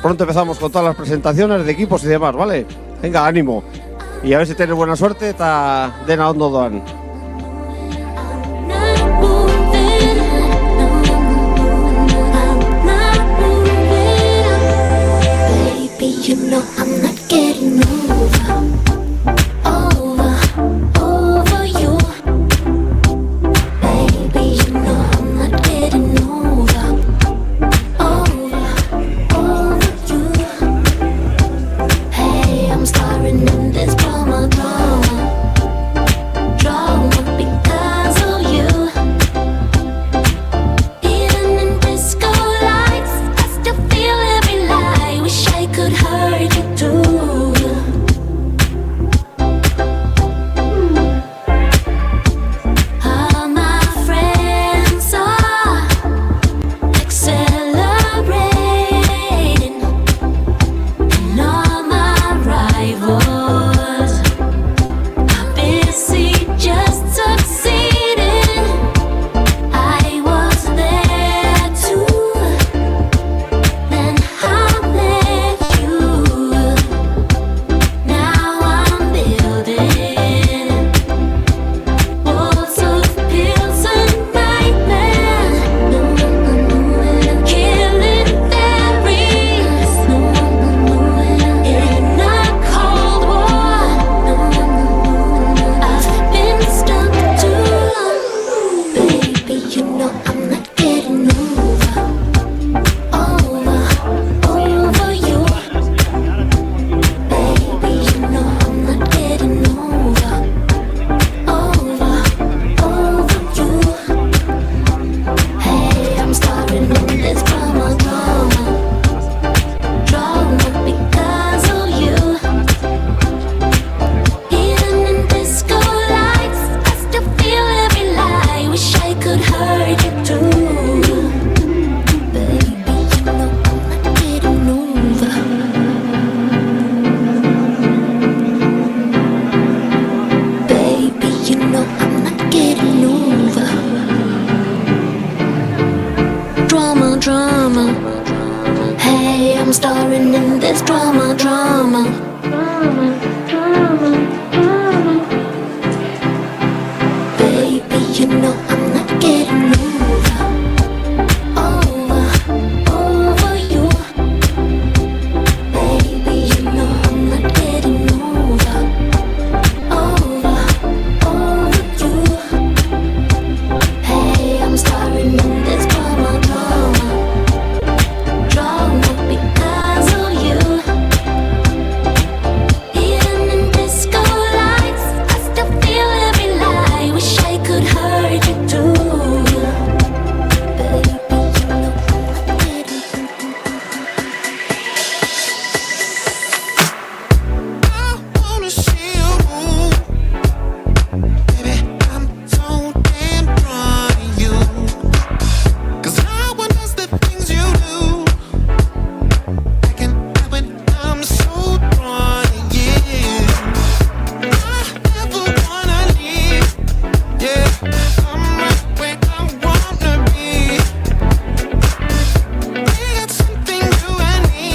pronto empezamos con todas las presentaciones de equipos y demás, ¿vale? Venga, ánimo. Y a ver si tienes buena suerte eta dena ondo doan. You know I'm not getting over you. Baby, you know I'm not getting over you. Hey, I'm starring in this drama because of you. Even in disco lights, I still feel every lie. Wish I could hurt you too. All my friends are like celebrating, and all my rivals are busy just succeeding. I was there too, then I met you. Now I'm building walls of pills and nightmares, killing fairies in a cold war. I've been stuck too long. Baby, you know I'm not getting over you. Baby, you know I'm not getting over you. Hey, I'm starting in this drama because of you. Even in disco lights, I still feel every lie. Wish I could hurt you too. Baby, you know I'm not getting over. Baby, you know I'm not getting over. Drama. Hey, I'm starring in this drama. Baby, you know I'm not getting over you. Baby, you know I'm not getting over you. Hey, I'm starring in this drama because of you. Even in disco lights, I still feel every lie. Wish I could hurt you too. Baby, you know I'm not getting I wanna see you move. Baby, I'm so damn drawn to you. 'Cause no one does the things you do. I can help it, I'm so drawn to you. I never wanna leave. Yeah, I'm right where I wanna be. We got something you and me.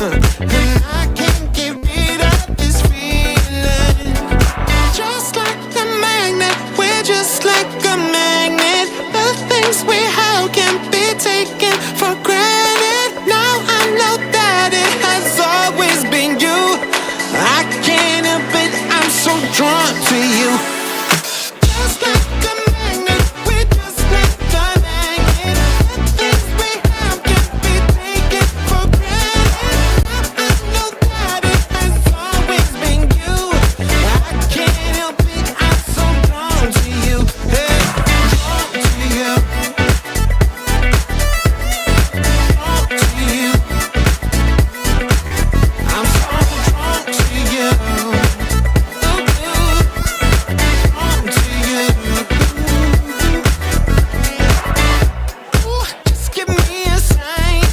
And I can't get rid of this feeling. Just like a magnet, we're just like a magnet. The things we have can't be taken for granted. Now I know that it has always been you. I can't help it, I'm so drawn to you. Just like a magnet, we're just like a magnet. The things we have can't be taken for granted. I know that it has always been you. I can't help it, I'm so drawn to you. Hey, drawn to you. Drawn to you. I'm so drawn to you. Drawn to you. Ooh, just give me a sign.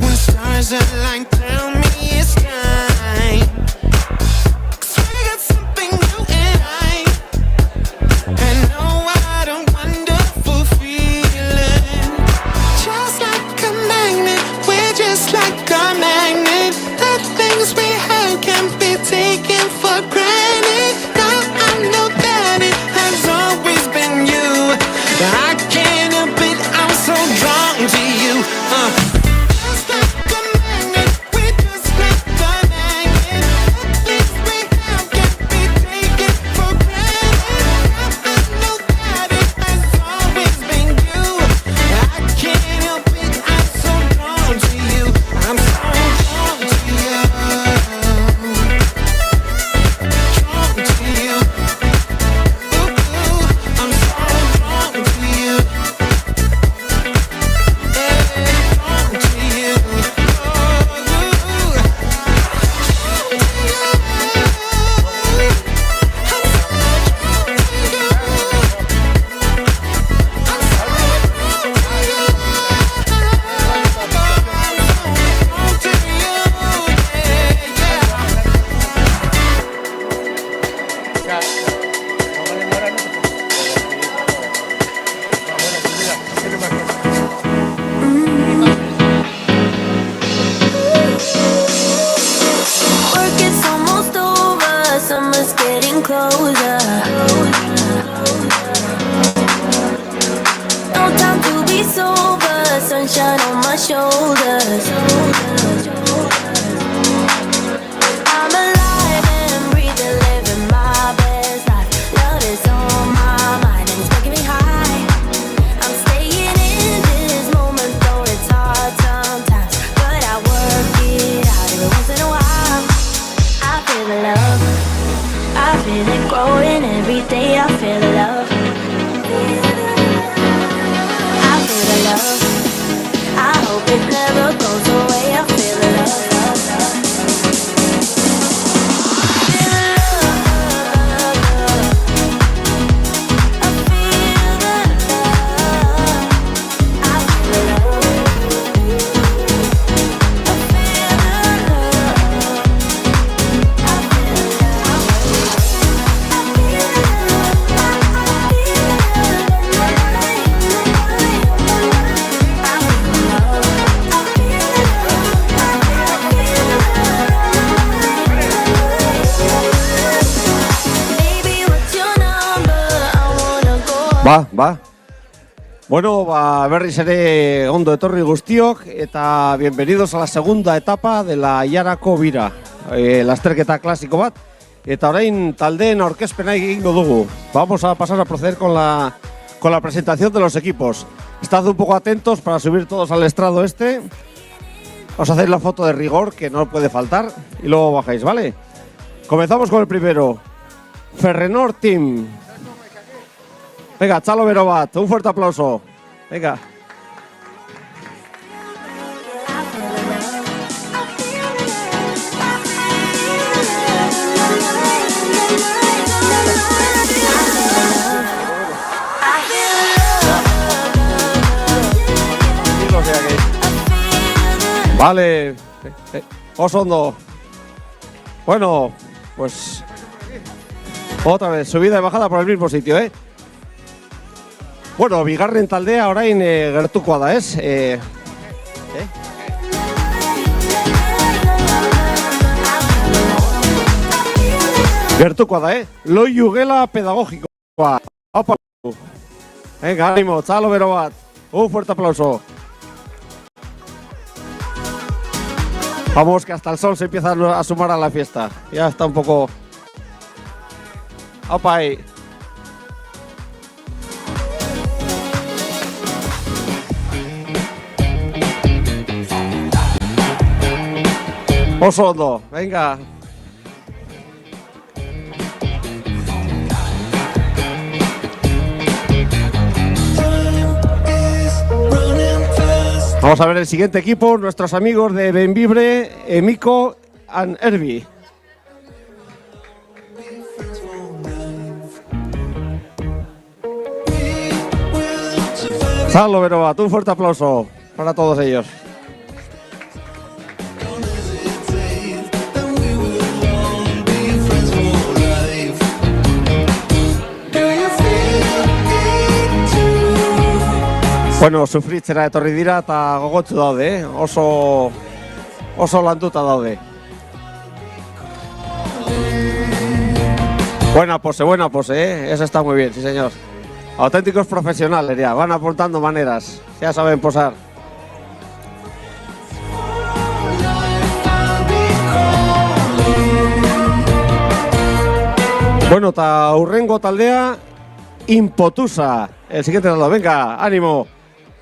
When stars align, tell me it's time. 'Cause we got something you and I. And no, I don't wonderful feeling. Just like a magnet, we're just I'm alive and breathing, living my best life. Love is on my mind and it's making me high. I'm staying in this moment, though it's hard sometimes, but I work it out every once in a while. I feel the love, I feel it growing every day. I feel the love, I feel the love. I hope it never goes away. I feel the love, love, love. Feel the love, I feel the love. I feel the love, I feel the love. I feel the Baby, what's your number? I wanna go. Ba. Bueno, berriz ere ondo etorri guztiok eta bienvenidos a la segunda etapa de la Iarako bira. Lasterketa klasiko bat. Eta orain taldeen aurkezpena egingo dugu. Vamos a pasar a proceder con la presentación de los equipos. Estad un poco atentos para subir todos al estrado este. Os hacéis la foto de rigor, que no puede faltar, y luego bajáis, ¿vale? Comenzamos con el primero. Ferrenor Team. Venga, Chalo Berobat, un fuerte aplauso. Venga. Vale. Osondo. Bueno, pues otra vez, subida y bajada por el mismo sitio, ¿eh? Bueno, bigarren taldea orain gertukoa da, ez? Gertukoa da, Loiu gela pedagogikoa. Opa. Venga, ánimo, Chalo Berobat. Un fuerte aplauso. Vamos, que hasta el sol se empieza a sumar a la fiesta. Ya está un poco... ¡Opa ahí! Osondo, venga. Vamos a ver el siguiente equipo, nuestros amigos de Benvibre, Emiko and Erbi. Chalo Berobat, un fuerte aplauso para todos ellos. Bueno, sufritzera etorri dira eta gogotsu daude, oso landuta daude. Buena pose, eso está muy bien, sí señor. Auténticos profesionales ya, van aportando maneras, ya saben posar. Bueno, eta hurrengo taldea, Impotusa, el siguiente taldo, venga, ánimo.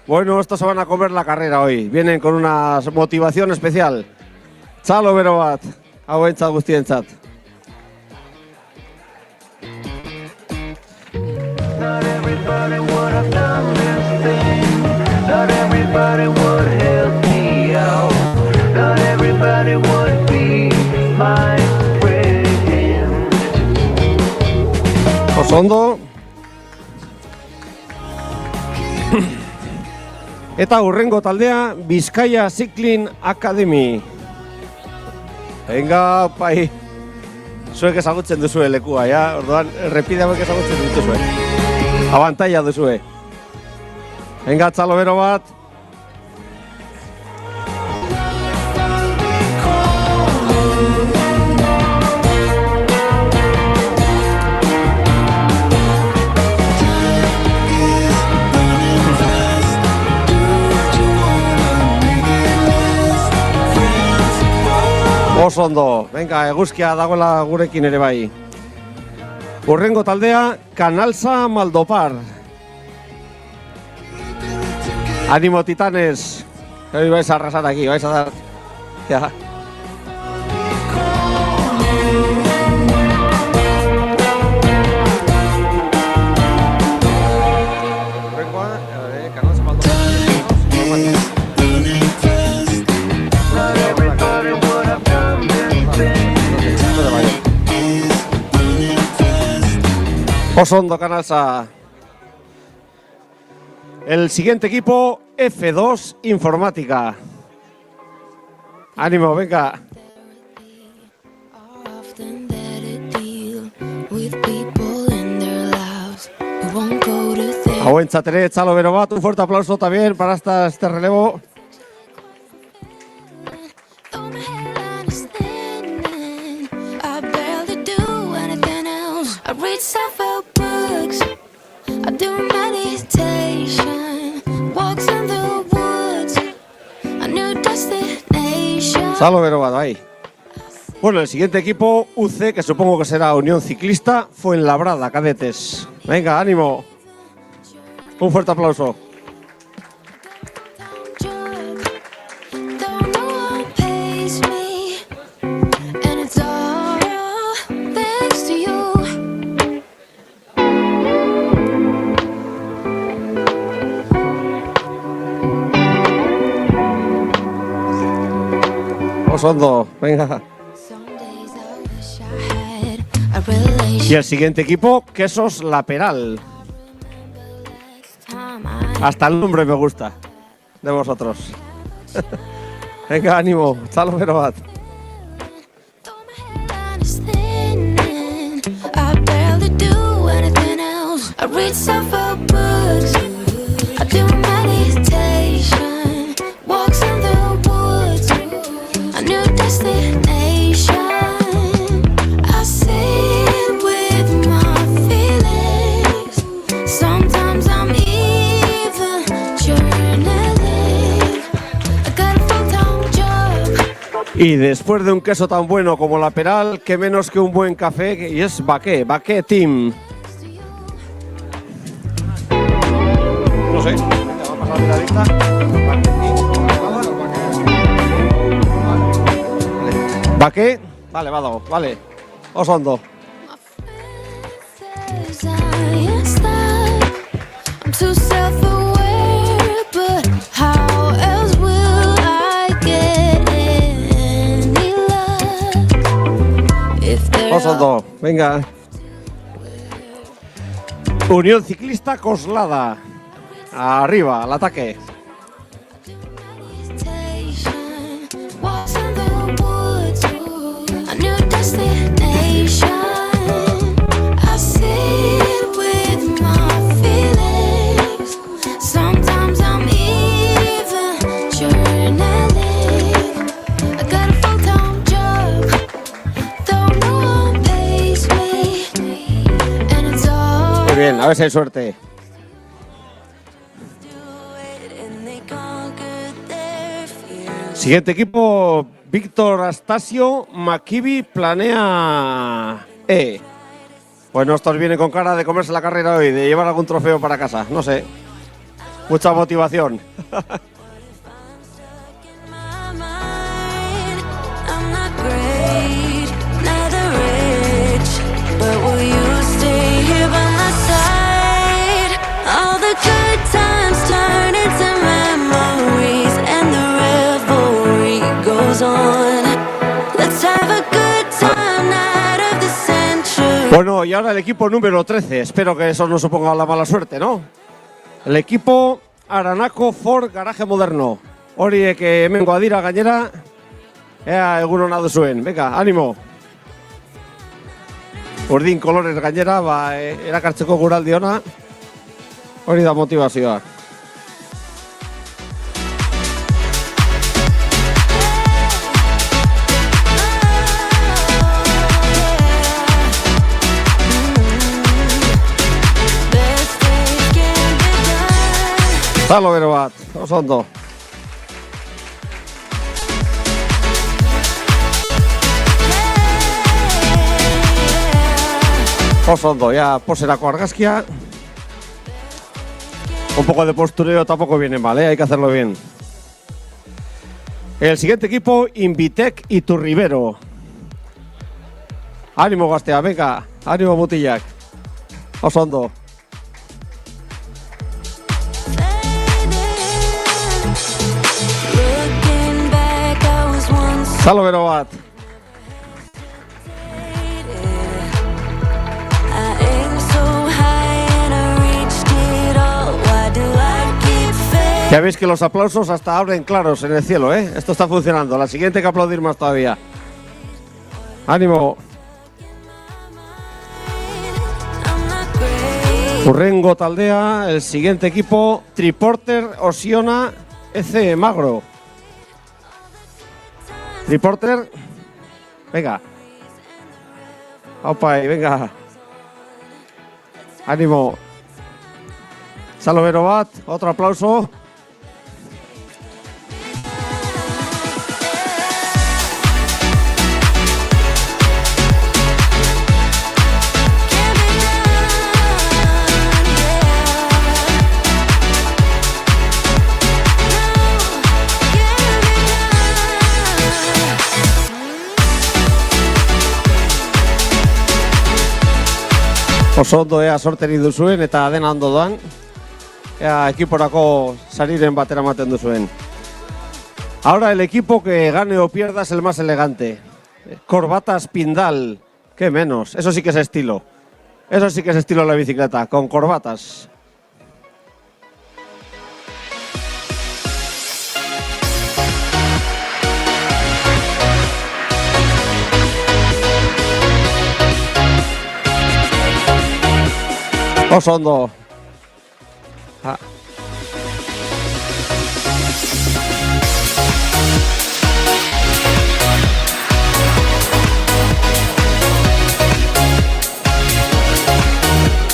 Bueno, estos se van a comer la carrera hoy, vienen con una motivación especial. Chalo Berobat, hauentzat guztientzat. Not everybody would have done this thing. Not everybody would help me out. Not everybody would be my friend. Osondo. Eta hurrengo taldea, Bizkaia Cycling Academy. Venga, pai. Zuek ezagutzen duzue lekua, ja? Orduan, errepide hauek ezagutzen dituzue. Abantaila duzue. Venga, Chalo Berobat. Oso ondo, venga, eguzkia dagoela gurekin ere bai. Urrengo taldea, Canalsa Maldopar. Ánimo, titanes. Hoy vais a arrasar aquí, vais a dar... Ya. Canalsa Maldopar. Not everybody would have done this thing. Oso ondo, Canalsa. El siguiente equipo, F2 Informática. Ánimo, venga. Often that a deal with people in their lives who won't go to therapy. Aguéntate, Chalo Berobat, un fuerte aplauso también para este relevo. Though my headline is thinning, I barely do anything else. I read self-help books, I do meditation, walks in the woods, a new destination. Chalo Berobat, ahí. Bueno, el siguiente equipo, UC, que supongo que será Unión Ciclista, Fuenlabrada, cadetes. Venga, ánimo. Un fuerte aplauso. Though no one pays me, and it's all thanks to you. Oso ondo, venga. Some days I wish I had a relationship. Y el siguiente equipo, Quesos La Peral. Time I Hasta el nombre me gusta de vosotros. Venga, ánimo, Chalo Berobat. though my headline is thinning, I barely do anything else. I read self-help books, I do meditation, walks in the woods, a new destination. I sit with my feelings. Sometimes I'm even journaling. I got a full-time job. Y después de un queso tan bueno como La Peral, qué menos que un buen café, y es Baqué Team. No sé, venga, va a pasar miradita. Baqué, vale, va dago, vale. Oso ondo. Says I am stuck. I'm too self-aware, but how else will I get any luck if there's Oso ondo, venga. Unión Ciclista Coslada. Arriba, al ataque. meditation, walks in the woods, a new destination. I sit with my feelings. Sometimes I'm even journaling. I got a full-time job, though no one pays me, and it's all Muy bien, a ver si hay suerte. and they conquered their fears. Siguiente equipo, Víctor Astasio, Makibi Planea E. Bueno, estos vienen con cara de comerse la carrera hoy, de llevar algún trofeo para casa, no sé. Mucha motivación. My mind, I'm not great, neither rich, but will you stay here by my side? All the good times turn into memories, and the revelry goes on. Let's have a good time, night of the century. Bueno, y ahora el equipo número 13. Espero que eso no suponga la mala suerte, ¿no? El equipo Aranaco Ford Garaje Moderno. Hori que hemengo adira gainera. Ea egunon adu zuen. Venga, ánimo. Urdin kolorez gainera, erakartzeko guraldi ona. Hori da motivazioa. Best days can be done. Zalo bero bat, oso ondo. Oso ondo, ya poserako argazkia. Un poco de postureo tampoco viene mal, hay que hacerlo bien. El siguiente equipo, Invitec Iturribero. Ánimo, Gaztea, venga, ánimo, mutilak. Oso ondo. Looking back, I was once Zalo bero bat. I aimed so high and I reached it all. Why do I keep failing? Ya veis que los aplausos hasta abren claros en el cielo, ¿eh? Esto está funcionando. La siguiente hay que aplaudir más todavía. Ánimo. I'm not great. Urrengo taldea, el siguiente equipo, Triporter Osiona EC Magro. Triporter, venga. Opa, y venga. Ánimo. Zalo bero bat, otro aplauso. Can't be done, Oso ondo ea sorterik duzuen eta dena ondo doan. Ea ekiporako sariren batera ematen duzuen. Ahora el equipo que gane o pierda es el más elegante. Corbatas Pindal, qué menos. Eso sí que es estilo. Eso sí que es estilo de la bicicleta, con corbatas. Oso ondo. Ah.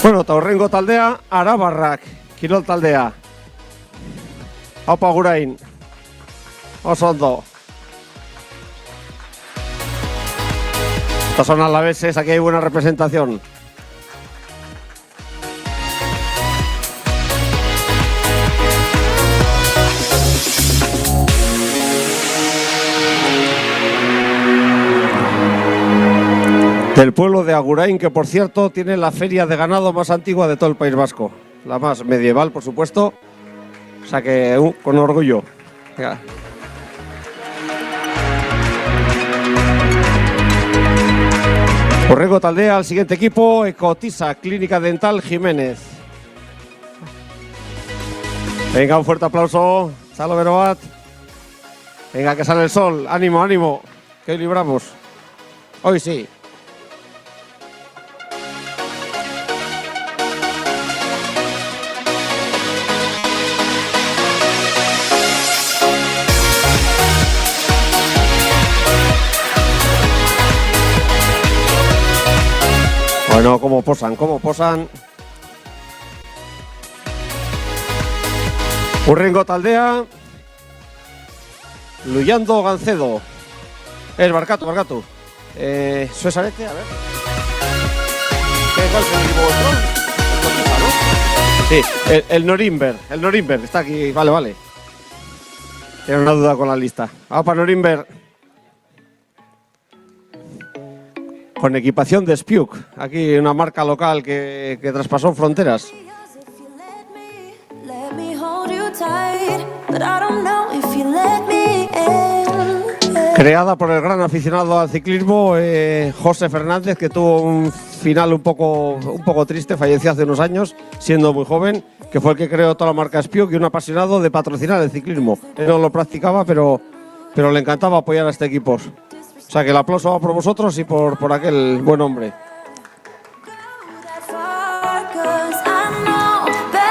Bueno, eta horrengo taldea, Arabarrak, kirol taldea. Aupa Agurain. Oso ondo. Estos son alaveses, aquí hay buena representación. Del pueblo de Agurain, que por cierto tiene la feria de ganado más antigua de todo el País Vasco. La más medieval, por supuesto. O sea que con orgullo. Venga. Urrengo taldea al siguiente equipo, Ecotisa, Clínica Dental Jiménez. Venga, un fuerte aplauso. Zalo bero bat. Venga, que sale el sol. Ánimo, ánimo. Que hoy libramos. Hoy sí. Bueno, cómo posan, cómo posan. Urrengo taldea. Luyando Gancedo. Barkatu. Suesarete, a ver. ¿Cuál es el equipo vuestro? ¿No? Sí, el Norimberg. Está aquí, vale. Tiene una duda con la lista. Vamos para Norimberg. Con equipación de Spiuk. Aquí una marca local que traspasó fronteras. Let me hold you tight, but I don't know if you let me in. Creada por el gran aficionado al ciclismo José Fernández, que tuvo un final un poco triste, falleció hace unos años, siendo muy joven, que fue el que creó toda la marca Spiuk y un apasionado de patrocinar el ciclismo. Él no lo practicaba, pero le encantaba apoyar a este equipo. O sea que el aplauso va por vosotros y por aquel buen hombre.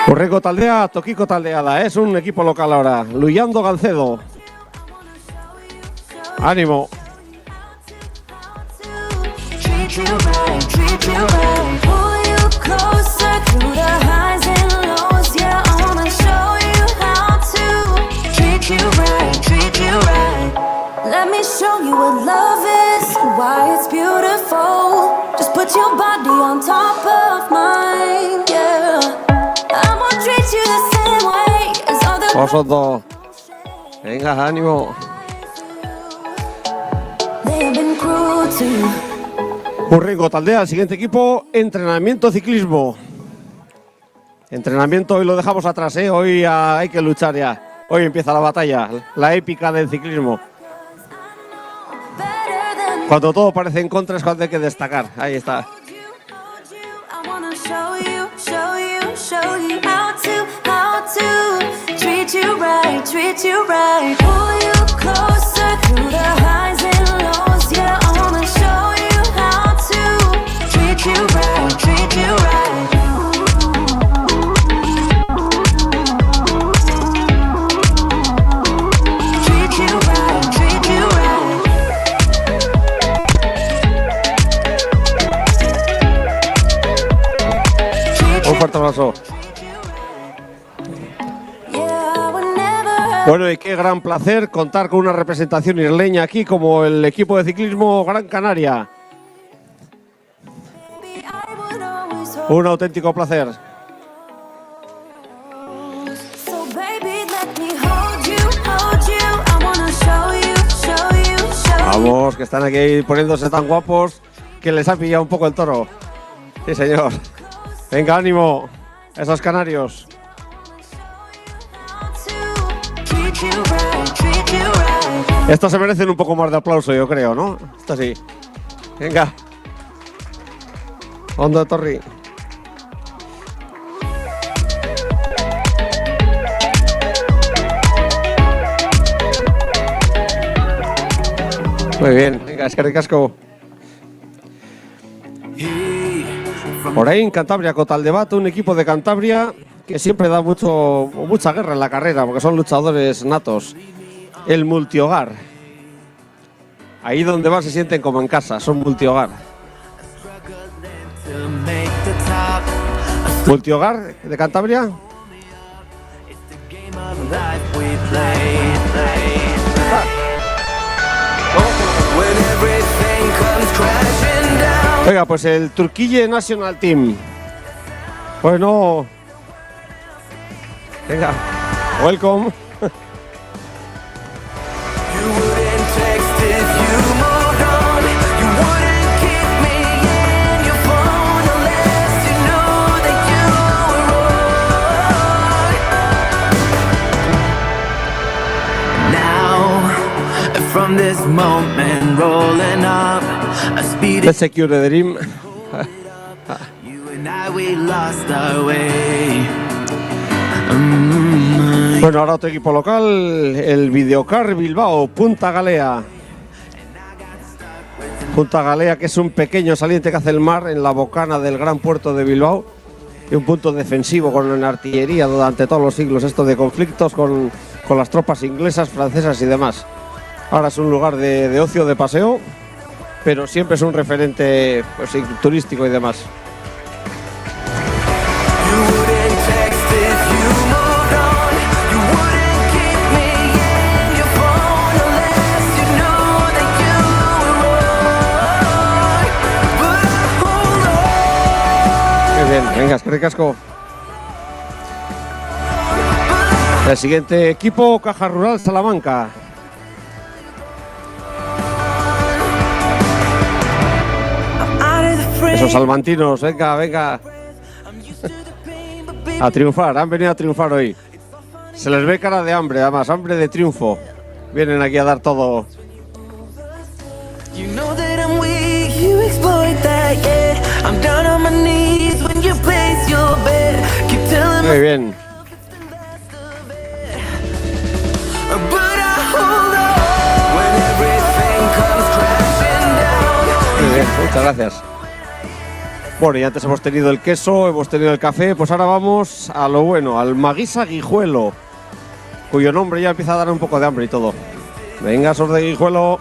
Urrengo taldea, Tokiko taldeada, es un equipo local ahora. Luyando Gancedo. Ánimo. Treat you right, pull you closer through the highs and lows. Yeah, I wanna show you how to treat you right. Let me show you what love is, why it's beautiful. Just put your body on top Osondo. Venga, ánimo. They have been cruel to you. Urringo taldea, el siguiente equipo, entrenamiento ciclismo. Entrenamiento hoy lo dejamos atrás, ¿eh? Hoy hay que luchar ya. Hoy empieza la batalla, la épica del ciclismo. Better than Cuando todo parece en contra es cuando hay que destacar. Ahí está. I wanna show you how to treat you right. Pull you closer through the highs and lows. Yeah, I wanna show you how to treat you right. Treat you right. Un fuerte abrazo. Yeah, I would never Bueno, y qué gran placer contar con una representación isleña aquí como el equipo de ciclismo Gran Canaria. be, I would always hold. Un auténtico placer. So baby, let me hold you. I wanna show you. Vamos, que están aquí poniéndose tan guapos que les ha pillado un poco el toro. Sí, señor. Venga, ánimo. Esos canarios. Treat you right. Treat you right. Estos se merecen un poco más de aplauso, yo creo, ¿no? Esto sí. Venga. Ondo Torri. Muy bien, venga, eskerrik asko. Orain Cantabria Cotal Bat, un equipo de Cantabria que siempre da mucha guerra en la carrera porque son luchadores natos. El multihogar. Ahí donde van se sienten como en casa, son multihogar. ¿Multihogar de Cantabria? Oiga, pues el Turquille National Team. Bueno. Venga. Welcome. From this moment rolling up a speed The Secure Dream. you and I we lost our way. Bueno, ahora otro equipo local, el Videocar Bilbao, Punta Galea. Punta Galea, que es un pequeño saliente que hace el mar en la bocana del gran puerto de Bilbao y un punto defensivo con artillería durante todos los siglos, esto de conflictos con las tropas inglesas, francesas y demás. Ahora es un lugar de ocio, de paseo, pero siempre es un referente pues, turístico y demás. Qué bien, venga, eskerrik asko. El siguiente equipo, Caja Rural Salamanca. Esos salmantinos, venga, venga. A triunfar, han venido a triunfar hoy. Se les ve cara de hambre, además, hambre de triunfo. Vienen aquí a dar todo. You know that I'm weak, you exploit that, yeah. I'm down on my knees when you place your bet. Keep telling Muy me, bien. but I hold on when everything comes crashing down. Muy bien, muchas gracias. Bueno, y antes hemos tenido el queso, hemos tenido el café, pues ahora vamos a lo bueno, al Maguisa Guijuelo, cuyo nombre ya empieza a dar un poco de hambre y todo. Venga, sos de Guijuelo.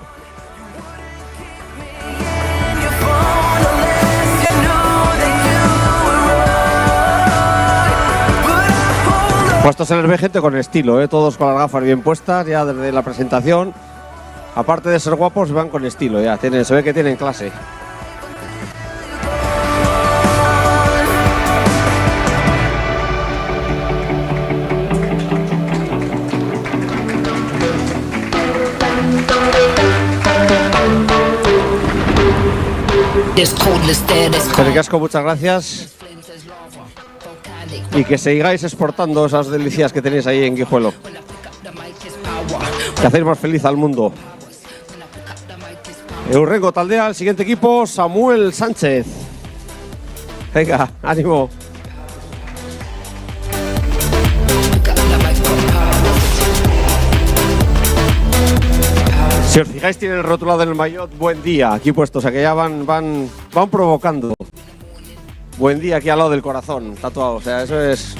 Puestos en el gente con estilo, todos con las gafas bien puestas, ya desde la presentación. Aparte de ser guapos, van con estilo, ya se ve que tienen clase. There's coldness there, there's Eskerrik asko, muchas gracias. Y que sigáis exportando esas delicias que tenéis ahí en Guijuelo. Que hacéis más feliz al mundo. Eurrengo Taldea, el siguiente equipo, Samuel Sánchez. Venga, ánimo. Si os fijáis, tiene el rotulado en el maillot buen día aquí puesto, o sea que ya van provocando. Buen día aquí al lado del corazón, tatuado, o sea, eso es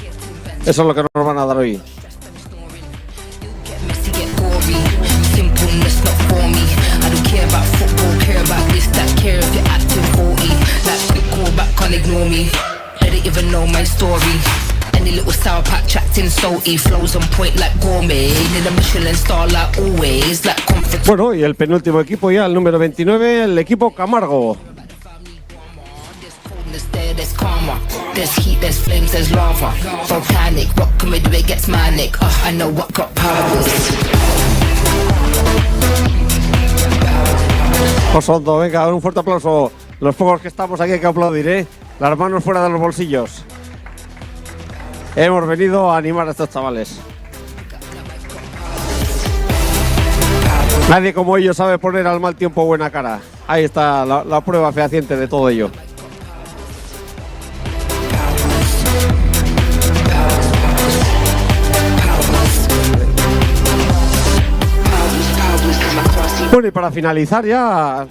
lo que nos van a dar hoy. Any little sour patch chatting salty, flows on point like gourmet. In a Michelin star like always, like comfort. Bueno, y el penúltimo equipo ya, el número 29, el equipo Camargo. There's coldness there, there's karma. There's heat, there's flames, there's lava. Volcanic, what can we do? It gets manic. I know what got powers. Osondo, venga, un fuerte aplauso. Los pocos que estamos aquí hay que aplaudir, ¿eh? Las manos fuera de los bolsillos. Hemos venido a animar a estos chavales. Nadie como ellos sabe poner al mal tiempo buena cara. Ahí está la prueba fehaciente de todo ello. Bueno, y para finalizar ya,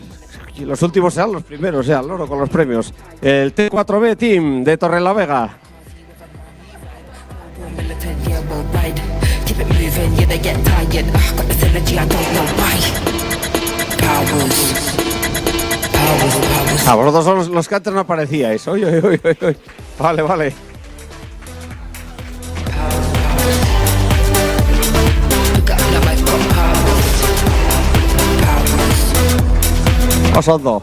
los últimos sean los primeros, ya, el loro con los premios. El T4B Team de Torrelavega. Keep it moving, yeah, they get tired. Got this energy, I don't know why. Powers. A vosotros son los que antes no aparecíais. Oye. Vale. Osondo.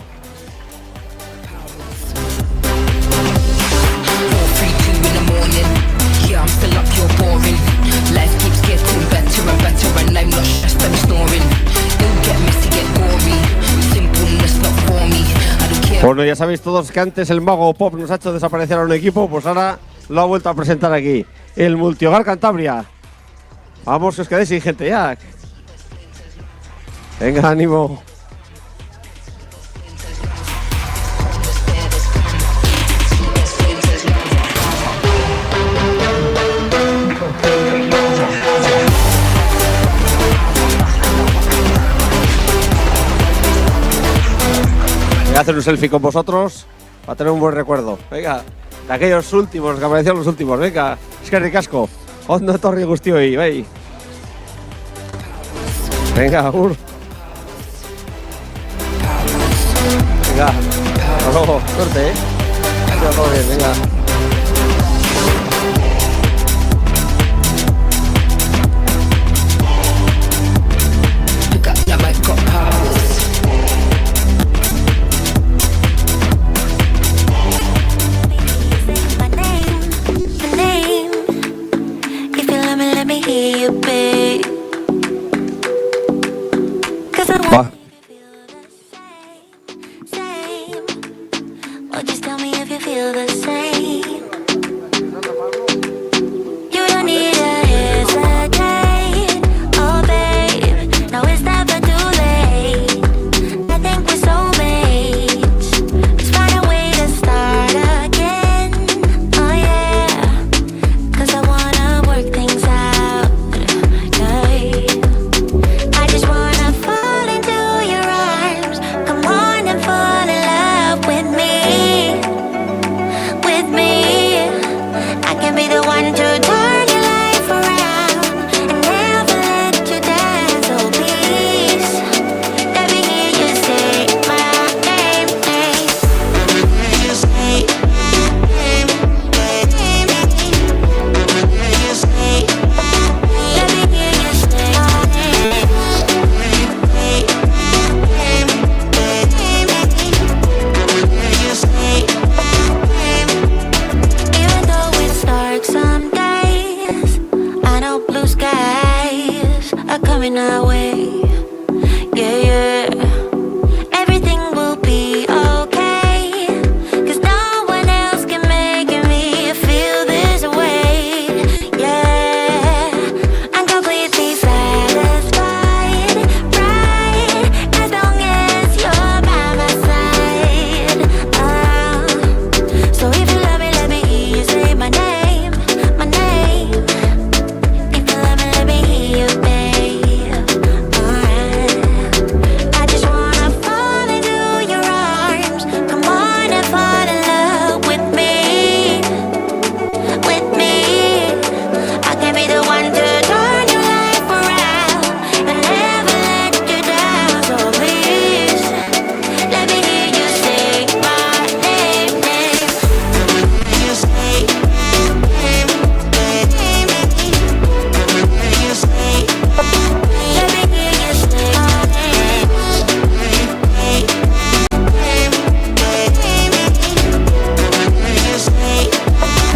4:32 in the morning. Yeah, I'm still up, you're boring. Life keeps getting better and better, and I'm not stressed, I'm snoring. It'll get messy, get gory. Simpleness not for me. I don't care. Bueno, ya sabéis todos que antes el mago Pop nos ha hecho desaparecer a un equipo, pues ahora lo ha vuelto a presentar aquí. El Multihogar Cantabria. Vamos, que os quedéis sin gente ya. Venga, ánimo. Voy a hacer un selfie con vosotros para tener un buen recuerdo. Venga, de aquellos últimos, que aparecieron los últimos. Venga, eskerrik asko. Ondo etorri guztioi, bai. Venga, agur. Venga, hasta luego. Suerte, todo bien, venga. Look up, that might got powers. My name. If you love me, let me hear you, babe. 'Cause I Va. want you to feel the same. Well, just tell me if you feel the same.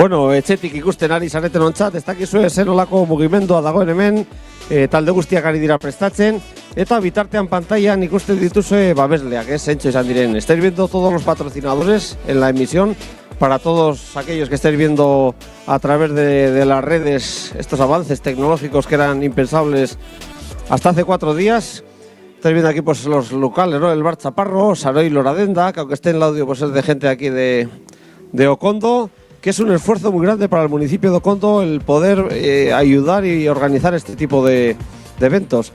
Bueno, etxetik ikusten ari zareten ontzat, ez dakizue zer nolako mugimendua dagoen hemen, talde guztiak ari dira prestatzen, eta bitartean pantailan ikusten dituzue babesleak, zentxo izan diren. Estáis viendo todos los patrocinadores en la emisión, para todos aquellos que estáis viendo a través de las redes estos avances tecnológicos que eran impensables hasta hace 4 días. Estáis viendo aquí pues los locales, ¿no? El Bar Chaparro, Saroi Loradenda, que aunque esté en el audio pues es de gente aquí de Okondo, que es un esfuerzo muy grande para el municipio de Okondo el poder ayudar y organizar este tipo de eventos.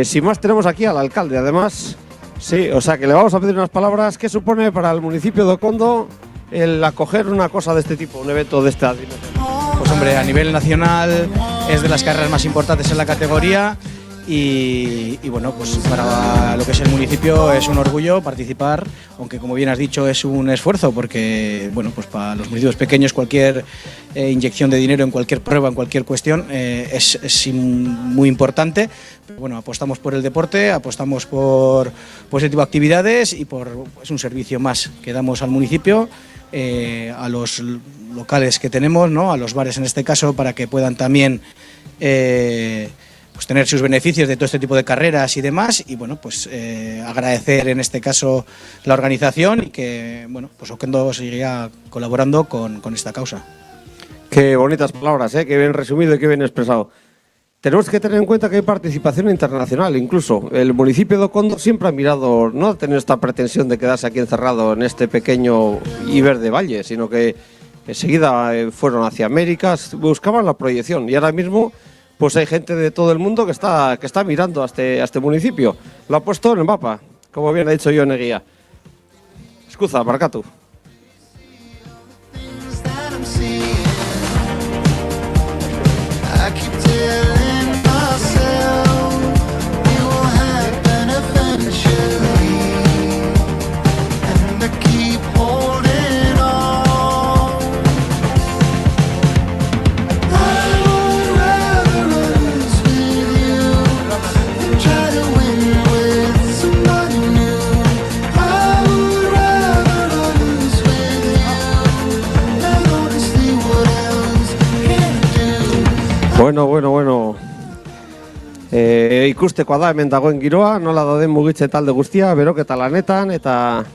Sin más, tenemos aquí al alcalde, además, sí, o sea que le vamos a pedir unas palabras. ¿Qué supone para el municipio de Okondo el acoger una cosa de este tipo, un evento de esta dimensión? Pues hombre, a nivel nacional es de las carreras más importantes en la categoría y bueno, pues para lo que es el municipio es un orgullo participar, aunque como bien has dicho es un esfuerzo porque bueno, pues para los municipios pequeños cualquier inyección de dinero en cualquier prueba, en cualquier cuestión es muy importante. Pero bueno, apostamos por el deporte, apostamos por ese tipo de actividades y es un servicio más que damos al municipio, a los locales que tenemos, ¿no? A los bares en este caso, para que puedan también pues tener sus beneficios de todo este tipo de carreras y demás, y bueno, pues agradecer en este caso la organización y que bueno, pues Okondo seguirá colaborando con esta causa. Qué bonitas palabras, qué bien resumido y qué bien expresado. Tenemos que tener en cuenta que hay participación internacional, incluso. El municipio de Okondo siempre ha mirado, no ha tenido esta pretensión de quedarse aquí encerrado en este pequeño y verde valle, sino que enseguida fueron hacia América, buscaban la proyección y ahora mismo pues hay gente de todo el mundo que está mirando a este municipio. Lo ha puesto en el mapa, como bien ha dicho Jon Eguía. Escuza, barkatu. I keep telling myself it will happen eventually, and I keep holding on. I would rather lose with you than try to win with somebody new. I would rather lose with you, and honestly, what else can I do? Bueno. Ikustekoa da hemen dagoen giroa, nola dauden mugitzen talde guztia, beroketa lanetan eta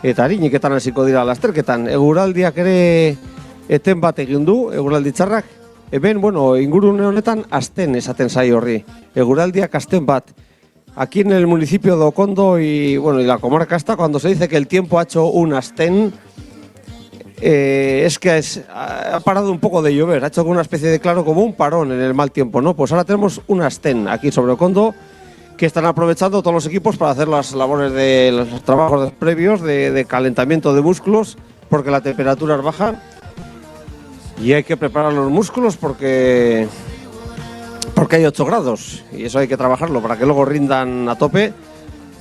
hariniketan hasiko dira lasterketan. Eguraldiak ere eten bat egin du, eguraldi txarrak. Hemen, ingurune honetan asten esaten zaio horri. Eguraldiak asten bat. Aquí en el municipio de Okondo y la comarca esta, cuando se dice que el tiempo ha hecho un astén, es que ha parado un poco de llover, ha hecho una especie de claro como un parón en el mal tiempo, ¿no? Pues ahora tenemos un astén aquí sobre Okondo que están aprovechando todos los equipos para hacer las labores de los trabajos previos de calentamiento de músculos, porque la temperatura es baja y hay que preparar los músculos porque hay 8 grados y eso hay que trabajarlo para que luego rindan a tope,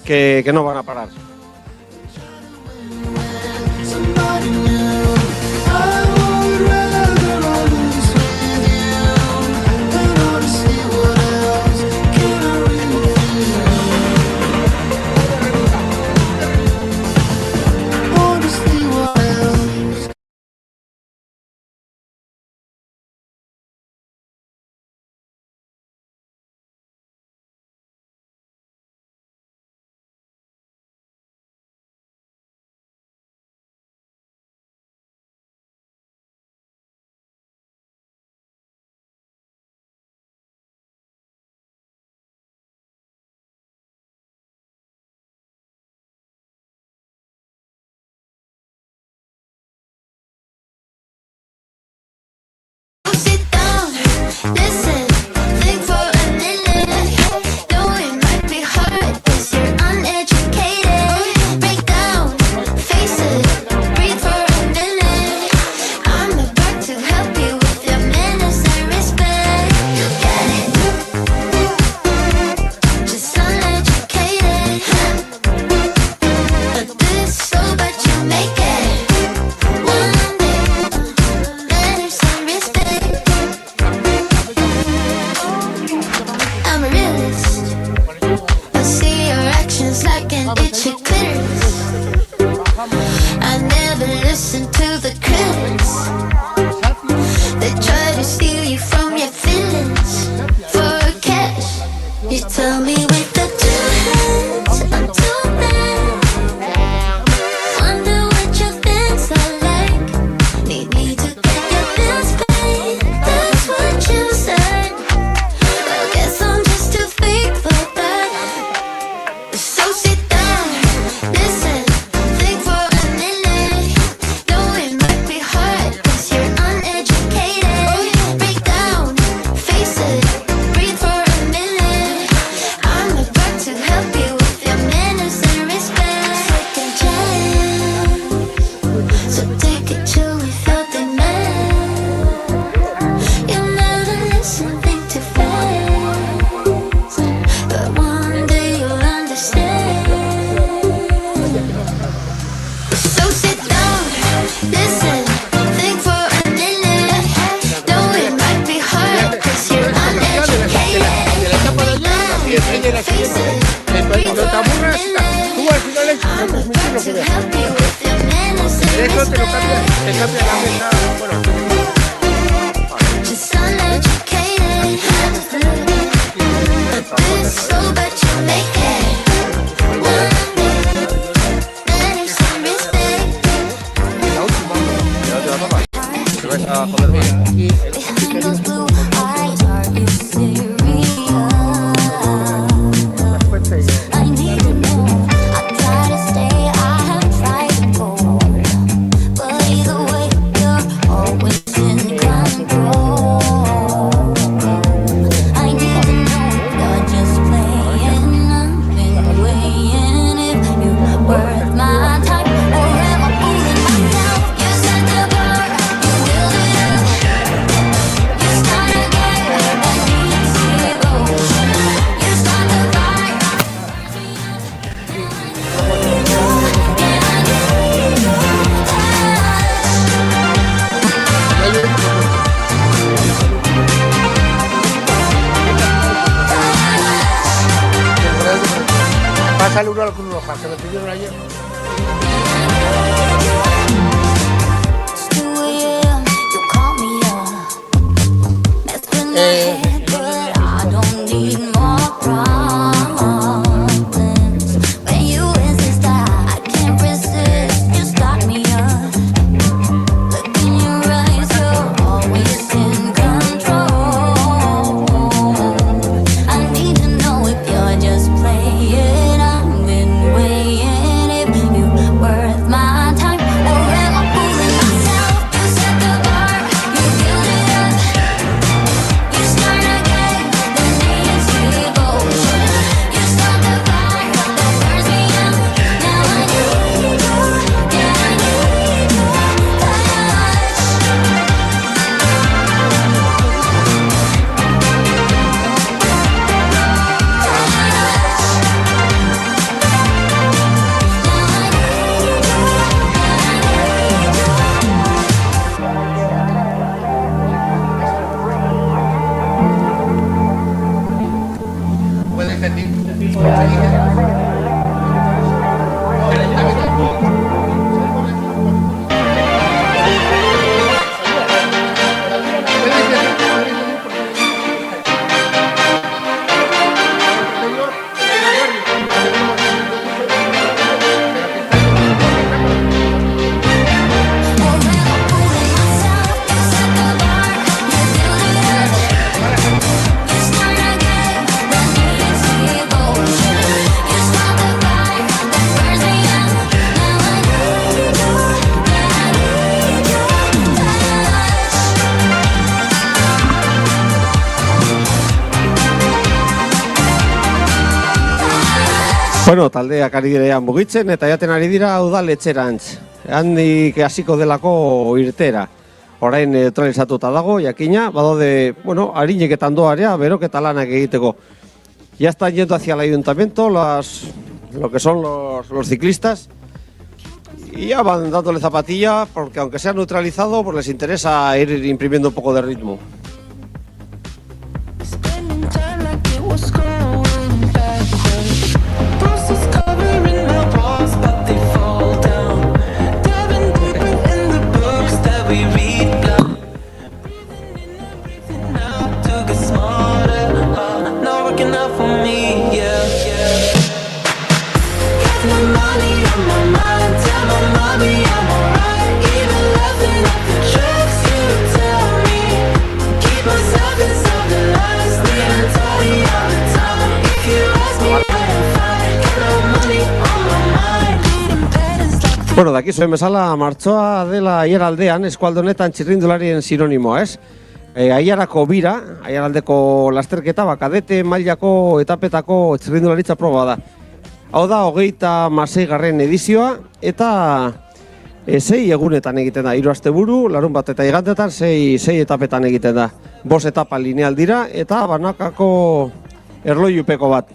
que no van a parar. Somebody new. I would rather lose with you, and honestly, what else can I really do? Honestly, what else? Sit down, listen, think for a minute. Though it might be hard 'cause you're uneducated. Break down, face it, breathe for a minute. I'm about to help you with your manners and respect. You get it? Just uneducated. But this so but you make it. One day, manners and respect. I'm a realist. I see your actions like an itchy clitoris. I never listen to the critics. happy with your manners and respect. Just uneducated, a bit slow but you make it. Manners and respect. Behind those blue eyes, are you serious? I need to know. I try to stay, I have tried to go, but either way, you're always in control. I need to know you're just playing. I've been weighing if you're worth my time, or am I fooling myself? You set the bar, you build it up. You start again, that needs devotion. You start the fire. Pásale uno al Cruz Roja, que me pidieron ayer. 2 a.m., you call me up. Mess with my head, but I don't need more problems. When you insist, I can't resist. You start me up. Look in your eyes, you're always in control. I need to know if you're just playing. I've been weighing if you're worth my time, or am I fooling myself? You set the bar, you build it up. You start again, there needs devotion. You start the fire that burns me out. Now I need you, yeah, I need you. Puedes decir. Bueno, taldeak ari direan mugitzen eta jaten ari dira udaletxerantz. Handik hasiko delako irtera. Orain neutralizatuta dago, jakina, badaude, bueno, harineketan doarea, beroketa lanak egiteko. Ya están yendo hacia el ayuntamiento lo que son los ciclistas y ya van dándole zapatilla porque aunque sea neutralizado, pues les interesa ir imprimiendo un poco de ritmo. Spending time like it was going backwards. Bruises covering my walls, but they fall down. Diving deeper in the books that we read. Breathing in and breathing out to get smarter. Not working out for me, yeah. Got my money on my mind, tell my mommy I'm alright. Even laughing at the jokes you tell me. Keep myself inside the lines, leaving tally all the time. If you ask me, I am fine. Got no money on my mind. Bleeding patterns like the Bueno, dakizuen bezala, martxoa dela Aiaraldean, eskualde honetan txirrindularien sinonimoa, ez? Aiarako bira, Aiaraldeko lasterketa, kadete mailako etapetako txirrindularitza proba da. Hau da, 36. edizioa, eta 6 egunetan egiten da, 3 asteburu, larunbat eta igandetan 6 etapetan egiten da. 5 etapa lineal dira, eta banakako erloiupeko bat.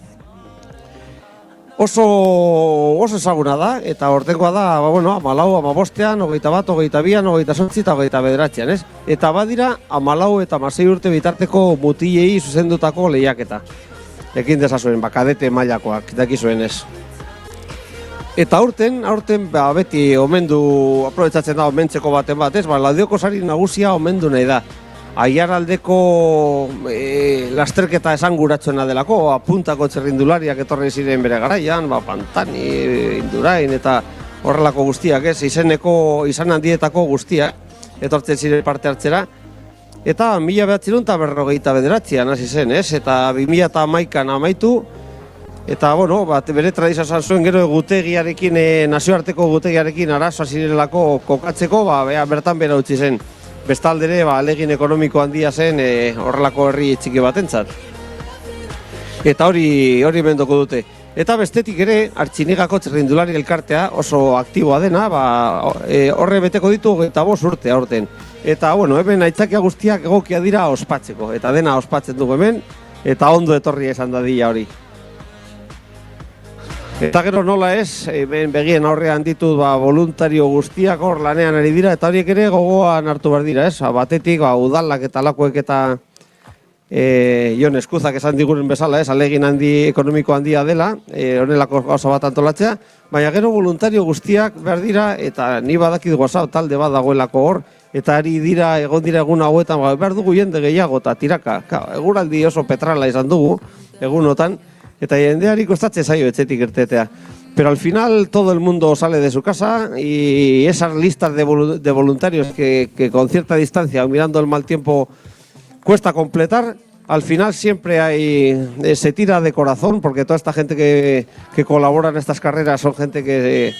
Oso ezaguna da, eta ortengoa da, 14, 15, 21, 22 eta 29, ez? Eta badira, 14 eta 16 urte bitarteko mutilei zuzendutako lehiaketa. Ekin dezazuen, kadete mailakoak, dakizuen ez. Eta aurten beti omendu, aprobetsatzen da omentzeko baten bat, ez? Laudioko sari nagusia omendu nahi da. Aiaraldeko lasterketa esanguratsuena delako, apuntako txerrindulariak etorri ziren bere garaian, Pantani, Indurain eta horrelako guztiak, ez? Izan handietako guztiak etortzen ziren parte hartzera. Eta 1949an hasi zen, ez? Eta 2011an amaitu. Eta, bere tradizioa izan zuen gero gutegiarekin, nazioarteko gutegiarekin arazoa zirelako kokatzeko, bertan bera utzi zen. Bestaldere, alegin ekonomiko handia zen horrelako herri txiki batentzat. Eta hori mendoko dute. Eta bestetik ere, Artxinigako txerrindulari elkartea oso aktiboa dena, horre beteko ditu 25 urte aurten. Eta, hemen aitzakia guztiak egokia dira ospatzeko. Eta dena ospatzen dugu hemen, eta ondo etorria esan dadila hori. Eta gero nola ez, begien aurrean ditut voluntario guztiak hor lanean ari dira, eta horiek ere gogoan hartu behar dira, ez? Batetik, udalak eta lakoek eta Jon Eskuzak esan diguren bezala, ez? Alegin ekonomiko handia dela, honelako gauza bat antolatzea, baina gero voluntario guztiak behar dira, eta ni badakit gozau talde bat dagoelako hor, eta ari dira, egon dira egun hauetan, behar dugu jende gehiago eta tiraka. Eguraldi oso petrala izan dugu, egunotan, eta jendeari kostatzen zaio etxetik irtetea. Pero al final todo el mundo sale de su casa y esas listas de voluntarios que con cierta distancia, mirando el mal tiempo, cuesta completar, al final siempre se tira de corazón, porque toda esta gente que colabora en estas carreras son gente que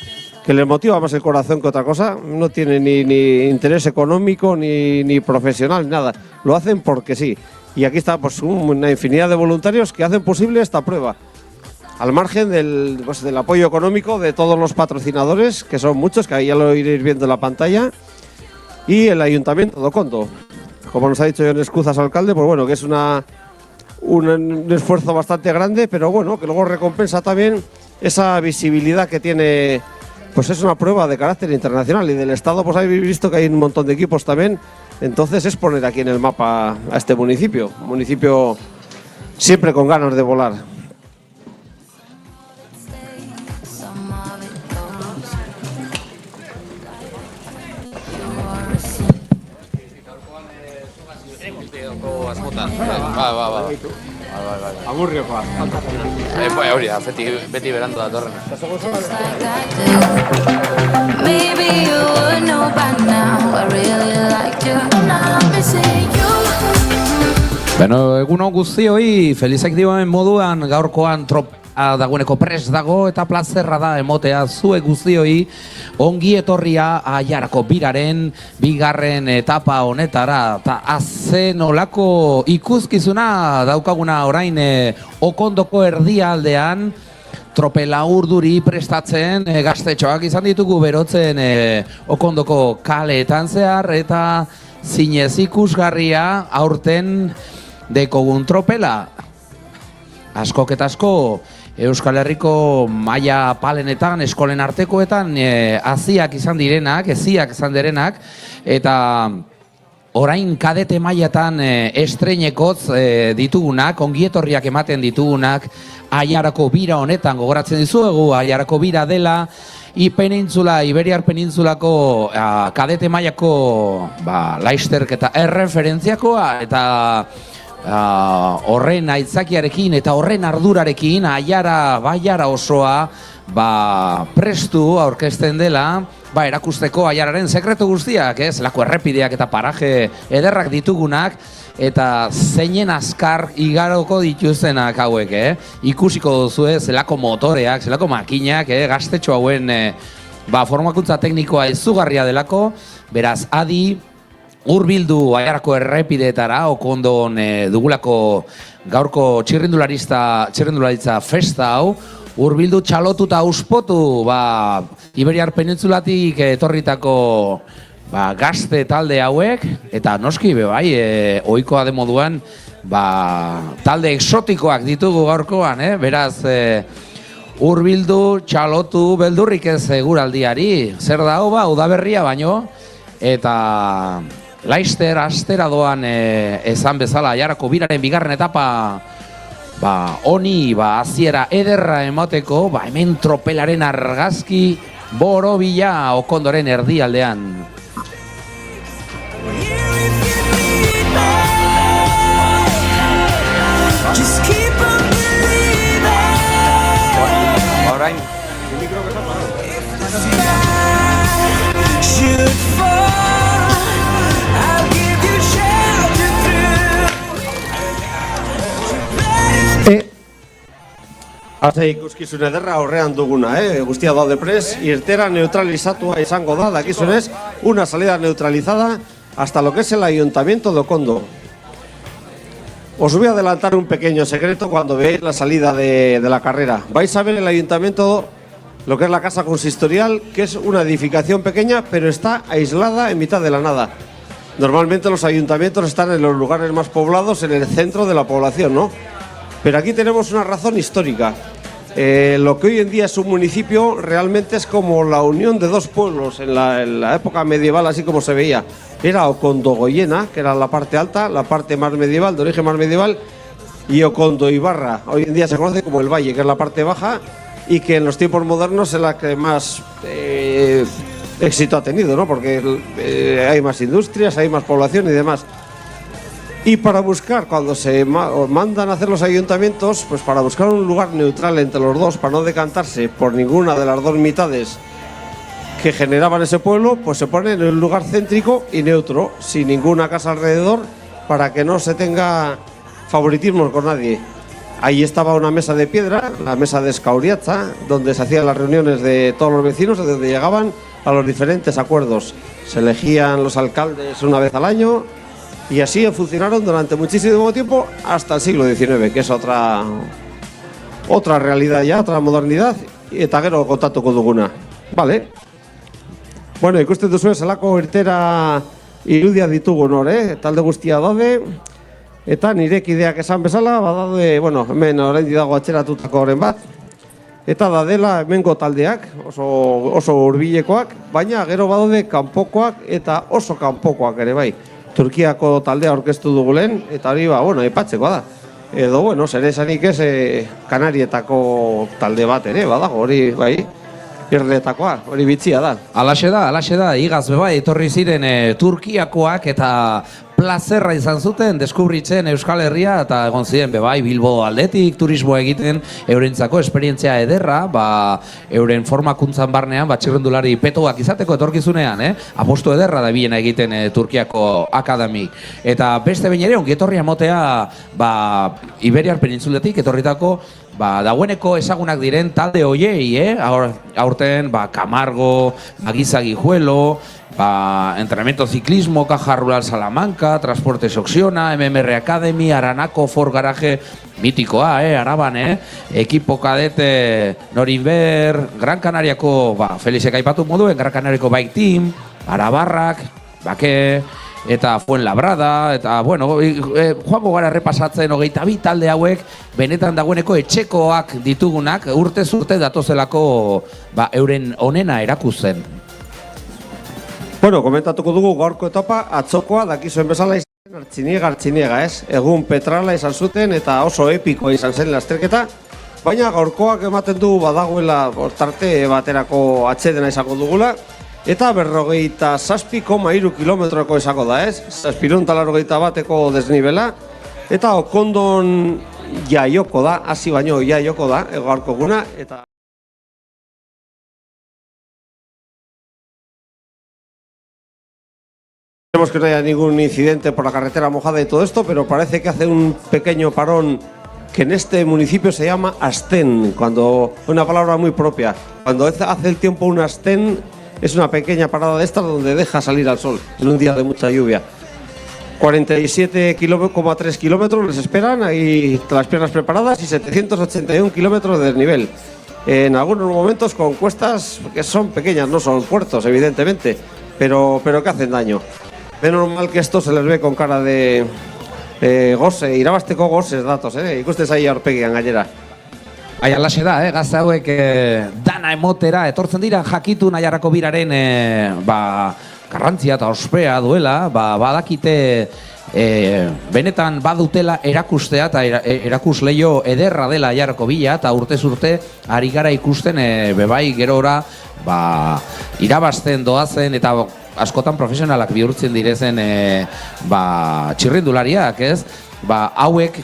les motiva más el corazón que otra cosa, no tiene ni interés económico ni profesional, nada, lo hacen porque sí. Y aquí está una infinidad de voluntarios que hacen posible esta prueba. Al margen del apoyo económico de todos los patrocinadores, que son muchos, que ahí ya lo iréis viendo en la pantalla, y el Ayuntamiento de Okondo. Como nos ha dicho Jon Escuzas, alcalde, pues que es un esfuerzo bastante grande, pero que luego recompensa también esa visibilidad que tiene. Pues es una prueba de carácter internacional, y del Estado pues habéis visto que hay un montón de equipos también. Entonces es poner aquí en el mapa a este municipio, un municipio siempre con ganas de volar. Agurriokoa. Hori da, beti berandu datorren. Maybe you would know by now. I really liked you. Now let me see you. Beno, egunon guztioi, felizak dioen moduan gaurkoan dagoeneko prest dago eta plazerra da emotea zuek guztioi ongi etorria Aiarako biraren bigarren etapa honetara. Eta azen olako ikuskizuna daukaguna orain Okondoko erdialdean, tropela urduri prestatzen gaztetxoak izan ditugu berotzen Okondoko kaleetan zehar, eta zinez ikusgarria aurten dekogun tropela. Askok eta asko Euskal Herriko maila palenetan, eskolen artekoetan haziak izan direnak, eziak izan direnak, eta orain kadete mailatan estreinekotz ditugunak, ongietorriak ematen ditugunak, Aiarako bira honetan gogoratzen dizuegu, Aiarako bira dela, Iberiar Penintzulako kadete mailako lasterketa erreferentziakoa, eta horren aitzakiarekin eta horren ardurarekin Baiara osoa prestu aurkezten dela, erakusteko Aiararen sekretu guztiak, zelako errepideak eta paraje ederrak ditugunak, eta zeinen azkar igaroko dituztenak hauek, ikusiko duzue zelako motoreak, zelako makinak, gaztetxo hauen formakuntza teknikoa izugarria delako, beraz adi, hurbildu Aiarako errepideetara, Okondon dugulako gaurko txirrindularitza festa hau, hurbildu txalotu eta uspotu Iberiar Penintzulatik etorritako gazte talde hauek, eta noski ohikoa de moduan talde exotikoak ditugu gaurkoan, beraz hurbildu txalotu beldurrik ez eguraldiari, zer da hau udaberria baino, eta Laister astera doan esan bezala Aiarako biraren bigarren etapa honi hasiera ederra emateko, hemen tropelaren argazki borobila Okondoren erdialdean. Orain, Haze ikuskizun ederra horrean duguna, guztia daude pres, irtera neutralizatua izango da, dakizunez, una salida neutralizada hasta lo que es el Ayuntamiento de Okondo. Os voy a adelantar un pequeño secreto cuando veáis la salida de la carrera. Vais a ver el Ayuntamiento, lo que es la casa consistorial, que es una edificación pequeña, pero está aislada en mitad de la nada. Normalmente los ayuntamientos están en los lugares más poblados, en el centro de la población, ¿no? Pero aquí tenemos una razón histórica. Lo que hoy en día es un municipio realmente es como la unión de dos pueblos en la época medieval, así como se veía. Era Okondogoyena, que era la parte alta, la parte más medieval, de origen más medieval, y Okondoibarra. Hoy en día se conoce como el Valle, que es la parte baja, y que en los tiempos modernos es la que más éxito ha tenido, ¿no? Porque hay más industrias, hay más población y demás. Y para buscar, cuando se mandan a hacer los ayuntamientos, pues para buscar un lugar neutral entre los dos, para no decantarse por ninguna de las dos mitades que generaban ese pueblo, pues se pone en un lugar céntrico y neutro, sin ninguna casa alrededor, para que no se tenga favoritismos con nadie. Ahí estaba una mesa de piedra, la mesa de Escauriaza, donde se hacían las reuniones de todos los vecinos, donde llegaban a los diferentes acuerdos. Se elegían los alcaldes una vez al año. Y así funcionaron durante muchísimo tiempo hasta el siglo XIX, que es otra realidad ya, otra modernidad, eta gero kontatuko duguna. Vale. Bueno, ikusten duzu zelako irtera irudia ditugun hor, talde guztia daude, eta nire kideak esan bezala, badaude, bueno, hemen oraindik dago atzeratutako horren bat, eta da dela hemengo taldeak, oso hurbilekoak, baina gero badaude kanpokoak eta oso kanpokoak ere bai. Turkiako taldea aurkeztu dugu lehen, eta hori, bueno, epatzekoa da. Edo, bueno, zer esanik ez Kanarietako talde bat ere, badago, hori, bai, irletakoa, hori bitxia da. Alaxe da, igaz beba, etorri ziren Turkiakoak eta plazerra izan zuten deskubritzen Euskal Herria eta egon ziren bebai Bilbo aldetik turismoa egiten eurentzako esperientzia ederra, euren formakuntzan barnean txirrendulari petoak izateko etorkizunean, apostu ederra da biena egiten Turkiako akademik. Eta beste behin ere ongi etorria motea Iberiar penintzuletik etorritako dagoeneko ezagunak diren talde hoiei, aurten Camargo, Gizaguijuelo, entrenamiento ciclismo, Caja Rural Salamanca, Transportes Oxiona, MMR Academy, Aranako Ford Garage mitikoa, Araban, equipo cadete Norinber, Gran Canariako, Felixek aipatu moduen, Gran Canariako Bike Team, Arabarrak, Bake, eta Fuenlabrada, eta, bueno, joango gara repasatzen 22 talde hauek, benetan dagoeneko etxekoak ditugunak, urtez urte datozelako euren onena erakusten. Bueno, komentatuko dugu gaurko etapa, atzokoa, dakizuen bezala izan artziniega, ez? Egun petrala izan zuten eta oso epikoa izan zen lasterketa, baina gaurkoak ematen du badagoela tarte baterako atsedena izango dugula, eta 47,3 kilometroko izango da, ez? 781 desnibela, eta Okondon jaioko da, hasi baino jaioko da, gaurko guna, eta esperemos que no haya ningún incidente por la carretera mojada y todo esto, pero parece que hace un pequeño parón que en este municipio se llama astén, cuando una palabra muy propia. Cuando hace el tiempo un astén es una pequeña parada de estas donde deja salir al sol en un día de mucha lluvia. 47,3 kilómetros les esperan, ahí las piernas preparadas y 781 kilómetros de desnivel. En algunos momentos con cuestas que son pequeñas, no son puertos evidentemente, pero que hacen daño. Es normal que esto se les ve con cara de goze, irabasteko gozes datos, ikustez ahi aurpegian gainera. Alaxe da, gazte hauek dana emotera etortzen dira jakitun Aiarako biraren garrantzia eta ospea duela, badakite benetan badutela erakustea eta erakusleio ederra dela Aiarako bila eta urtez urte ari gara ikusten bebai gerora irabazten doazen eta askotan profesionalak bihurtzen direzen txirrindulariak, ez? Hauek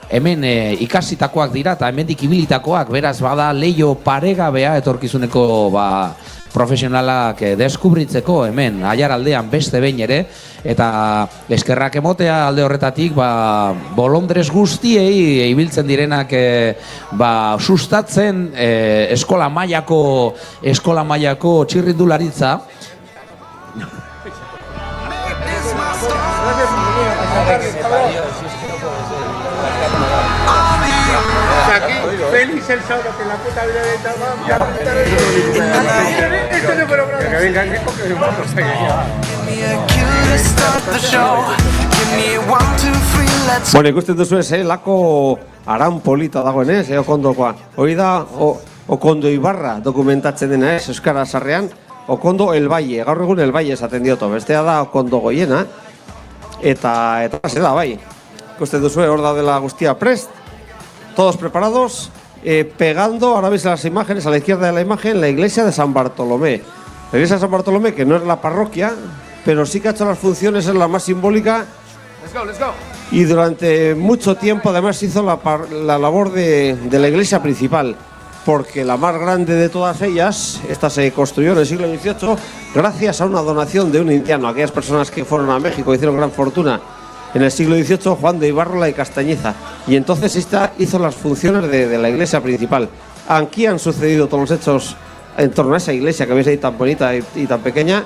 hemen ikasitakoak dira eta hemendik ibilitakoak, beraz bada leio paregabea etorkizuneko profesionalak deskubritzeko hemen Aiaraldean beste behin ere, eta eskerrak emotea alde horretatik bolondrez guztiei ibiltzen direnak sustatzen eskola mailako txirrindularitza. Aquí, Félix el sábado, que la puta vida de esto no fueron bromas. Que vengan aquí porque vamos a Bueno, ikusten duzu lako aran polita dagoen Okondokoa. Hori da Okondo Ibarra dokumentatzen dena Euskara Sarrean, Okondo El Valle, gaur egun El Valle esaten dioto, bestea da Okondo Goiena, eta ze da bai. Ikusten duzu hor da dela guztia prest, todos preparados, pegando, ahora veis las imágenes, a la izquierda de la imagen, la iglesia de San Bartolomé. La iglesia de San Bartolomé, que no es la parroquia, pero sí que ha hecho las funciones, es la más simbólica. Let's go. Y durante mucho tiempo además hizo la labor de la iglesia principal, porque la más grande de todas ellas, esta se construyó en el siglo XVIII gracias a una donación de un indiano, aquellas personas que fueron a México hicieron gran fortuna. En el siglo XVIII, Juan de Ibarrola y Castañeza. Y entonces esta hizo las funciones de la iglesia principal. Aquí han sucedido todos los hechos en torno a esa iglesia que veis ahí tan bonita y tan pequeña.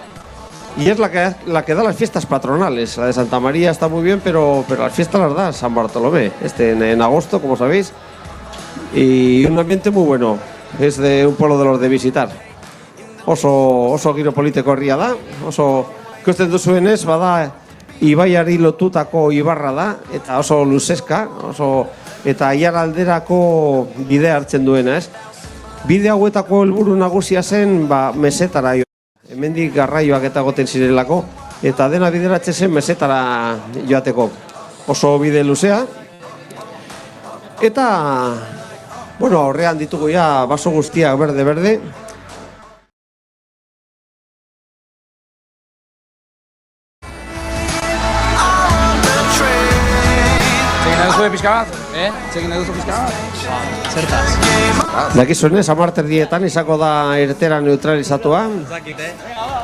Y es la que da las fiestas patronales. La de Santa María está muy bien, pero las fiestas las da San Bartolomé. En agosto, como sabéis. Y un ambiente muy bueno. Es de un pueblo de los de visitar. Oso giro politiko herria da. Oso ikusten duzuenez, bada ibaiari lotutako ibarra da, eta oso luzeska, eta Aiaralderako bidea hartzen duena, ez? Bide hauetako helburu nagusia zen, mesetara hemendik garraioak eta goten zirelako, eta dena bideratzen zen mesetara joateko. Oso bide luzea. Eta, aurrean ditugu baso guztiak berde. Txekin duzu pizka bat? Zertaz. Dakizunez, amarter dietan izako da ertera neutralizatua.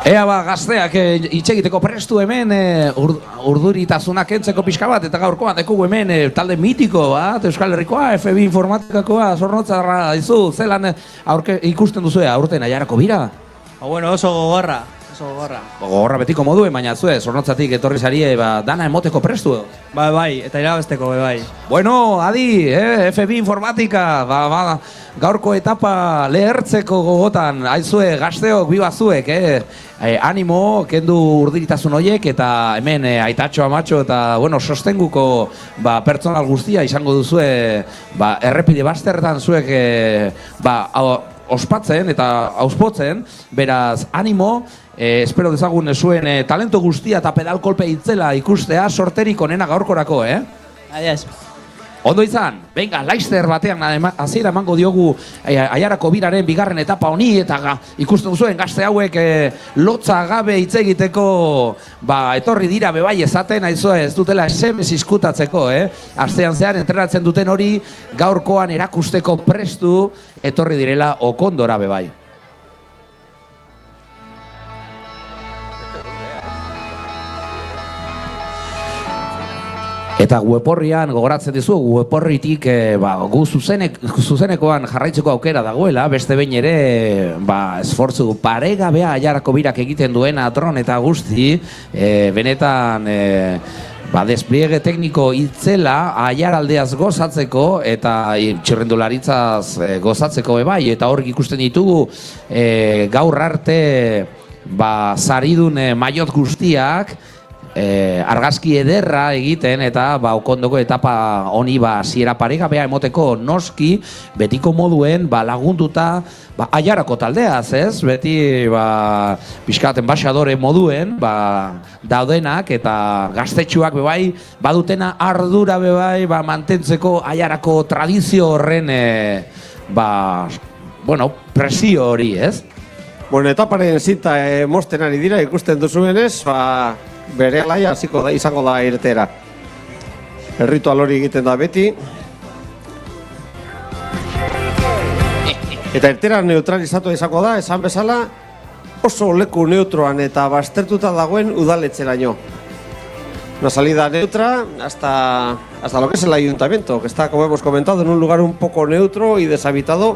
Ea gazteak itxegiteko prestu hemen urduritasunak entzeko pixka bat, eta gaurkoan dekugu hemen talde mitiko bat, Euskal Herrikoa, FB informatikakoa, zornotzarra dizu, zelan ikusten duzu aurten Aiarako bira? Oso gogorra. Gogorra betiko moduen, baina zue, zornotzatik etorri zarie dana emoteko prestu. Bai, eta irabazteko, bai. Bueno, adi, FB informatika, gaurko etapa lehertzeko gogotan, aizue, gazteok, bibazuek, animo, kendu urdiritasun horiek, eta hemen aitatxo, amatxo, eta, sostenguko pertsonal guztia izango duzue, errepide bazterretan zuek, ospatzen eta auspotzen, beraz, animo, espero dezagun zuen talento guztia eta pedal kolpe itzela ikustea sorterik onena gaurkorako, Adiaz. Ondo izan, venga, Laister batean hasiera emango diogu Aiarako biraren bigarren etapa honi, eta ikusten zuen gazte hauek lotza gabe hitz egiteko etorri dira bebai ezaten, ez dutela SMS izkutatzeko, astean zehar entrenatzen duten hori gaurkoan erakusteko prestu etorri direla Okondora bebai. Eta weborrian gogoratzen dizu, weborritik gu zuzenekoan jarraitzeko aukera dagoela, beste behin ere esfortzu paregabea Aiarako birak egiten duena dron eta guzti, benetan despliege tekniko itzela Aiaraldeaz gozatzeko eta txirrindularitzaz gozatzeko bai, eta hor ikusten ditugu gaur arte saridun maiot guztiak, argazki ederra egiten eta okondoko etapa honi hasiera paregabea emoteko noski betiko moduen lagunduta aiarako taldeaz, ez? Beti pixkat enbaxadore moduen daudenak eta gaztetxuak bebai badutena ardura bebai mantentzeko aiarako tradizio horren presio hori, ez? Bueno, etaparen zinta mosten ari dira ikusten duzuenez, bere alaia izango da irtera. Erritual hori egiten da beti. Eta irtera neutralizatu izango da, esan bezala, oso leku neutroan eta baztertuta dagoen udaletxeraino. Una salida neutra hasta lo que es el ayuntamiento, que está, como hemos comentado, en un lugar un poco neutro y deshabitado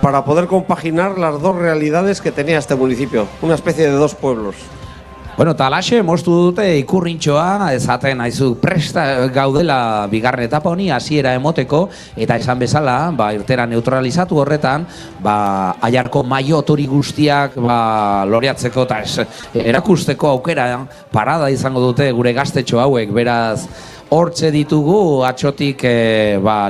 para poder compaginar las dos realidades que tenía este municipio, una especie de dos pueblos. Bueno, talaxe moztu dute ikurrintxoa, esaten haizu presta gaudela bigarren etapa honi hasiera emoteko, eta esan bezala, irtera neutralizatu horretan, aiarko maiotori guztiak loreatzeko eta erakusteko aukera parada izango dute gure gaztetxo hauek, beraz, hortxe ditugu atxotik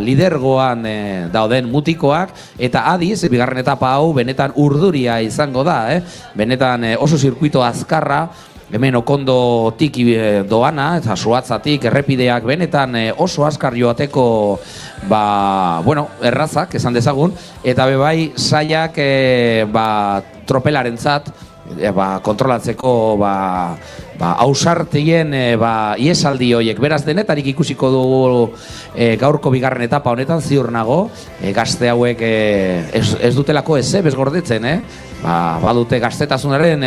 lidergoan dauden mutikoak, eta adiz, bigarren etapa hau benetan urduria izango da, benetan oso zirkuito azkarra, hemen okondotik doana, eta Suatzatik errepideak benetan oso azkar joateko errazak, esan dezagun, eta bebai saiak tropelarentzat kontrolatzeko ausartien iesaldi horiek. Beraz denetarik ikusiko dugu gaurko bigarren etapa honetan, ziur nago, gazte hauek ez dutelako ez gordetzen, badute gaztetasunaren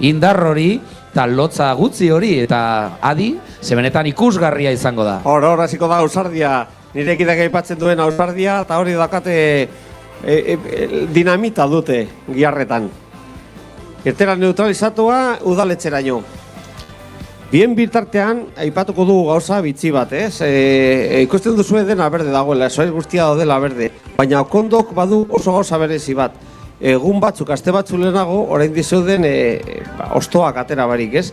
indar hori, eta lotza gutzi hori, eta adi, ze benetan ikusgarria izango da. Hor hasiko da ausardia, nire ekideak aipatzen duen ausardia, eta hori dakate dinamita dute giarretan. Irtera neutralizatua udaletxeraino. Bien bitartean, aipatuko dugu gauza bitxi bat, ez? Ikusten duzue dena berde dagoela, soiz guztia daudela berde. Baina okondok badu oso gauza berezi bat. Egun batzuk, aste batzu lehenago, orain dizeuden ostoak atera barik, ez?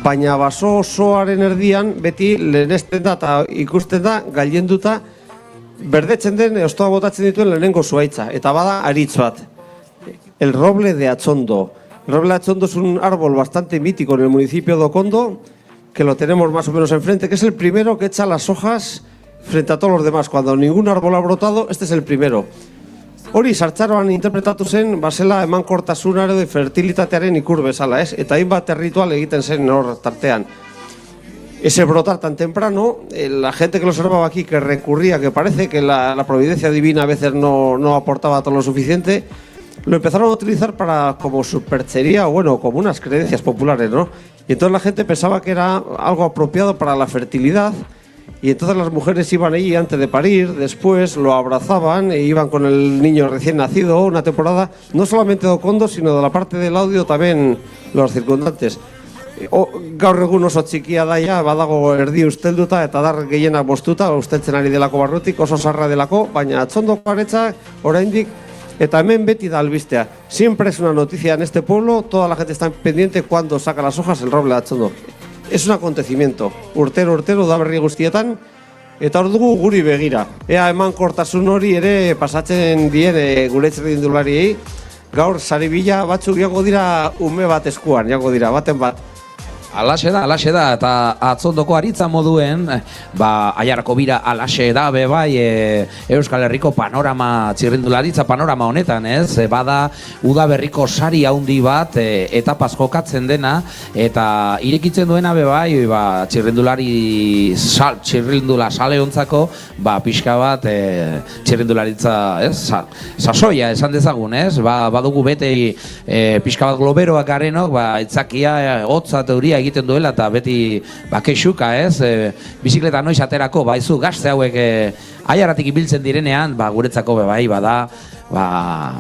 Baina baso osoaren erdian beti lehenezten da eta ikusten da gailenduta berdetzen den ostoa botatzen dituen lehenengo zuaitza. Eta bada aritz bat. El roble de Atxondo. El roble de Atxondo es un árbol bastante mítico en el municipio de Okondo, que lo tenemos más o menos enfrente, que es el primero que echa las hojas frente a todos los demás. Cuando ningún árbol ha brotado, este es el primero. Hori sartzaroan interpretatu zen, basela emankortasunaren de fertilitatearen ikur bezala, ez? Eta hainbat ritual egiten zen hor tartean. Ese brotar tan temprano, la gente que lo observaba aquí, que recurría, que parece que la providencia divina a veces no aportaba todo lo suficiente, lo empezaron a utilizar como superchería o bueno, como unas creencias populares, ¿no? Y entonces la gente pensaba que era algo apropiado para la fertilidad. Y entonces las mujeres iban allí antes de parir, después lo abrazaban e iban con el niño recién nacido una temporada, no solamente de Okondo, sino de la parte del audio también los circundantes. Gaur egun oso txikia daia, badago erdi ustelduta eta dar gehiena bostuta, usteltzen ari delako barrutik, oso sarra delako, baina Atxondoko aretsa oraindik eta hemen beti da albistea. Siempre es una noticia en este pueblo, toda la gente está pendiente cuando saca las hojas el roble de Atxondo. Es un acontecimiento, urtero da berri guztietan, eta hor dugu guri begira. Ea emankortasun hori ere pasatzen dien gure txerrindulariei, gaur saribila batzuk jango dira ume bat eskuan, jango dira, baten bat. Alaxe da, eta Atxondoko aritza moduen, aiarako bira alaxe da, bai, Euskal Herriko panorama, txirrindularitza panorama honetan, ez? Bada, udaberriko sari handi bat, etapaz jokatzen dena, eta irekitzen duena, bai, txirrindula sale hontzako, pixka bat, txirrindularitza, ez? Sasoia, esan dezagun, ez? Badugu bete, pixka bat globeroak garenok, itzakia, hotza teoria egiten duela eta beti kexuka, ez? Bizikleta noiz aterako, baizu gazte hauek aiaratik ibiltzen direnean, guretzako bai bada,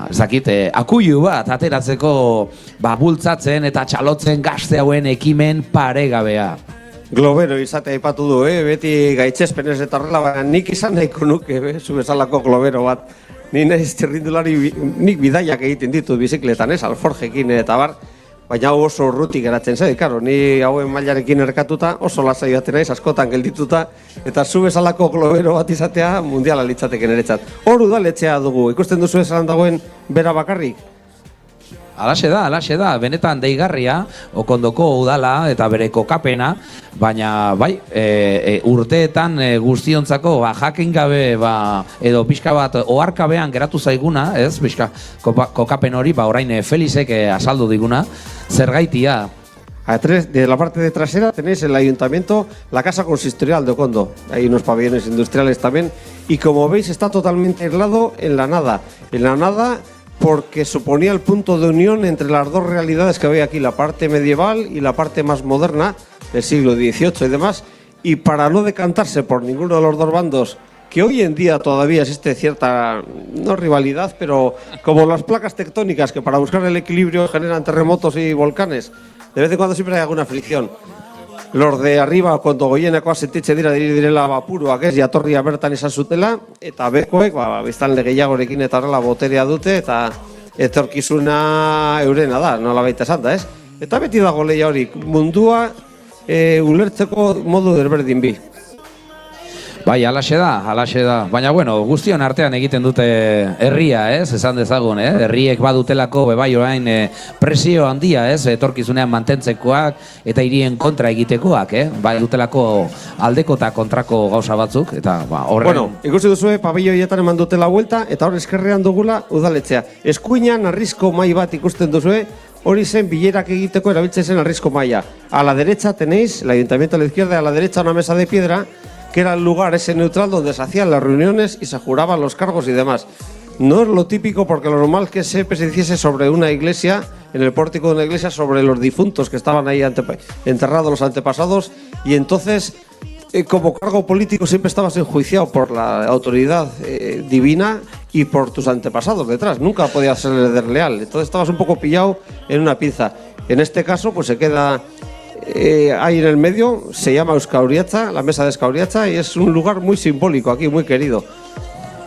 ez dakit, akuilu bat ateratzeko bultzatzen eta txalotzen gazte hauen ekimen paregabea. Globero izatea aipatu du, beti gaitzespenez eta horrela, baina nik izan nahiko nuke, zu bezalako globero bat. Ni naiz txirrindulari, nik bidaiak egiten ditut bizikletan, ez? Alforjekin eta bar. baina hau oso urruti geratzen zait, karo, ni hauen mailarekin erkatuta oso lasai baten naiz, askotan geldituta, eta zu bezalako globero bat izatea mundiala litzateke niretzat. Hor udaletxea dugu, ikusten duzu esan dagoen bera bakarrik? Alaxe da, benetan deigarria, Okondoko udala eta bere kokapena, baina bai, urteetan guztiontzako jakin gabe edo pixka bat oharkabean geratu zaiguna, ez? Pixka kokapen hori, orain Felixek azaldu diguna, zergaitia. De la parte de trasera tenéis el ayuntamiento, la casa consistorial de Okondo. Hay unos pabellones industriales también. Y como veis está totalmente aislado en la nada. En la nada porque suponía el punto de unión entre las dos realidades que había aquí, la parte medieval y la parte más moderna del siglo XVIII y demás. Y para no decantarse por ninguno de los dos bandos, que hoy en día todavía existe cierta, no rivalidad, pero como las placas tectónicas que para buscar el equilibrio generan terremotos y volcanes, de vez en cuando siempre hay alguna fricción. Los de arriba, cuando goienekoa sentitzen direla apuruak ez, jatorria bertan izan zutela, eta bekoek, biztanle gehiagorekin eta horrela boterea dute, eta etorkizuna eurena da, nola baita esan da, ez? Eta beti dago lehia hori, mundua ulertzeko modu desberdin bi. Bai, alaxe da. Baina, bueno, guztion artean egiten dute herria, ez? Esan dezagun, herriek badutelako bebai orain presio handia, ez? Etorkizunean mantentzekoak eta hirien kontra egitekoak, Bai dutelako aldeko eta kontrako gauza batzuk, eta horren... Bueno, ikusi duzue, pabelloietan eman dutela vuelta, eta hor eskerrean dugula udaletxea. Eskuinan arrizko mai bat ikusten duzue, hori zen bilerak egiteko erabiltzen zen arrizko maia. A la derecha tenéis, el ayuntamiento a la izquierda, a la derecha una mesa de piedra, que era el lugar ese neutral donde se hacían las reuniones y se juraban los cargos y demás. No es lo típico porque lo normal es que se hiciese sobre una iglesia, en el pórtico de una iglesia, sobre los difuntos que estaban ahí enterrados, los antepasados, y entonces como cargo político siempre estabas enjuiciado por la autoridad divina y por tus antepasados detrás, nunca podías ser desleal, entonces estabas un poco pillado en una pinza. En este caso pues se queda... ahí en el medio, se llama Euskauriatza, la mesa de Euskauriatza, y es un lugar muy simbólico aquí, muy querido.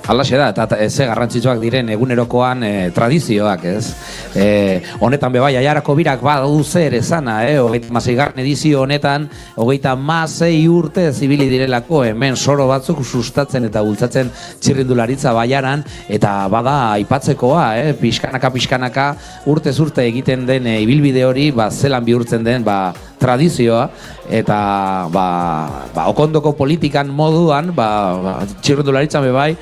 Alaxe da, eta ze garrantzitsuak diren egunerokoan tradizioak, ez? Honetan bebai, Aiarako birak badu zer esana, 26. edizio honetan, 26 urte zibili direlako hemen soro batzuk sustatzen eta bultzatzen txirrindularitza Baiaran, eta bada aipatzekoa, pixkanaka urtez urte egiten den ibilbide hori, zelan bihurtzen den, tradizioa, eta Okondoko politikan moduan, txirrindularitzan bebai,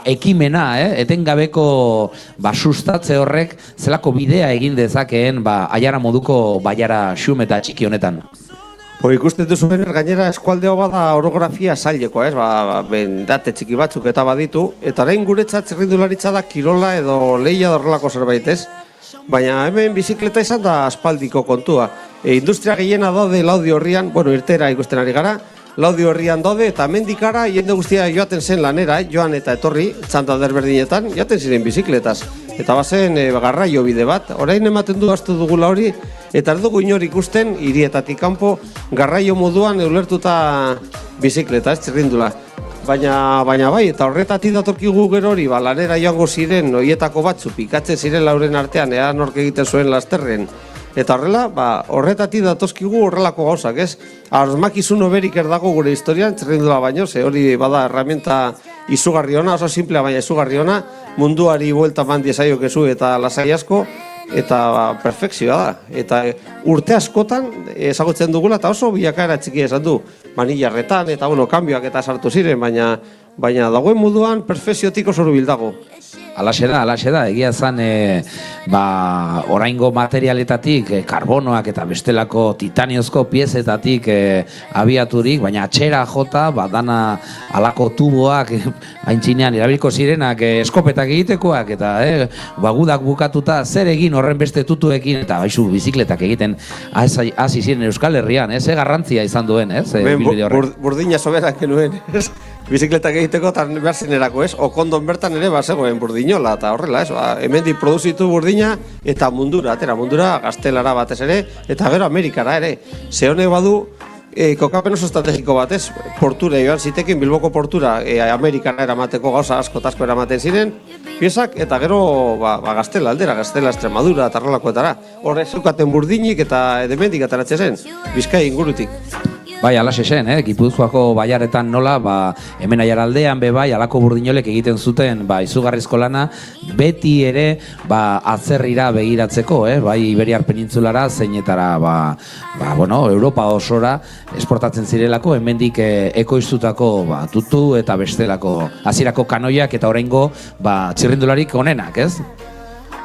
ekimena, etengabeko sustatze horrek zelako bidea egin dezakeen Aiara moduko Baiara xum eta txiki honetan. Ikusten duzuen gainera eskualdeo bada orografia zailekoa, bendate txiki batzuk eta baditu, eta orain guretzat txirrindularitza da kirola edo lehia da horrelako zerbait, ez? Baina hemen bizikleta izan da aspaldiko kontua. Industria gehiena daude Laudio Herrian, irtera ikusten ari gara, Laudio Herrian daude eta mendikara jende guztia joaten zen lanera, joan eta etorri, txanda desberdinetan, joaten ziren bizikletaz. Eta bazen garraio bide bat, orain ematen du astu dugula hori, eta ez dugu inor ikusten hirietatik kanpo garraio moduan ulertuta bizikleta, ez txirrindula. Baina bai, eta horretatik datorkigu gero hori, lanera joango ziren, horietako batzu, pikatzen ziren lauren artean, ea nork egiten zuen lasterren. Eta horrela, horretatik datozkigu horrelako gauzak, ez? Armakizun oberik erdago gure historian, txirrindula baino, ze hori bada herramienta izugarri ona, oso simplea baina izugarri ona, munduari buelta eman diezaiokezu eta lasai asko, eta perfekzioa da. Eta urte askotan ezagutzen dugula, eta oso bilakaera txiki esan du, manillarretan, eta kanbioak eta sartu ziren, baina dagoen moduan perfekziotik oso hurbil dago. Alaxe da, egia zan oraingo materialetatik, karbonoak eta bestelako titaniozko piezetatik abiaturik, baina atxera jota, dana alako tuboak haintzinean erabiliko zirenak eskopetak egitekoak, eta gudak bukatuta zer egin horren beste tutuekin, eta bizikletak egiten hasi ziren Euskal Herrian, garrantzia izan duen, bilbide horrek. Burdina soberak genuen, bizikletak egiteko eta behar zenerako, Okondon bertan ere zegoen burdinola, eta horrela, hemendik produzitu burdina eta mundura, gaztelara batez ere, eta gero Amerikara ere. Ze honek badu, kokapen oso estrategiko bat, ez? Portura joan zitekin, Bilboko portura Amerikara eramateko gauza asko eramaten ziren, piezak, eta gero Gaztela aldera, Gaztela, Extremadura, eta horrelakoetara. Hor ez zukaten Burdinik eta Edemendik ateratzen zen, Bizkai ingurutik. Bai, alaxe zen, Gipuzkoako baiaretan nola, hemen Aiaraldean bai, alako burdinolek egiten zuten izugarrizko lana, beti ere atzerrira begiratzeko, bai Iberiar penintzulara, zeinetara, Europa osora esportatzen zirelako, hemendik ekoiztutako tutu eta bestelako hasierako kanoiak eta oraingo txirrindularik onenak, ez?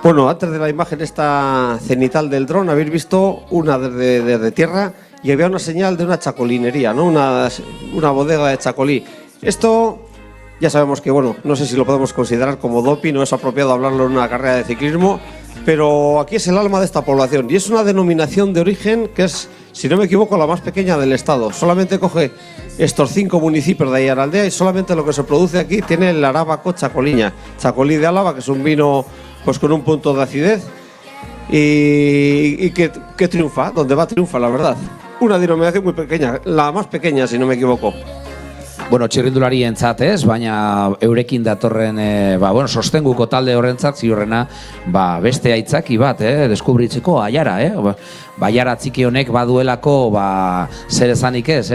Bueno, antes de la imagen esta cenital del dron, habéis visto una desde tierra y había una señal de una chacolinería, ¿no? Una bodega de chacolí. Esto ya sabemos que, bueno, no sé si lo podemos considerar como doping, no es apropiado hablarlo en una carrera de ciclismo, pero aquí es el alma de esta población y es una denominación de origen que es, si no me equivoco, la más pequeña del estado. Solamente coge estos 5 municipios de Aiaraldea y solamente lo que se produce aquí tiene el arábaco chacoliña, chacolí de Álava, que es un vino pues con un punto de acidez y que triunfa, donde va triunfa, la verdad. Una denominación muy pequeña, la más pequeña, si no me equivoco. Bueno, txirrindulari entzat ez, baina eurekin datorren, sostenguko talde horrentzat ziurrena, beste aitzaki bat, deskubritzeko aiara, Baiara txiki honek baduelako, zer ezanik ez,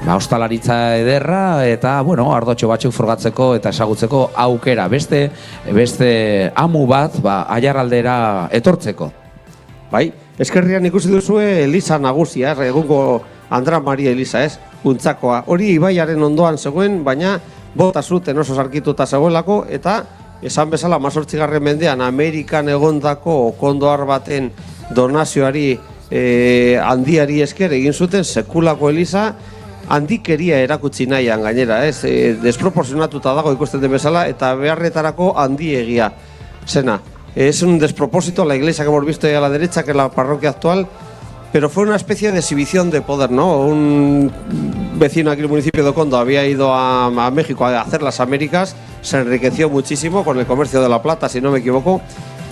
ostalaritza ederra, eta, ardotxo batzuk frogatzeko eta esagutzeko aukera, beste amu bat, Aiaraldera etortzeko. Bai, eskerrian ikusi duzue Elisa nagusia, egungo Andra Maria Elisa, ez? Untzakoa. Hori ibaiaren ondoan zegoen, baina bota zuten oso sarkituta zegoelako, eta esan bezala 18. mendean Amerikan egondako okondoar baten donazioari handiari esker egin zuten sekulako Elisa handikeria erakutsi nahian gainera, ez? Desproportzionatuta dago ikusten den bezala eta beharretarako handiegia zena. Es un despropósito la iglesia que hemos visto ahí a la derecha, que es la parroquia actual, pero fue una especie de exhibición de poder, ¿no? Un vecino aquí del municipio de Ocondo había ido a México a hacer las Américas, se enriqueció muchísimo con el comercio de la plata, si no me equivoco,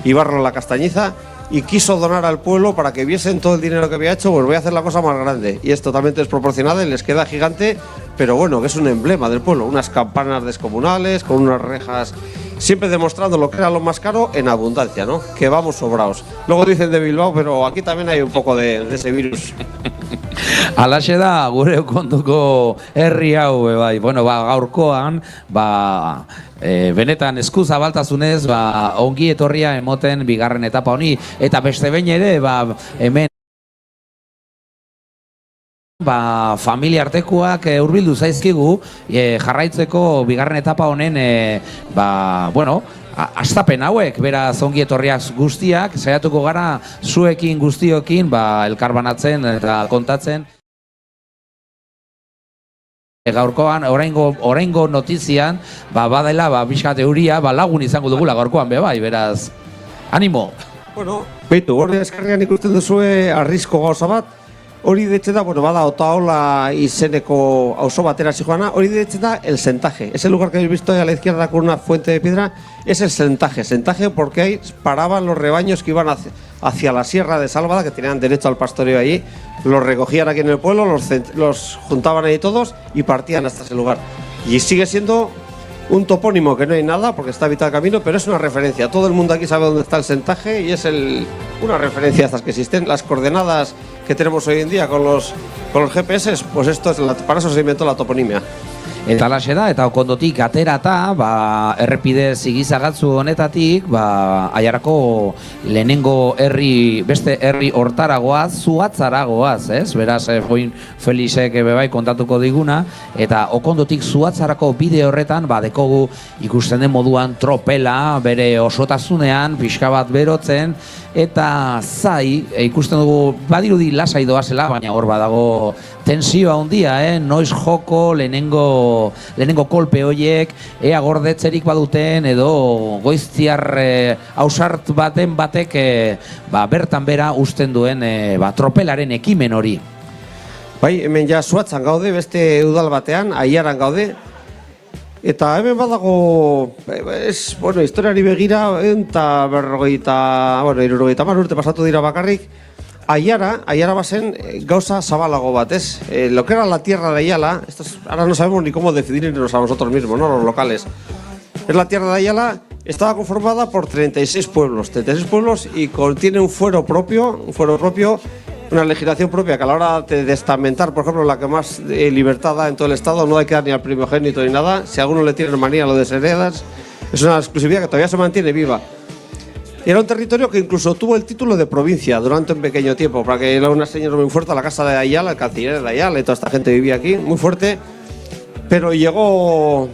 y Barro la Castañiza, y quiso donar al pueblo para que viesen todo el dinero que había hecho, pues voy a hacer la cosa más grande. Y es totalmente desproporcionada y les queda gigante, pero bueno, que es un emblema del pueblo, unas campanas descomunales, con unas rejas, siempre demostrando lo que era lo más caro en abundancia, ¿no? Que vamos sobraos. Luego dicen de Bilbao, pero aquí también hay un poco de ese virus. Alaxe da, gure Okondoko herri hau, bai. Bueno, gaurkoan, benetan eskuzabaltasunez, ongi etorria emoten bigarren etapa honi, eta beste behin ere, hemen familia artekoak hurbildu zaizkigu jarraitzeko bigarren etapa honen astapen hauek, beraz ongi etorriak guztiak, saiatuko gara zuekin guztiokin elkarbanatzen eta kontatzen. Gaurkoan, oraingo notizian, badela, bizkat euria, lagun izango dugula gaurkoan, bai, beraz, animo! Bueno, beitu, hori eskarrian ikusten duzue arrizko gauza bat, hori detzen da, bada Otaola izeneko auzo batera zijoana, hori detzen da el Sentaje. Ese lugar que habéis visto ahí a la izquierda con una fuente de piedra es el Sentaje porque ahí paraban los rebaños que iban hacia la Sierra de Sálvada, que tenían derecho al pastoreo allí, los recogían aquí en el pueblo, los juntaban ahí todos y partían hasta ese lugar. Y sigue siendo un topónimo que no hay nada porque está habitado el camino, pero es una referencia. Todo el mundo aquí sabe dónde está el Sentaje y es una referencia a estas que existen. Las coordenadas que tenemos hoy en día con los GPS, pues para eso se inventó la toponimia. Eta alaxe da, eta Okondotik aterata, errepide zigizagatzu honetatik, Aiarako lehenengo beste herri hortaragoaz, Zuatzaragoaz, ez? Beraz, Foin Felixek bebai kontatuko diguna, eta Okondotik Zuatzarako bide horretan, dekogu ikusten den moduan tropela, bere osotasunean, pixka bat berotzen, eta ikusten dugu, badirudi lasai doazela, baina hor badago tensioa handia, noiz joko lehenengo kolpe hoiek, ea gordetzerik baduten, edo goiztiar ausart batek bertan bera usten duen tropelaren ekimen hori. Bai, hemen ja Zuatzan gaude, beste udal batean, Aiaran gaude, eta hemen badago, historiari begira, eta 70 urte pasatu dira bakarrik, Aiara bazen gauza zabalago bat, ez? Lo que era la tierra de Ayala, ahora no sabemos ni cómo decidirnos a nosotros mismos, ¿no? Los locales. Es la tierra de Ayala, estaba conformada por 36 pueblos y tiene un fuero propio, una legislación propia que a la hora de testamentar, por ejemplo, la que más libertad da en todo el estado, no hay que dar ni al primogénito ni nada. Si a alguno le tiene manía lo desheredas, es una exclusividad que todavía se mantiene viva. Era un territorio que incluso tuvo el título de provincia durante un pequeño tiempo, para que era una señora muy fuerte, la casa de Ayala, el canciller de Ayala y toda esta gente vivía aquí, muy fuerte, pero llegó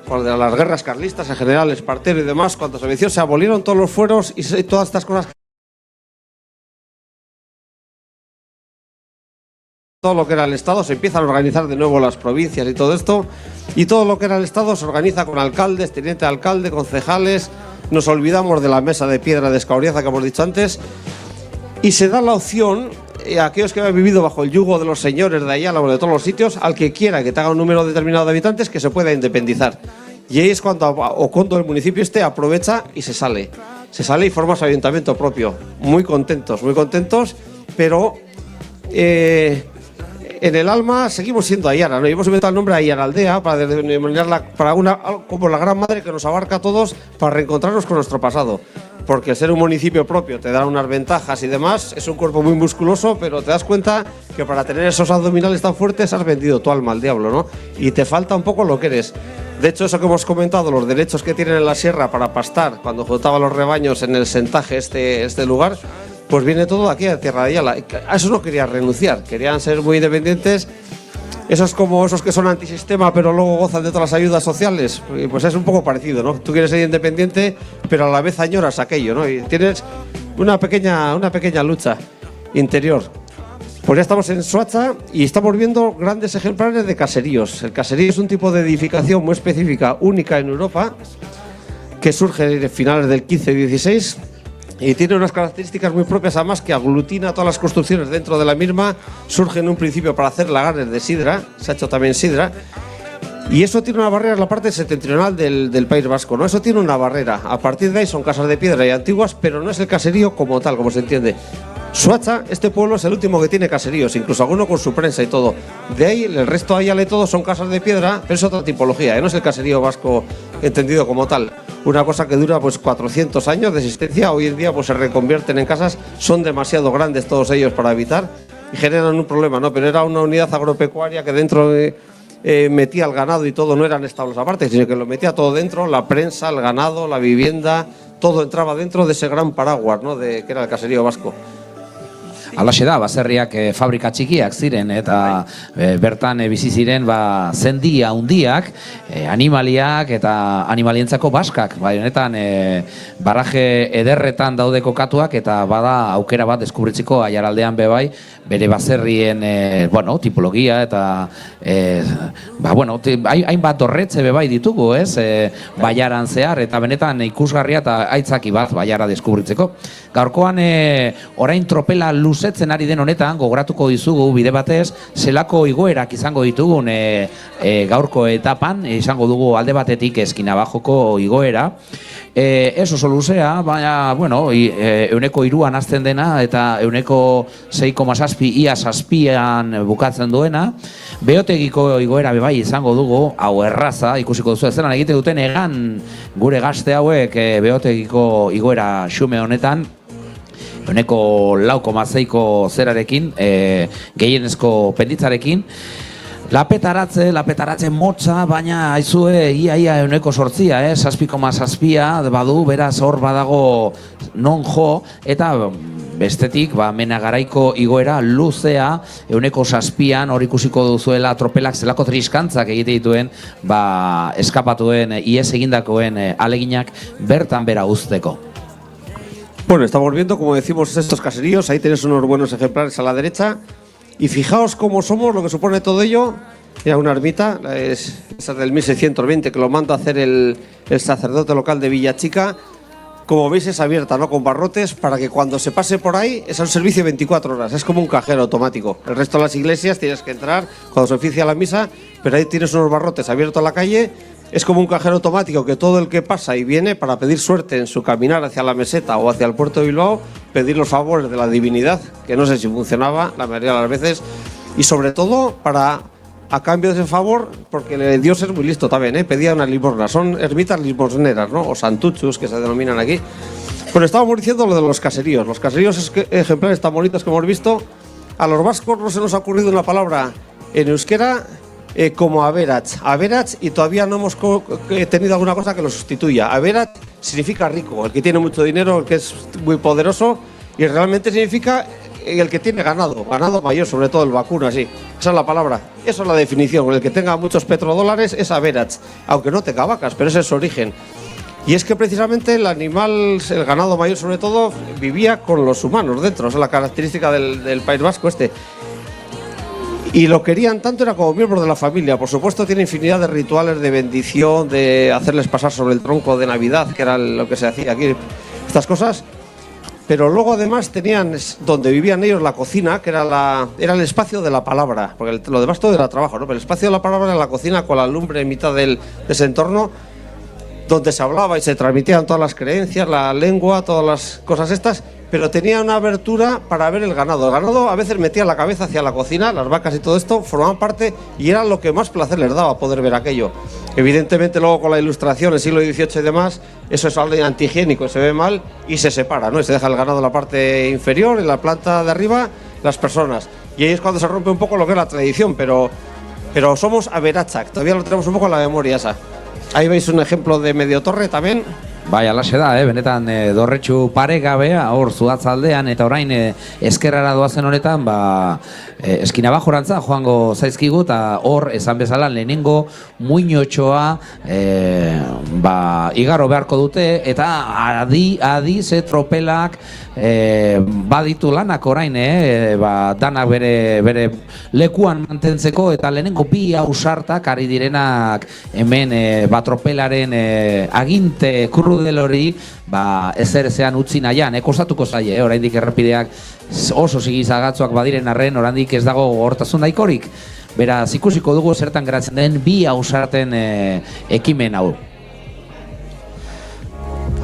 por las guerras carlistas, en general, Espartero y demás, cuando se venció, se abolieron todos los fueros y todas estas cosas. Todo lo que era el Estado, se empiezan a organizar de nuevo las provincias y todo esto, y todo lo que era el Estado se organiza con alcaldes, teniente alcalde, concejales. Nos olvidamos de la mesa de piedra de Escauriaza que hemos dicho antes, y se da la opción a aquellos que han vivido bajo el yugo de los señores de Ayala o de todos los sitios, al que quiera que tenga un número determinado de habitantes, que se pueda independizar. Y ahí es cuando el municipio aprovecha y se sale y forma su ayuntamiento propio. Muy contentos, pero en el alma seguimos siendo Ayara, ¿no? Y hemos inventado el nombre Ayara Aldea para denominarla como la gran madre que nos abarca a todos para reencontrarnos con nuestro pasado. Porque ser un municipio propio te da unas ventajas y demás, es un cuerpo muy musculoso, pero te das cuenta que para tener esos abdominales tan fuertes has vendido tu alma al diablo, ¿no? Y te falta un poco lo que eres. De hecho, eso que hemos comentado, los derechos que tienen en la sierra para pastar, cuando juntaban los rebaños en el Sentaje, este lugar, pues viene todo aquí a Tierra de Ayala. A eso no querían renunciar, querían ser muy independientes. Esos como esos que son antisistema pero luego gozan de todas las ayudas sociales, pues es un poco parecido, ¿no? Tú quieres ser independiente pero a la vez añoras aquello, ¿no? Y tienes una pequeña lucha interior. Pues ya estamos en Soacha y estamos viendo grandes ejemplares de caseríos. El caserío es un tipo de edificación muy específica, única en Europa, que surge en finales del 15 y 16 y tiene unas características muy propias, además que aglutina todas las construcciones dentro de la misma. Surge en un principio para hacer lagares de sidra, se ha hecho también sidra, y eso tiene una barrera en la parte septentrional del País Vasco, ¿no? Eso tiene una barrera. A partir de ahí son casas de piedra y antiguas, pero no es el caserío como tal, como se entiende. Soacha, este pueblo es el último que tiene caseríos, incluso alguno con su prensa y todo. De ahí, el resto de Ayala y todo son casas de piedra, pero es otra tipología, ¿eh? No es el caserío vasco entendido como tal. Una cosa que dura pues 400 años de existencia, hoy en día pues se reconvierten en casas, son demasiado grandes todos ellos para habitar y generan un problema, ¿no? Pero era una unidad agropecuaria que dentro metía el ganado y todo, no eran establos aparte, sino que lo metía todo dentro, la prensa, el ganado, la vivienda, todo entraba dentro de ese gran paraguas, ¿no? Que era el caserío vasco. Alaxe da, baserriak fabrika txikiak ziren eta bertan bizi ziren zendi handiak, animaliak eta animalientzako baskak. Honetan baraje ederretan daude kokatuak eta bada aukera bat deskubritzeko Aiaraldean bebai bere baserrien tipologia eta hainbat dorretze bebai ditugu, ez? Baiaran zehar eta benetan ikusgarria eta aitzaki bat Baiara deskubritzeko. Gaurkoan orain tropela luzetzen ari den honetan gogoratuko dizugu bide batez zelako igoerak izango ditugun gaurko etapan, izango dugu alde batetik eskina bajoko igoera. Ez oso luzea, baina, euneko 3an azten dena eta euneko 6,7 ia 7an bukatzen duena. Beotegiko igoera bebai izango dugu, hau erraza, ikusiko duzu zelan egite duten egan gure gazte hauek Beotegiko igoera xume honetan, euneko 4,6ko zerarekin, gehienezko penditzarekin. Lapetaratze motza, baina aizue ia euneko 8, 6,7 badu, beraz hor badago non jo, eta bestetik, mena garaiko igoera luzea, euneko 7an hor ikusiko duzuela tropelak zelako triskantzak egite dituen, eskapatuen, ies egindakoen aleginak bertan bera uzteko. Bueno, estamos viendo, como decimos, estos caseríos. Ahí tenéis unos buenos ejemplares a la derecha. Y fijaos cómo somos, lo que supone todo ello. Mira, una ermita, esa del 1620, que lo manda a hacer el sacerdote local de Villachica. Como veis, es abierta, ¿no? Con barrotes, para que cuando se pase por ahí es un servicio de 24 horas. Es como un cajero automático. El resto de las iglesias tienes que entrar cuando se oficia la misa, pero ahí tienes unos barrotes abiertos a la calle. Es como un cajero automático que todo el que pasa y viene para pedir suerte en su caminar hacia la meseta o hacia el puerto de Bilbao, pedir los favores de la divinidad, que no sé si funcionaba la mayoría de las veces, y sobre todo a cambio de ese favor, porque Dios es muy listo también, pedía una limosna, son ermitas limosneras, ¿no? O santuchus, que se denominan aquí. Bueno, estábamos diciendo lo de los caseríos. Los caseríos ejemplares tan bonitos que hemos visto. A los vascos no se nos ha ocurrido una palabra en euskera como aberats. Aberats, y todavía no hemos tenido alguna cosa que lo sustituya. Aberats significa rico, el que tiene mucho dinero, el que es muy poderoso, y realmente significa el que tiene ganado mayor, sobre todo el vacuno, así. Esa es la palabra, esa es la definición. El que tenga muchos petrodólares es aberats, aunque no tenga vacas, pero ese es su origen. Y es que precisamente el animal, el ganado mayor sobre todo, vivía con los humanos dentro. Esa es la característica del País Vasco este. Y lo querían tanto, era como miembros de la familia. Por supuesto tiene infinidad de rituales de bendición, de hacerles pasar sobre el tronco de Navidad, que era lo que se hacía aquí, estas cosas. Pero luego además tenían, donde vivían ellos, la cocina, que era el espacio de la palabra. Porque lo demás todo era trabajo, ¿no? Pero el espacio de la palabra era la cocina, con la lumbre en mitad de ese entorno, donde se hablaba y se transmitían todas las creencias, la lengua, todas las cosas estas, pero tenía una abertura para ver el ganado. El ganado a veces metía la cabeza hacia la cocina, las vacas y todo esto formaban parte, y era lo que más placer les daba poder ver aquello. Evidentemente luego con la ilustración, el siglo XVIII y demás, eso es algo antihigiénico, se ve mal y se separa, ¿no? Y se deja el ganado en la parte inferior, en la planta de arriba, las personas. Y ahí es cuando se rompe un poco lo que es la tradición, pero somos aberatsak, todavía lo tenemos un poco en la memoria esa. Ahí veis un ejemplo de medio torre también. Bai, alaxe da, benetan dorretxu paregabea, hor zuhatzaldean, eta orain eskerrara doazen honetan, eskina bajorantza joango zaizkigu, eta hor, esan bezala, lehenengo muinotxoa igaro beharko dute, eta adi ze tropelak baditu lanak orain, danak bere lekuan mantentzeko, eta lehenengo bi ausartak ari direnak hemen tropelaren aginte krudel hori ezer ezean utzi nahian, kostatuko zaie, oraindik errepideak oso sigizagatzuak badiren arren, oraindik ez dago hortasun daikorik. Beraz, ikusiko dugu zertan geratzen den bi ausarten ekimen hau.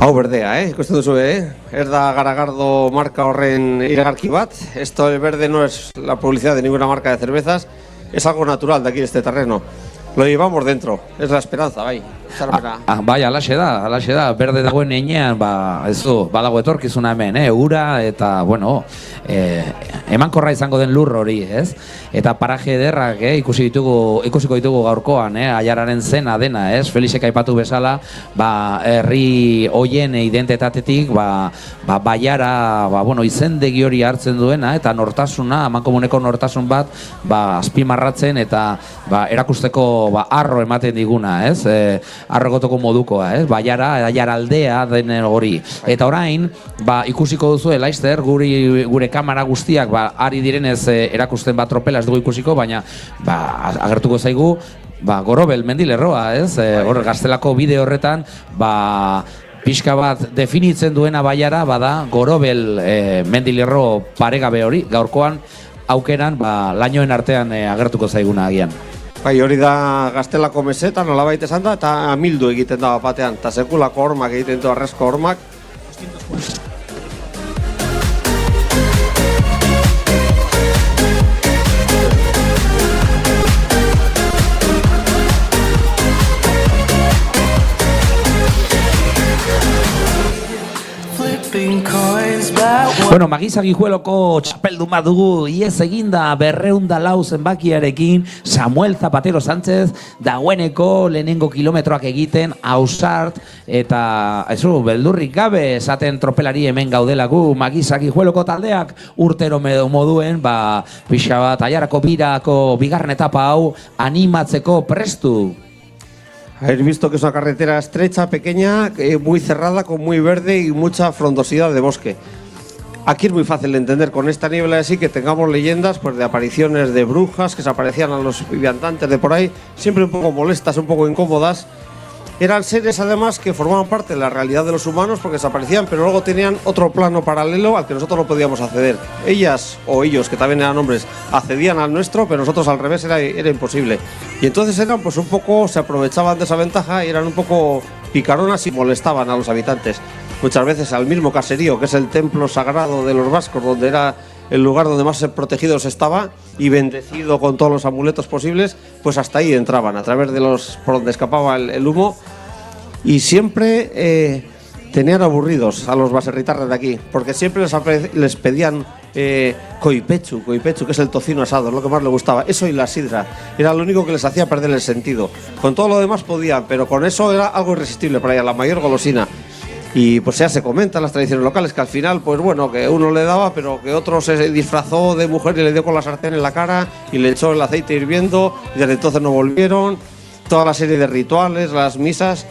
Hau berdea, ikusten duzu, ez da Garagardo marka horren iragarki bat. Esto, el verde, no es la publicidad de ninguna marca de cervezas, es algo natural de aquí, de este terreno. Lo llevamos dentro, es la esperanza, bai. Bai, alaxe da, berde dagoen einean, badago etorkizuna hemen, ura, eta, bueno, emankorra izango den lur hori, ez? Eta paraje ederrak, ikusiko ditugu gaurkoan, aiararen zena dena, ez? Felixek aipatu bezala, herri hoien identitatetik, baiara, izendegi hori hartzen duena, eta nortasuna, amankomuneko nortasun bat, azpimarratzen, eta erakusteko arro ematen diguna, ez? Arrogotoko modukoa, baiara aldea den hori. Eta orain, ikusiko duzu, laizter, gure kamera guztiak ari direnez erakusten tropela ez dugu ikusiko, baina agertuko zaigu Gorobel mendilerroa, ez? Hor Gaztelako bideo horretan, pixka bat definitzen duena baiara, bada Gorobel mendilerro paregabe hori, gaurkoan aukeran, lainoen artean agertuko zaiguna agian. Bai, hori da Gaztelako meseta, nolabait esan da, eta amildu egiten da batean, eta sekulako hormak egiten du, arrezko hormak. Bueno, Magiza Guijueloko txapeldun bat dugu, iez eginda 204 zenbakiarekin, Samuel Zapatero Sánchez dagoeneko lehenengo kilometroak egiten, ausart, eta beldurrik gabe esaten tropelari hemen gaudelagu, Magiza Guijueloko taldeak urtero moduen, pixa bat aiarako birako bigarren etapa hau animatzeko prestu. Habéis visto que es una carretera estrecha, pequeña, muy cerrada, con muy verde y mucha frondosidad de bosque. Aquí es muy fácil de entender con esta niebla así que tengamos leyendas pues de apariciones de brujas que se aparecían a los viandantes de por ahí, siempre un poco molestas, un poco incómodas. Eran seres además que formaban parte de la realidad de los humanos porque se aparecían, pero luego tenían otro plano paralelo al que nosotros no podíamos acceder. Ellas o ellos, que también eran hombres, accedían al nuestro, pero nosotros al revés era imposible. Y entonces eran pues un poco, se aprovechaban de esa ventaja y eran un poco picaronas y molestaban a los habitantes. muchas veces al mismo caserío, que es el templo sagrado de los vascos, donde era el lugar donde más protegidos estaba y bendecido con todos los amuletos posibles, pues hasta ahí entraban, a través de por donde escapaba el humo, y siempre tenían aburridos a los baserritarras de aquí, porque siempre les pedían coipechu, que es el tocino asado, lo que más les gustaba, eso y la sidra, era lo único que les hacía perder el sentido. Con todo lo demás podían, pero con eso era algo irresistible para ella, la mayor golosina. Y pues ya se comentan las tradiciones locales que al final, pues bueno, que uno le daba, pero que otro se disfrazó de mujer y le dio con la sartén en la cara y le echó el aceite hirviendo y desde entonces no volvieron. Toda la serie de rituales, las misas,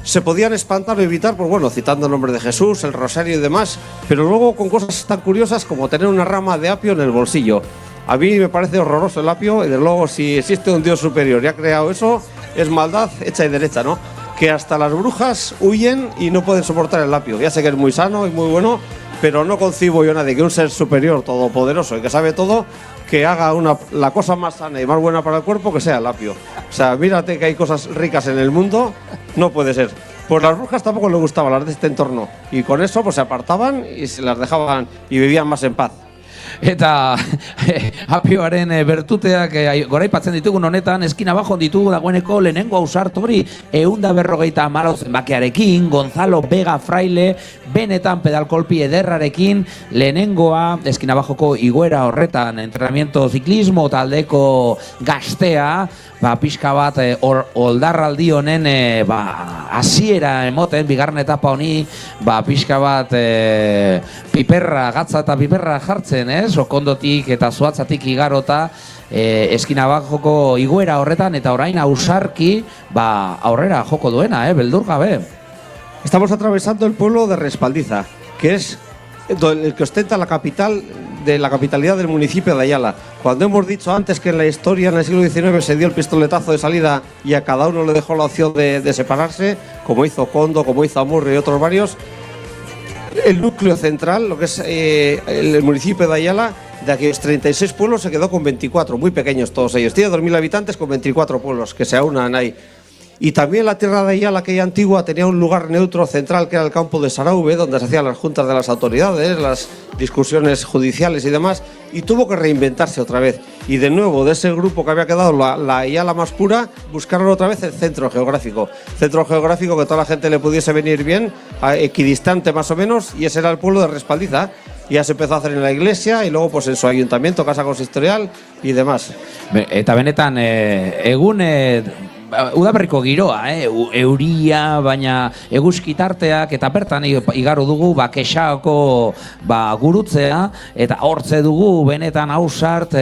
se podían espantar o evitar, pues bueno, citando el nombre de Jesús, el rosario y demás, pero luego con cosas tan curiosas como tener una rama de apio en el bolsillo. A mí me parece horroroso el apio y desde luego si existe un Dios superior y ha creado eso, es maldad hecha y derecha, ¿no? Que hasta las brujas huyen y no pueden soportar el apio. Ya sé que es muy sano y muy bueno, pero no concibo yo nada de que un ser superior, todopoderoso y que sabe todo, que haga la cosa más sana y más buena para el cuerpo que sea el apio. O sea, mírate que hay cosas ricas en el mundo, no puede ser. Pues las brujas tampoco les gustaban las de este entorno y con eso pues se apartaban y se las dejaban y vivían más en paz. Eta apioaren bertuteak goraipatzen ditugun honetan, eskin abajo ditugu dagoeneko lehenengo ausart hori 154 zenbakiarekin, Gonzalo Vega Fraile benetan pedalkolpi ederrarekin, lehenengoa eskin abajoko igoera horretan entrenamiento ciclismo taldeko gaztea, pixka bat oldarraldi honen hasiera emoten, bigarren etapa honi pixka bat piperra, gatza eta piperra jartzen, okondotik eta zuatzatik igarota eskina bajoko igoera horretan eta orain ausarki aurrera joko duena, beldur gabe. Estamos atravesando el pueblo de Respaldiza, que es el que ostenta la capitalidad del municipio de Ayala. Cuando hemos dicho antes que en la historia, en el siglo XIX, se dio el pistoletazo de salida y a cada uno le dejó la opción de separarse, como hizo Condo, como hizo Amurrio y otros varios, el núcleo central, lo que es el municipio de Ayala, de aquellos 36 pueblos se quedó con 24, muy pequeños todos ellos. Tiene 2.000 habitantes con 24 pueblos que se aunan ahí. Y también la tierra de Ayala, aquella antigua, tenía un lugar neutro central que era el campo de Sarauve, donde se hacían las juntas de las autoridades, las discusiones judiciales y demás, y tuvo que reinventarse otra vez. Y de nuevo, de ese grupo que había quedado la Ayala más pura, buscaron otra vez el centro geográfico. Centro geográfico que toda la gente le pudiese venir bien, equidistante más o menos, y ese era el pueblo de Respaldiza. Y ya se empezó a hacer en la iglesia y luego pues en su ayuntamiento, casa consistorial y demás. Eta benetan, egun udaberriko giroa, euria, baina eguzkitarteak eta bertan igaro dugu kexako gurutzea eta hortze dugu benetan ausart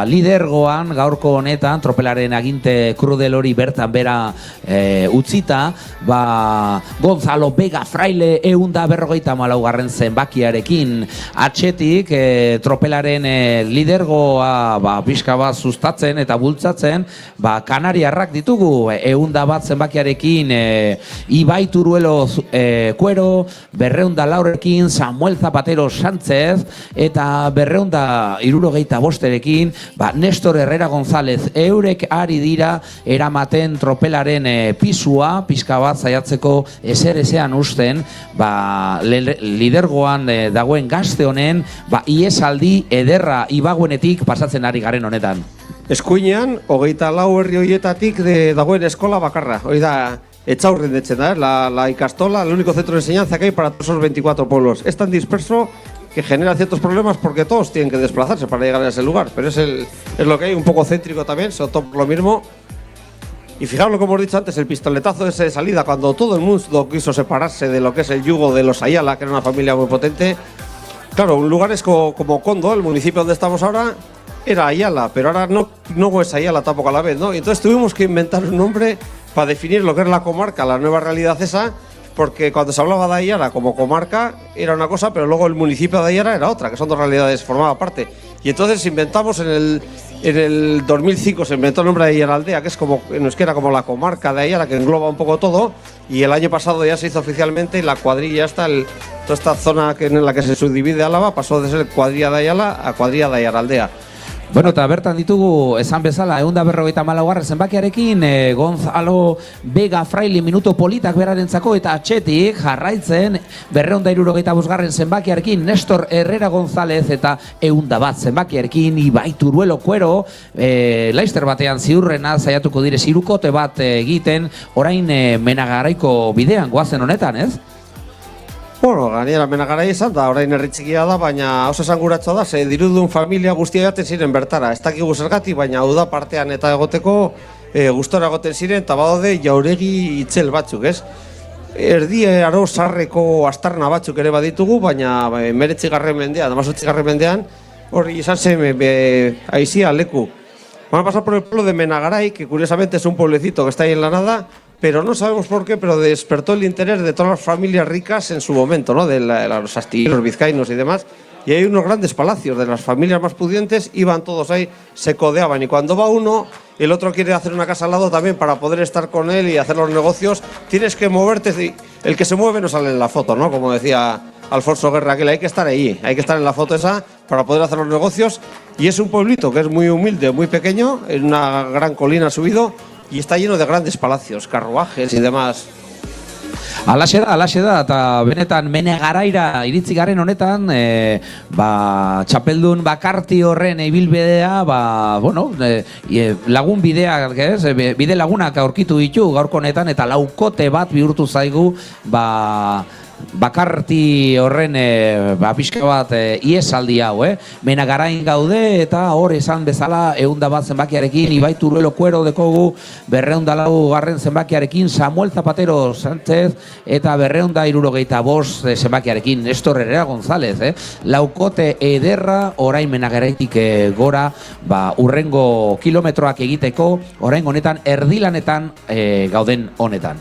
lidergoan gaurko honetan tropelaren aginte krudel hori bertan bera utzita Gonzalo Vega Fraile 154 zenbakiarekin atxetik tropelaren lidergoa pixka bat sustatzen eta bultzatzen Kanariarrak ditugu 101 zenbakiarekin Ibai Turuelo Cuero, 204ekin Samuel Zapatero Sánchez eta 275ekin Néstor Herrera González. Eurek ari dira eramaten tropelaren pisua, pixka bat zaiatzeko ezean usten lidergoan dagoen gazte honen iesaldi ederra ibaguenetik pasatzen ari garen honetan. Eskuinean, 24 herri horietatik dagoen eskola bakarra. Hori da, Etxaurren detzen da, la ikastola, el único centro de enseñanza que hay para todos esos 24 pueblos. Es tan disperso que genera ciertos problemas porque todos tienen que desplazarse para llegar a ese lugar. Pero es lo que hay, un poco céntrico también, se optó por lo mismo. Y fijaos lo que hemos dicho antes, el pistoletazo de salida, cuando todo el mundo quiso separarse de lo que es el yugo de los Ayala, que era una familia muy potente. Claro, lugares como Condo, el municipio donde estamos ahora, era Ayala, pero ahora no es Ayala tampoco a la vez, ¿no? Y entonces tuvimos que inventar un nombre para definir lo que es la comarca, la nueva realidad esa, porque cuando se hablaba de Ayala como comarca era una cosa, pero luego el municipio de Ayala era otra, que son dos realidades, formaba parte. Y entonces inventamos en el 2005 se inventó el nombre de Ayala-Aldea, que es como en euskera como la comarca de Ayala, que engloba un poco todo, y el año pasado ya se hizo oficialmente la cuadrilla toda esta zona en la que se subdivide Álava pasó de ser cuadrilla de Ayala a cuadrilla de Ayala-Aldea. Bueno, eta bertan ditugu, esan bezala, 154 zenbakiarekin, Gonzalo Vega Fraile minuto politak berarentzako, eta atxetik jarraitzen 265 zenbakiarekin Nestor Herrera González, eta 101 zenbakiarekin Ibai Turuelo Kuero, Laister batean ziurrena saiatuko dire zirukote bat egiten, orain Menagaraiko bidean goazen honetan, ez? Bueno, gainera Menagarai izan da, orain herritxikia da, baina oso esanguratxoa da, ze dirudun familia guztia jaten ziren bertara. Ez dakigu zergatik, baina hau da partean eta egoteko gustora egoten ziren, eta badaude jauregi itzel batzuk, ez? Erdi aro sarreko astarna batzuk ere baditugu, baina 19. mendean, 18. mendean, hori izan zen aizia leku. Van a pasar por el pueblo de Menagarai, que curiosamente es un pueblecito que está ahí en la nada, pero no sabemos por qué, pero despertó el interés de todas las familias ricas en su momento, ¿no? De los astilleros vizcaínos y demás. Y hay unos grandes palacios de las familias más pudientes, iban todos ahí, se codeaban. Y cuando va uno, el otro quiere hacer una casa al lado también para poder estar con él y hacer los negocios. Tienes que moverte, el que se mueve no sale en la foto, ¿no? Como decía Alfonso Guerra, que hay que estar ahí, hay que estar en la foto esa para poder hacer los negocios. Y es un pueblito que es muy humilde, muy pequeño, en una gran colina subido, y está lleno de grandes palacios, carruajes y demás. Alaxe da, eta benetan Menegaraira iritzi garen honetan, txapeldun bakarti horren ibilbidea, bueno, lagun bideak, bide lagunak aurkitu ditu gaurko honetan, eta laukote bat bihurtu zaigu, bakarti horren pixka bat iesaldi hau, Menagarain gaude, eta hor esan bezala 101 zenbakiarekin Ibai Turuelo Kuero dekogu, 204 zenbakiarekin Samuel Zapatero Sánchez, eta 265 zenbakiarekin Nestor Herrera González, laukote ederra orain Menagaraitik gora, urrengo kilometroak egiteko, orain honetan erdilanetan gauden honetan.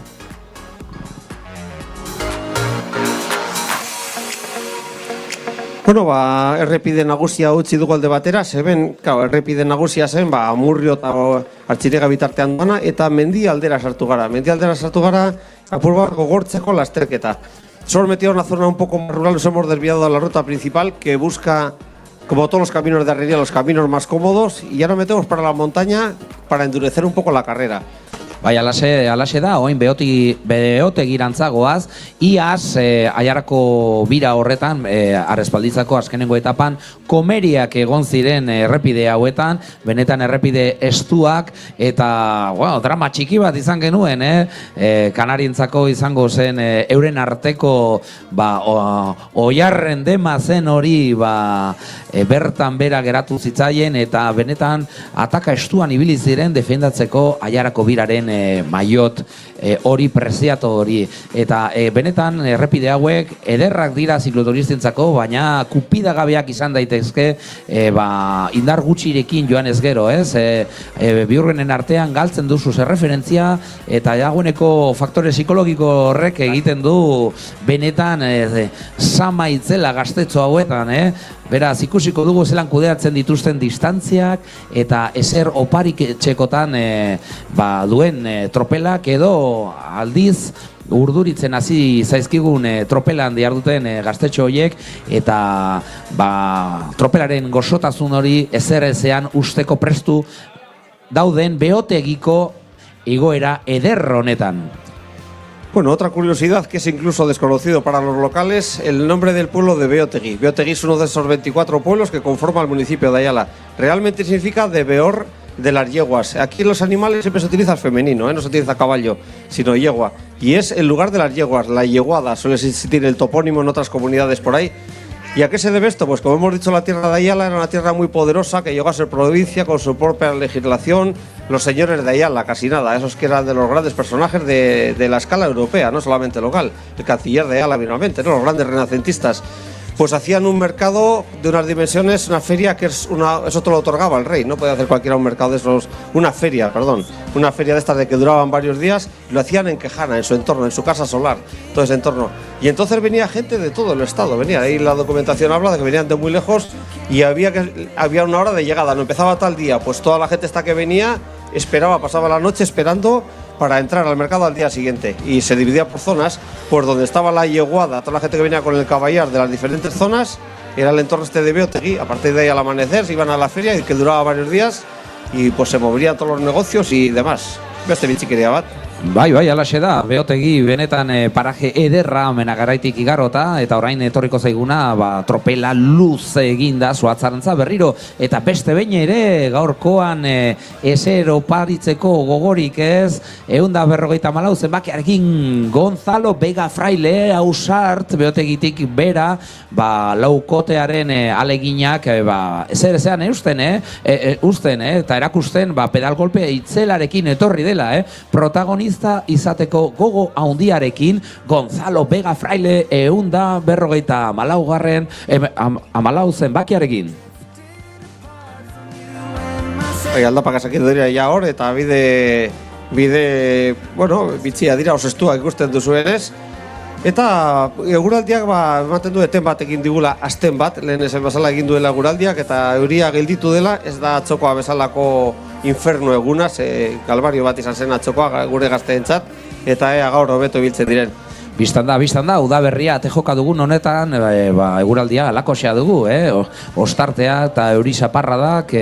Bueno, errepide nagusia utzi dugu alde batera, zeben, errepide nagusia zen, Amurrio eta Artxirega bitartean doana, eta mendi aldera sartu gara. Mendi aldera sartu gara, apur bat gogortzeko lasterketa. Solo metido en una zona un poco más rural, nos hemos desviado a la ruta principal, que busca, como todos los caminos de Arrería, los caminos más cómodos, y ya nos metemos para la montaña para endurecer un poco la carrera. Bai, alaxe da, oin beotegirantzagoaz, iaz Aiarako bira horretan, Arrespalditzako azkenengo etapan, komeriak egon ziren errepide hauetan, benetan errepide estuak, eta drama txiki bat izan genuen, Kanarientzako izango zen euren arteko oiarren dema zen hori bertan bera geratu zitzaien, eta benetan ataka estuan ibili ziren defendatzeko Aiarako biraren maiot hori preziatu hori, eta benetan errepide hauek ederrak dira zikloturistintzako, baina kupidagabeak izan daitezke indar gutxirekin joan ez gero, biurrenen artean galtzen duzu zerreferentzia, eta dagoeneko faktore psikologiko horrek egiten du benetan sama itzela gaztetxo hauetan, beraz, ikusiko dugu zelan kudeatzen dituzten distantziak, eta ezer oparik txekotan duen tropelak edo aldiz urduritzen hasi zaizkigun tropelan diharduten gaztetxo horiek, eta tropelaren gozotasun hori ezer ezean usteko prestu dauden beotegiko igoera eder honetan. Bueno, otra curiosidad que es incluso desconocido para los locales, el nombre del pueblo de Beotegui. Beotegui es uno de esos 24 pueblos que conforman el municipio de Ayala. Realmente significa de Beor de las yeguas. Aquí los animales siempre se utiliza femenino, no se utiliza caballo, sino yegua. Y es el lugar de las yeguas, la yeguada, suele existir el topónimo en otras comunidades por ahí. ¿Y a qué se debe esto? Pues como hemos dicho, la tierra de Ayala era una tierra muy poderosa que llegó a ser provincia con su propia legislación. Los señores de Ayala, casi nada, esos que eran de los grandes personajes de la escala europea, no solamente local. El canciller de Ayala, finalmente, los grandes renacentistas. Pues hacían un mercado de unas dimensiones, una feria que eso te lo otorgaba el rey, no podía hacer cualquiera un mercado de esos, una feria de estas de que duraban varios días, lo hacían en Quejana, en su entorno, en su casa solar, todo ese entorno. Y entonces venía gente de todo el estado, venía, ahí la documentación habla de que venían de muy lejos y había una hora de llegada, no empezaba tal día, pues toda la gente esta que venía esperaba, pasaba la noche esperando para entrar al mercado al día siguiente, y se dividía por zonas, por donde estaba la yeguada, toda la gente que venía con el caballar de las diferentes zonas, era el entorno este de Beotegui. A partir de ahí al amanecer se iban a la feria que duraba varios días y pues se moverían todos los negocios y demás. Beste bitxikeria bat. Bai, alaxe da, Beotegi benetan paraje ederra Menagaraitik igarota, eta orain etorriko zaiguna tropela luze eginda Zuhatzarantza berriro, eta beste behin ere gaurkoan eser oparitzeko gogorik ez, 154 zenbakiarekin Gonzalo Vega Fraile ausart Beotegitik bera, laukotearen aleginak ezer ezean usten, eta erakusten pedal golpe itzelarekin etorri dela, protagonista izateko gogo handiarekin Gonzalo Vega Fraile 154 zenbakiarekin. Aldapak esakitu dira ja hor, eta bide, bitxia dira osestuak ikusten duzu ere. Eta eguraldiak ematen du eten bat egin digula asten bat, lehen esan bezala egin duela eguraldiak, eta euria gelditu dela, ez da atzokoa bezalako infernu eguna, galbario bat izan zen atzokoa gure gazteentzat, eta gaur hobeto ibiltzen diren. Bistan da, udaberria tejoka dugun honetan, eguraldia alakoxea dugu, ostartea eta euri zaparradak.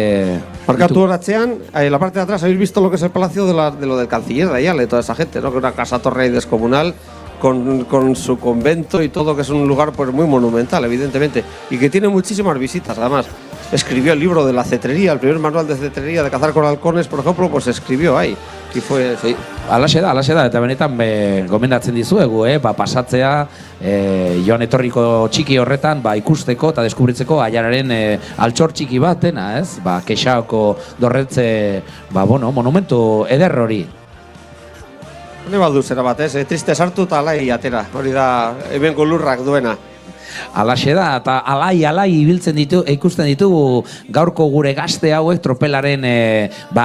Markatu horatzean, la parte de atrás, habéis visto lo que es el palacio de lo del canciller de Ayala y toda esa gente, ¿no? Que una casa torre descomunal, con su convento y todo, que es un lugar pues muy monumental, evidentemente, y que tiene muchísimas visitas. Además, escribió el libro de la cetrería, el primer manual de cetrería de cazar con halcones, por ejemplo, pues escribió ahí. Y fue, sí. Alaxe da, eta benetan gomendatzen dizuegu, pasatzea joan etorriko txiki horretan ikusteko eta deskubritzeko Aiararen altxor txiki bat dena, ez? Kexaoko dorretze, monumentu eder hori. Ne baldu zera bat, triste sartu eta alai atera, hori da hemengo lurrak duena. Alaxe da, eta alai ibiltzen ikusten ditugu gaurko gure gazte hauek tropelaren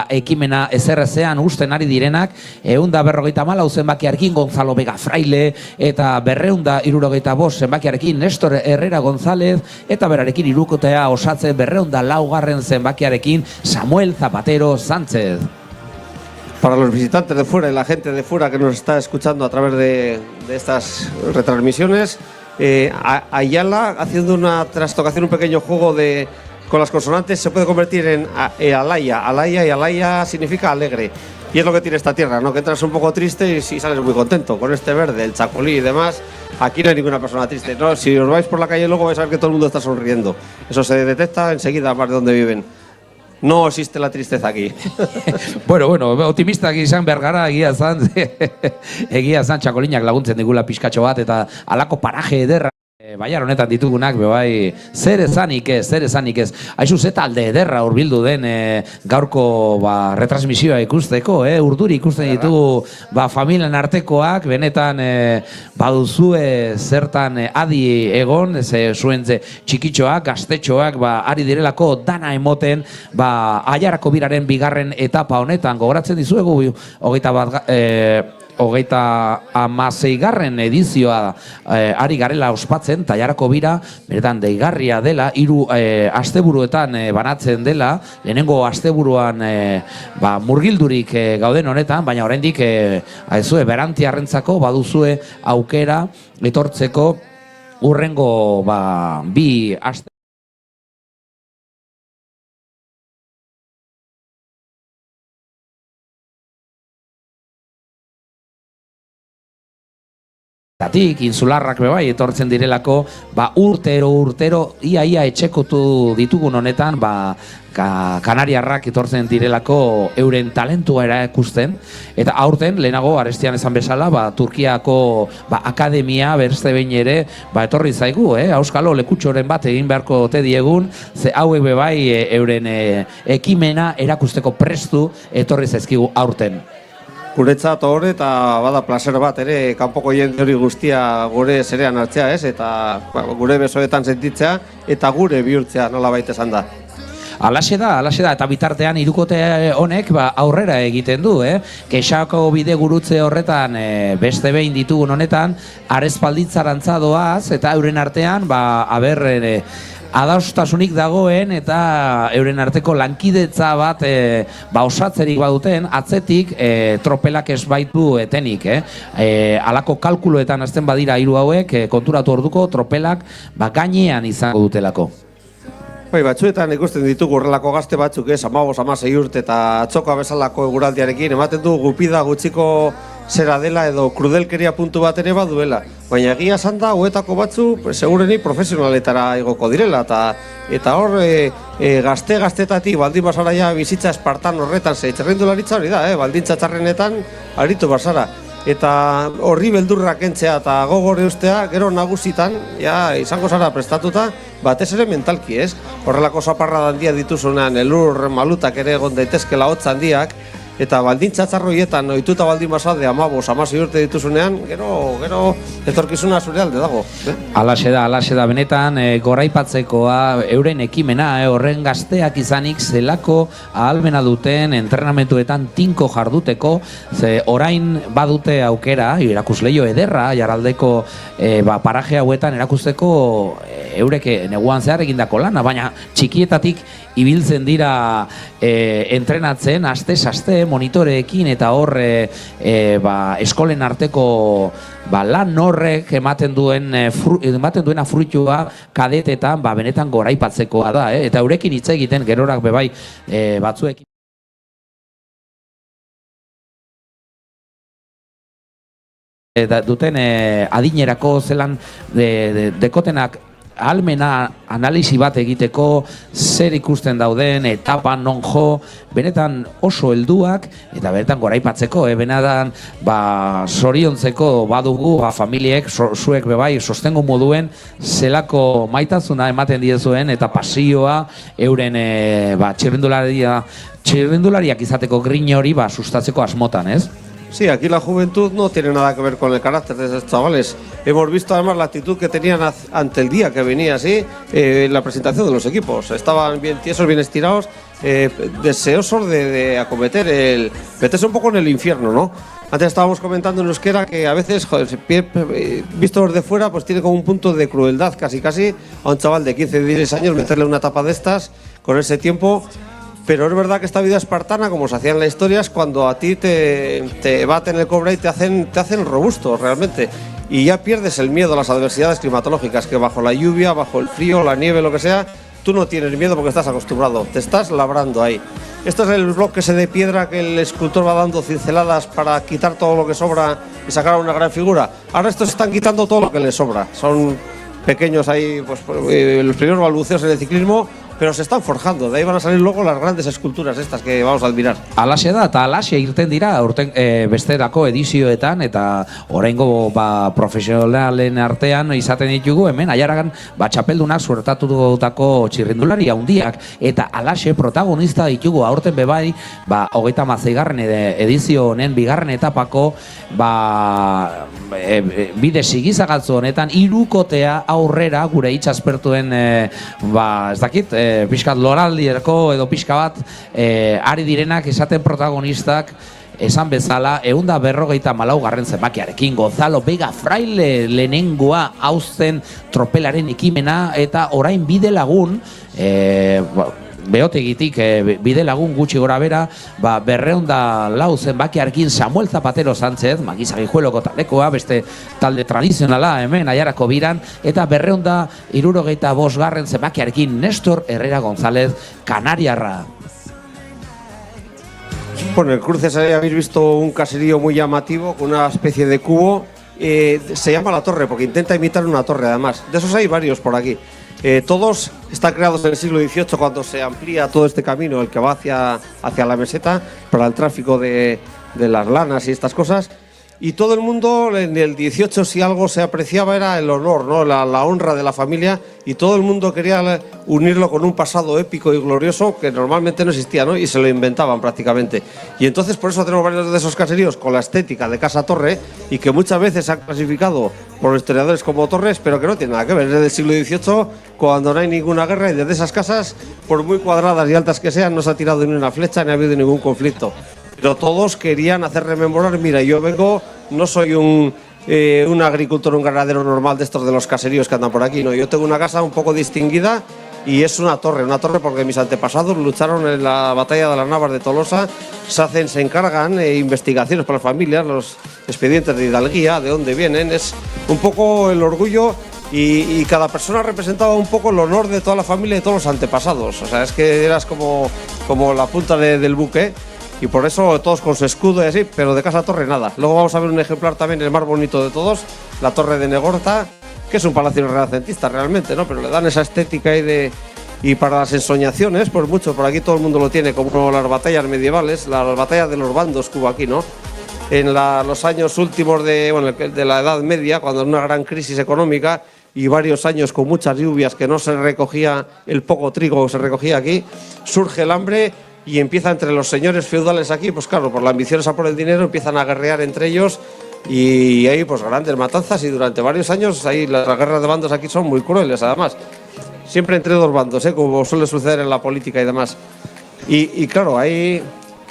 ekimena ezerrezean usten ari direnak, 154 zenbakiarekin Gonzalo Vega Fraile, eta 275 zenbakiarekin Nestor Herrera González, eta berarekin hirukotea osatzen 204 zenbakiarekin Samuel Zapatero Sánchez. Para los visitantes de fuera y la gente de fuera que nos está escuchando a través de estas retransmisiones, Ayala, haciendo una trastocación, un pequeño juego con las consonantes, se puede convertir en Alaya. Alaya, y Alaya significa alegre. Y es lo que tiene esta tierra, ¿no? Que entras un poco triste y sales muy contento. Con este verde, el chacolí y demás, aquí no hay ninguna persona triste, ¿no? Si os vais por la calle luego vais a ver que todo el mundo está sonriendo. Eso se detecta enseguida más de donde viven. No existe la tristeza aquí. Bueno, optimistak izan behar gara, egia zan txakolinak laguntzen digula pixkatxo bat, eta alako paraje ederra baiar honetan ditugunak, zer ezanik ez. Aizu ze talde ederra hurbildu den gaurko retransmisioa ikusteko, urduri ikusten ditugu familian artekoak, benetan baduzue zertan adi egon, zuen txikitxoak, gaztetxoak, ari direlako dana emoten, Aiarako biraren bigarren etapa honetan, gogoratzen dizuegu, 36. edizioa ari garela ospatzen, Aiarako bira, beretan deigarria dela, 3 asteburuetan banatzen dela, lehenengo asteburuan murgildurik gauden honetan, baina oraindik berantiarrentzako baduzue aukera etortzeko urrengo 2 aste. Insularrak etortzen direlako, urtero, ia etxekotu ditugun honetan, Kanariarrak etortzen direlako euren talentua erakusten, eta aurten, lehenago, arestian esan bezala, Turkiako akademia, beste behin ere, etorri zaigu, auskalo lekutxoren bat egin beharko ote diegun, ze hauek euren ekimena erakusteko prestu etorri zaizkigu aurten. Guretzat hor eta bada placer bat ere kanpoko jende hori guztia gure zerean hartzea, eta gure besoetan sentitzea eta gure bihurtzea nolabait esan da. Alaxe da, eta bitartean hirukote honek aurrera egiten du, Kexako bide gurutze horretan beste behin ditugun honetan, Arespalditzarantza doaz, eta euren artean, adostasunik dagoen eta euren arteko lankidetza bat osatzerik baduten, atzetik tropelak ez baitu etenik. Halako kalkuloetan hasten badira hiru hauek, konturatu orduko tropelak gainean izango dutelako. Bai, batzuetan ikusten ditugu horrelako gazte batzuk, 15-16 urte eta atzoka bezalako eguraldiarekin, ematen du gupida gutxiko zera dela edo krudelkeria puntu bat ere baduela. Baina egia esan da, huetako batzu, segurenik profesionaletara igoko direla, eta hor gazte-gaztetatik baldin basara ja bizitza espartan horretan, txirrindularitza hori da, baldintza txarrenetan aritu basara. Eta horri beldurrak kentzea eta gogore ustea, gero nagusitan, ja, izango zara prestatuta, batez ere mentalki, ez? Horrelako zaparra handia dituzunean, elur malutak ere egon daitezkela hotz handiak, eta baldintza txarroietan ohituta baldin basade 15-16 urte dituzunean, gero etorkizuna zure alde dago. Alaxe da, benetan goraipatzekoa euren ekimena, horren gazteak izanik zelako ahalmena duten entrenamentuetan tinko jarduteko, ze orain badute aukera, erakusleio ederra, jarraldeko paraje hauetan erakusteko eurek neguan zehar egindako lana, baina txikietatik ibiltzen dira entrenatzen, aste monitoreekin eta hor eskolen arteko lan horrek ematen duena fruitua kadetetan benetan goraipatzekoa da, eta eurekin hitz egiten gerorak bebai batzuekin. Duten adinerako zelan dekotenak ahalmena analisi bat egiteko zer ikusten dauden, etapa non jo, benetan oso helduak eta benetan goraipatzeko, benetan zoriontzeko badugu familiek, zuek bebai sostengo moduen zelako maitasuna ematen diezuen eta pasioa euren txirrindulariak izateko grin hori sustatzeko asmotan, ez? Sí, aquí la juventud no tiene nada que ver con el carácter de esos chavales. Hemos visto además la actitud que tenían ante el día que venía así, la presentación de los equipos. Estaban bien tiesos, bien estirados, deseosos de acometer meterse un poco en el infierno, ¿no? Antes estábamos comentando en euskera que a veces, visto desde fuera, pues tiene como un punto de crueldad casi a un chaval de 15-16 años meterle una etapa de estas con ese tiempo. Pero es verdad que esta vida espartana, como se hacía en la historia, es cuando a ti te baten el cobre y te hacen robusto realmente. Y ya pierdes el miedo a las adversidades climatológicas, que bajo la lluvia, bajo el frío, la nieve, lo que sea, tú no tienes miedo porque estás acostumbrado, te estás labrando ahí. Esto es el bloque ese de piedra que el escultor va dando cinceladas para quitar todo lo que sobra y sacar una gran figura. Ahora estos están quitando todo lo que les sobra. Son pequeños ahí, pues los primeros balbuceos en el ciclismo, pero se están forjando, de ahí van a salir luego las grandes esculturas estas que vamos a admirar. Alaxe da, eta alaxe irten dira besterako edizioetan, eta oraingo profesionalen artean izaten ditugu, hemen aiaragan txapeldunak suertatutako txirrindulari handiak, eta alaxe protagonista ditugu aurten bebai, 36. edizio honen bigarren etapako bide sigizagatzu honetan hirukotea aurrera gure itxaspertuen ez dakit, pixkat loraldierko edo pixka bat ari direnak esaten protagonistak esan bezala 154. zenbakiarekin Gonzalo Vega Fraile lehenengoa hauzten tropelaren ekimena eta orain bide lagun beotegitik bide lagun gutxi gora bera 204 zenbakiarekin Samuel Zapatero Sánchez, Magizagijueloko taldekoa, beste talde tradizionala hemen Aiarako biran, eta 265. zenbakiarekin Néstor Herrera González Canariarra. Bueno, en el cruce habéis visto un caserío muy llamativo con una especie de cubo. Se llama La Torre porque intenta imitar una torre además. De esos hay varios por aquí. Todos están creados en el siglo XVIII cuando se amplía todo este camino, el que va hacia la meseta, para el tráfico de las lanas y estas cosas. Y todo el mundo, en el 18, si algo se apreciaba, era el honor, ¿no? La honra de la familia, y todo el mundo quería unirlo con un pasado épico y glorioso que normalmente no existía, ¿no? Y se lo inventaban prácticamente. Y entonces por eso tenemos varios de esos caseríos con la estética de casa-torre, y que muchas veces se han clasificado por los historiadores como torres, pero que no tienen nada que ver. Desde el siglo XVIII, cuando no hay ninguna guerra, y desde esas casas, por muy cuadradas y altas que sean, no se ha tirado ni una flecha ni ha habido ningún conflicto. Pero todos querían hacer rememorar, mira, yo vengo, no soy un agricultor, un ganadero normal de estos de los caseríos que andan por aquí, no, yo tengo una casa un poco distinguida y es una torre porque mis antepasados lucharon en la batalla de las Navas de Tolosa, se encargan investigaciones para las familias, los expedientes de hidalguía, de dónde vienen, es un poco el orgullo y cada persona representaba un poco el honor de toda la familia y de todos los antepasados, o sea, es que eras como la punta del buque. Y por eso todos con su escudo y así, pero de Casa Torre nada. Luego vamos a ver un ejemplar también, el más bonito de todos, la Torre de Negorta, que es un palacio renacentista realmente, ¿no? Pero le dan esa estética y para las ensoñaciones, pues mucho, por aquí todo el mundo lo tiene, como las batallas medievales, las batallas de los bandos que hubo aquí, ¿no? En los años últimos de la Edad Media, cuando en una gran crisis económica y varios años con muchas lluvias que no se recogía el poco trigo que se recogía aquí, surge el hambre y empieza entre los señores feudales aquí, pues claro, por la ambición esa por el dinero, empiezan a guerrear entre ellos y hay pues grandes matanzas y durante varios años ahí las guerras de bandos aquí son muy crueles además, siempre entre dos bandos, como suele suceder en la política y demás. Y claro, ahí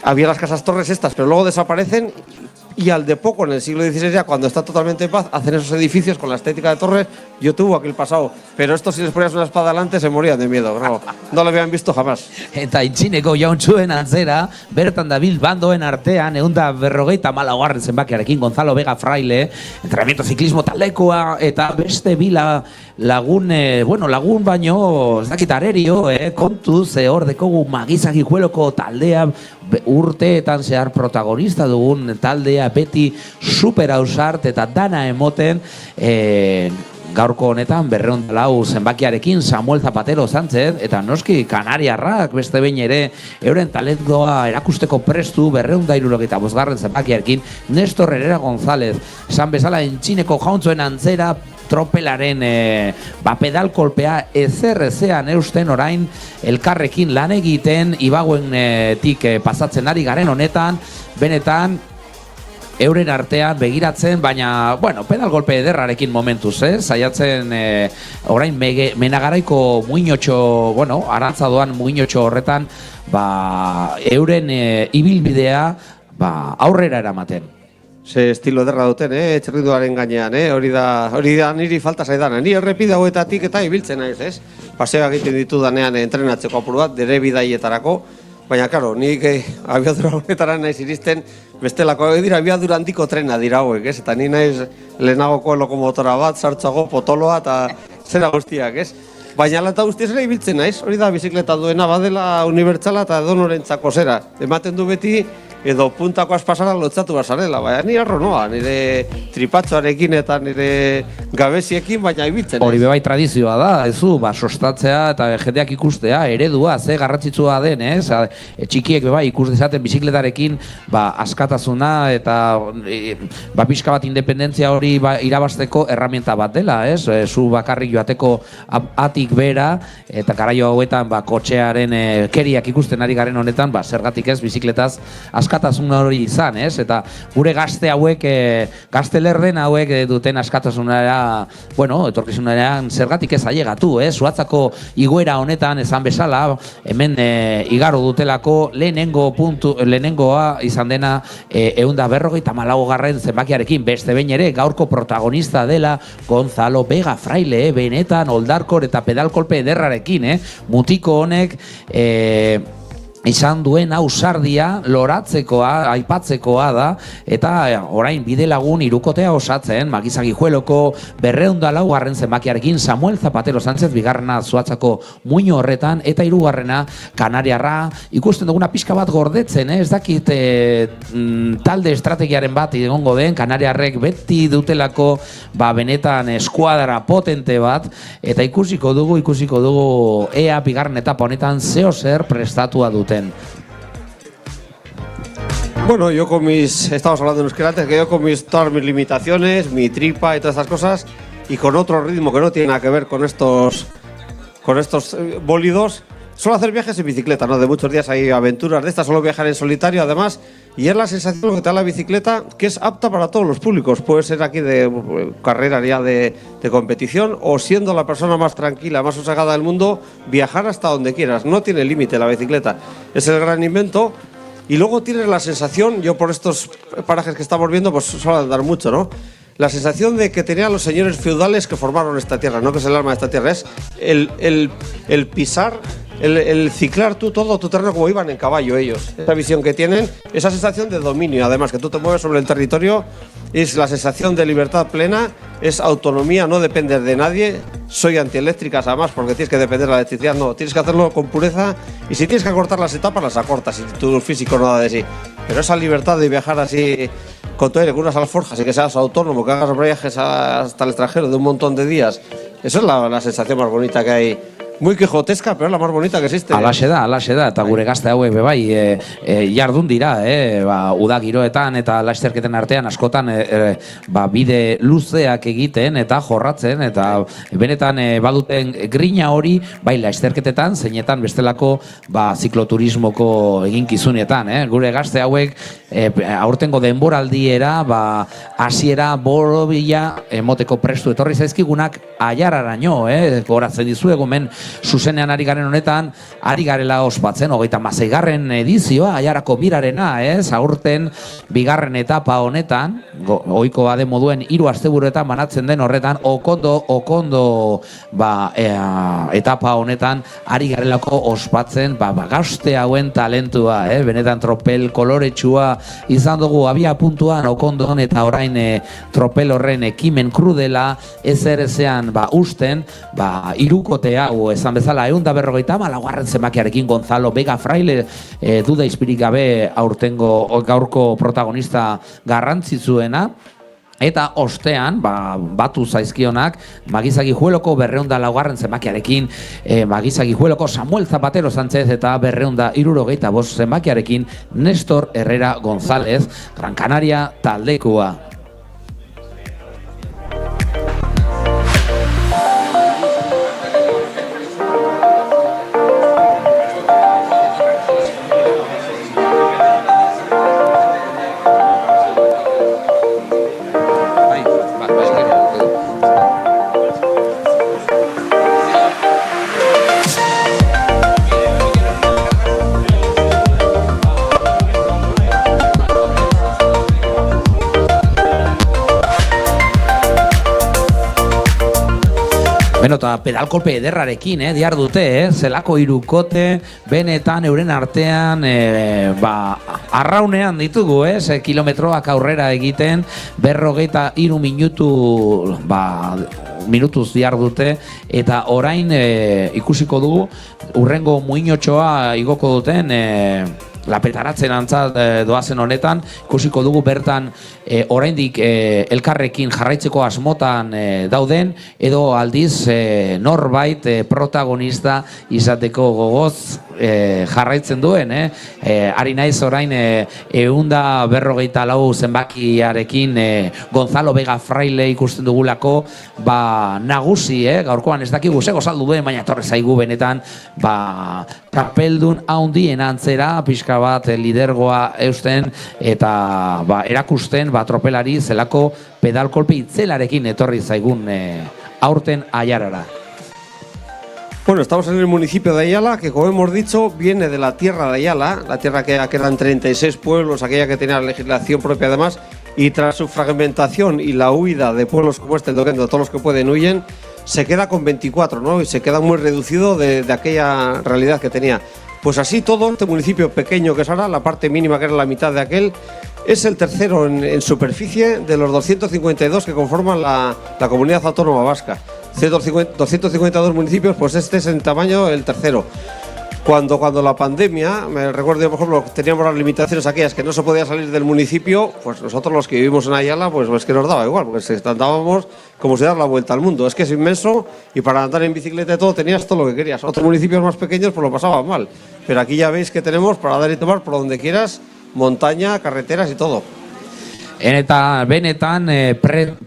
había las casas torres estas, pero luego desaparecen y al de poco, en el siglo XVI ya, cuando está totalmente en paz, hacen esos edificios con la estética de torres. Yo tuve aquel pasado, pero estos si les ponías una espada delante se morían de miedo, no lo habían visto jamás. Eta intxineko jauntxuen antzera, bertan dabil bandoen artean, 154 zenbakiarekin Gonzalo Vega Fraile, entrenamiento ciclismo taldekoa, eta beste lagun baino, ez dakit arerio, kontuz, hor dekogu magizaki jueloko taldea, urteetan zehar protagonista dugun taldea, beti super ausart eta dana emoten, gaurko honetan 204 zenbakiarekin Samuel Zapatero Sánchez eta noski kanariarrak beste behin ere euren talentoa erakusteko prestu 275 zenbakiarekin Nestor Herrera González, esan bezala intxineko jauntzuen antzera tropelaren pedal kolpea ezean eusten orain elkarrekin lan egiten ibaguenetik pasatzen ari garen honetan, benetan euren artean begiratzen, baina, pedal golpe ederrarekin momentuz, saiatzen orain menagaraiko muinotxo, arantzadoan muinotxo horretan, euren ibilbidea aurrera eramaten. Ze estilo ederra duten, txerrinduaren gainean, hori da niri falta zaidana. Ni errepide hauetatik eta ibiltzen naiz, Paseo egiten ditudanean entrenatzeko apur bat, dere bidaietarako, baina, karo, nik abiadura honetara naiz iristen, bestelako dira abiadura handiko trena dira hauek, Eta ni naiz lehenagoko lokomotora bat, sartzago, potoloa eta zera guztiak, Baina ala eta guztiz ere ibiltzen naiz, hori da bizikleta duena badela unibertsala eta edonorentzako zera. Ematen du beti edo puntakoaz pasara lotzatu bazarela, baina ni arro noa, nire tripatxoarekin eta nire gabeziekin, baina ibiltzen naiz. Hori bebai tradizioa da, sostatzea eta jendeak ikustea, eredua, ze garrantzitsua den, txikiek bebai ikus dezaten bizikletarekin askatasuna eta pixka bat independentzia hori irabazteko erramienta bat dela, zu bakarrik joateko atik bera, eta garaio hauetan kotxearen keriak ikusten ari garen honetan, zergatik ez bizikletaz askatasun hori izan, eta gure gazte hauek, gazte lerden hauek duten askatasunera, etorkizunean zergatik ez ailegatu, Zuatzako igoera honetan esan bezala, hemen igaro dutelako lehenengoa izan dena 154 zenbakiarekin, beste behin ere gaurko protagonista dela Gonzalo Vega Fraile, benetan oldarkor eta pedalkolpe ederrarekin, mutiko honek izan duen ausardia loratzekoa, aipatzekoa da, eta orain bide lagun hirukotea osatzen, Magizaki Jueloko 204 zenbakiarekin Samuel Zapatero Sánchez, bigarrena Zuatzako muino horretan, eta hirugarrena kanariarra, ikusten duguna pixka bat gordetzen, ez dakit talde estrategiaren bat egongo den, kanariarrek beti dutelako benetan eskuadra potente bat, eta ikusiko dugu ea bigarren etapa honetan zeo zer prestatua dute. Bueno, estamos hablando en euskera antes, que yo con todas mis limitaciones, mi tripa y todas estas cosas, y con otro ritmo que no tiene nada que ver con estos bólidos, suelo hacer viajes en bicicleta, De muchos días hay aventuras de estas, suelo viajar en solitario además, y es la sensación que te da la bicicleta que es apta para todos los públicos. Puede ser aquí de carrera ya de competición o siendo la persona más tranquila, más sosegada del mundo, viajar hasta donde quieras. No tiene límite la bicicleta. Es el gran invento. Y luego tienes la sensación, yo por estos parajes que estamos viendo, pues suelo andar mucho, la sensación de que tenían los señores feudales que formaron esta tierra, no que es el alma de esta tierra, es el pisar, el ciclar tú todo tu terreno como iban en caballo ellos. Esa visión que tienen, esa sensación de dominio, además, que tú te mueves sobre el territorio, es la sensación de libertad plena, es autonomía, no depender de nadie. Soy antieléctricas además, porque tienes que depender de la electricidad, no, tienes que hacerlo con pureza, y si tienes que acortar las etapas, las acortas, si tu físico no da de sí. Pero esa libertad de viajar así con tu aire, con unas alforjas y que seas autónomo, que hagas viajes hasta el extranjero de un montón de días, esa es la sensación más bonita que hay. Muy quijotesca, pero es la más bonita que existe. Alaxe da, eta gure gazte hauek bebai jardun dira, uda giroetan eta lasterketen artean askotan bide luzeak egiten eta jorratzen, eta benetan baduten grina hori, bai lasterketetan, zeinetan bestelako zikloturismoko eginkizunetan, gure gazte hauek aurtengo denboraldiera, hasiera borobila emoteko prestu etorri zaizkigunak aiararaino, goratzen dizuegu men zuzenean ari garen honetan, ari garela ospatzen, 36. edizioa, aiarako birarena, aurten bigarren etapa honetan, ohiko bade moduen 3 asteburuetan banatzen den horretan, okondo etapa honetan, ari garelako ospatzen, gazte hauen talentua, benetan tropel koloretsua izan dugu abia puntuan okondon, eta orain tropel horren ekimen krudela, ezean usten, irukote hau esan bezala 150 zenbakiarekin Gonzalo Vega Fraile duda izpirik gabe gaurko protagonista garrantzitsuena. Eta ostean, batu zaizkionak, Magizagijueloko 204 zenbakiarekin, Magizagijueloko Samuel Zapatero Sánchez eta 275 zenbakiarekin Néstor Herrera González, Gran Canaria taldekoa. Beno, eta pedalkolpe ederrarekin, diar dute, zelako irukote, benetan euren artean, arraunean ditugu, kilometroak aurrera egiten, 43 minutuz diar dute, eta orain ikusiko dugu, urrengo muinotxoa igoko duten, lapetaratzen antzat doazen honetan, ikusiko dugu bertan oraindik elkarrekin jarraitzeko asmotan dauden, edo aldiz norbait protagonista izateko gogoz jarraitzen duen. Ari naiz orain 154 zenbakiarekin Gonzalo Vega Fraile ikusten dugulako nagusi, gaurkoan ez dakigu zego saldu duen, baina torre zaigu benetan trapeldun haundien antzera, pixka bat lidergoa eusten eta erakusten tropelari zelako pedalkolpe itzelarekin etorri zaigun aurten Aiarara. Bueno, estamos en el municipio de Ayala, que como hemos dicho, viene de la tierra de Ayala, la tierra que eran 36 pueblos, aquella que tenía legislación propia además, y tras su fragmentación y la huida de pueblos como este, el Doquendo, todos los que pueden huyen, se queda con 24, ¿no? Y se queda muy reducido de aquella realidad que tenía. Pues así todo, este municipio pequeño que es ahora, la parte mínima que era la mitad de aquel, es el tercero en superficie de los 252 que conforman la comunidad autónoma vasca. 252 municipios, pues este es en tamaño el tercero. Cuando la pandemia, me recuerdo, por ejemplo, teníamos las limitaciones aquellas que no se podía salir del municipio, pues nosotros los que vivimos en Ayala, pues es que nos daba igual, porque andábamos como si dar la vuelta al mundo. Es que es inmenso y para andar en bicicleta y todo tenías todo lo que querías. Otros municipios más pequeños pues lo pasaban mal, pero aquí ya veis que tenemos para dar y tomar por donde quieras, montaña, carreteras y todo. Eta benetan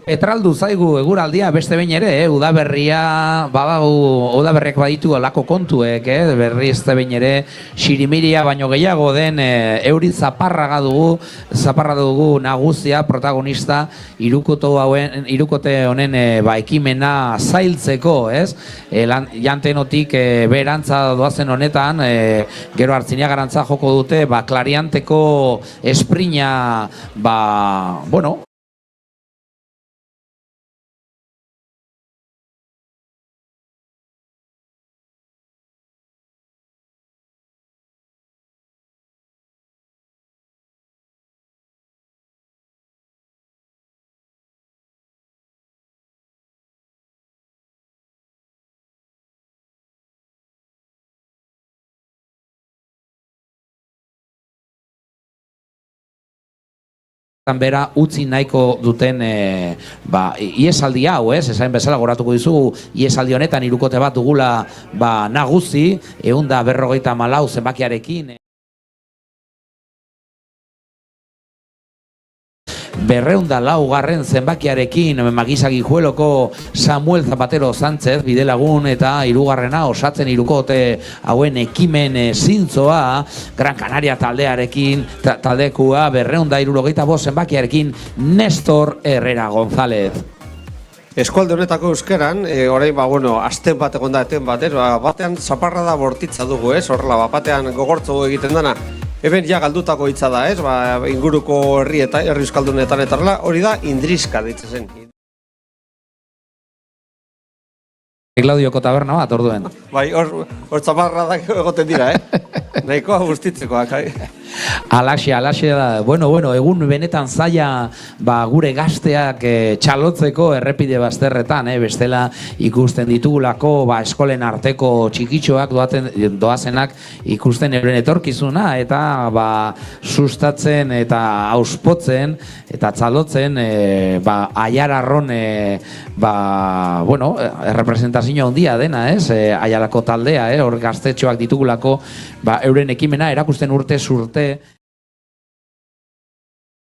petraldu zaigu eguraldia beste behin ere, udaberria udaberriak baditu alako kontuek, berriz behin ere xirimiria baino gehiago den euri zaparra dugu nagusia, protagonista irukote honen ekimena zailtzeko, jantenotik berantza doazen honetan, gero Artziniagarantza joko dute, Klarianteko esprina, bueno, bera utzi nahiko duten iesaldi hau, esain bezala goratuko dizugu, iesaldi honetan hirukote bat dugula nagusi, 154 zenbakiarekin. 204 zenbakiarekin Magisa Guijueloko Samuel Zapatero Sánchez bidelagun eta hirugarrena osatzen hirukote hauen ekimen zintzoa Gran Canaria taldearekin taldekua 275 zenbakiarekin Néstor Herrera González. Eskualde honetako euskeran, orain asten bat egon da eten bat, batean zaparrada bortitza dugu, horrela, batean gogortzu egiten dana. Eben ja galdutako hitza da, inguruko herri euskaldunetan eta horrela, hori da indriska ditzen zen. Claudioko taberna bat, orduen. Bai, hor zaparradak egoten dira, nahikoa guztitzekoak. Alaxe da, bueno, egun benetan zaila gure gazteak txalotzeko errepide bazterretan, bestela ikusten ditugulako eskolen arteko txikitxoak doazenak ikusten euren etorkizuna eta sustatzen eta auspotzen eta txalotzen Aiararron errepresentazio handia dena, Aiarako taldea, hor gaztetxoak ditugulako euren ekimena erakusten urte zurte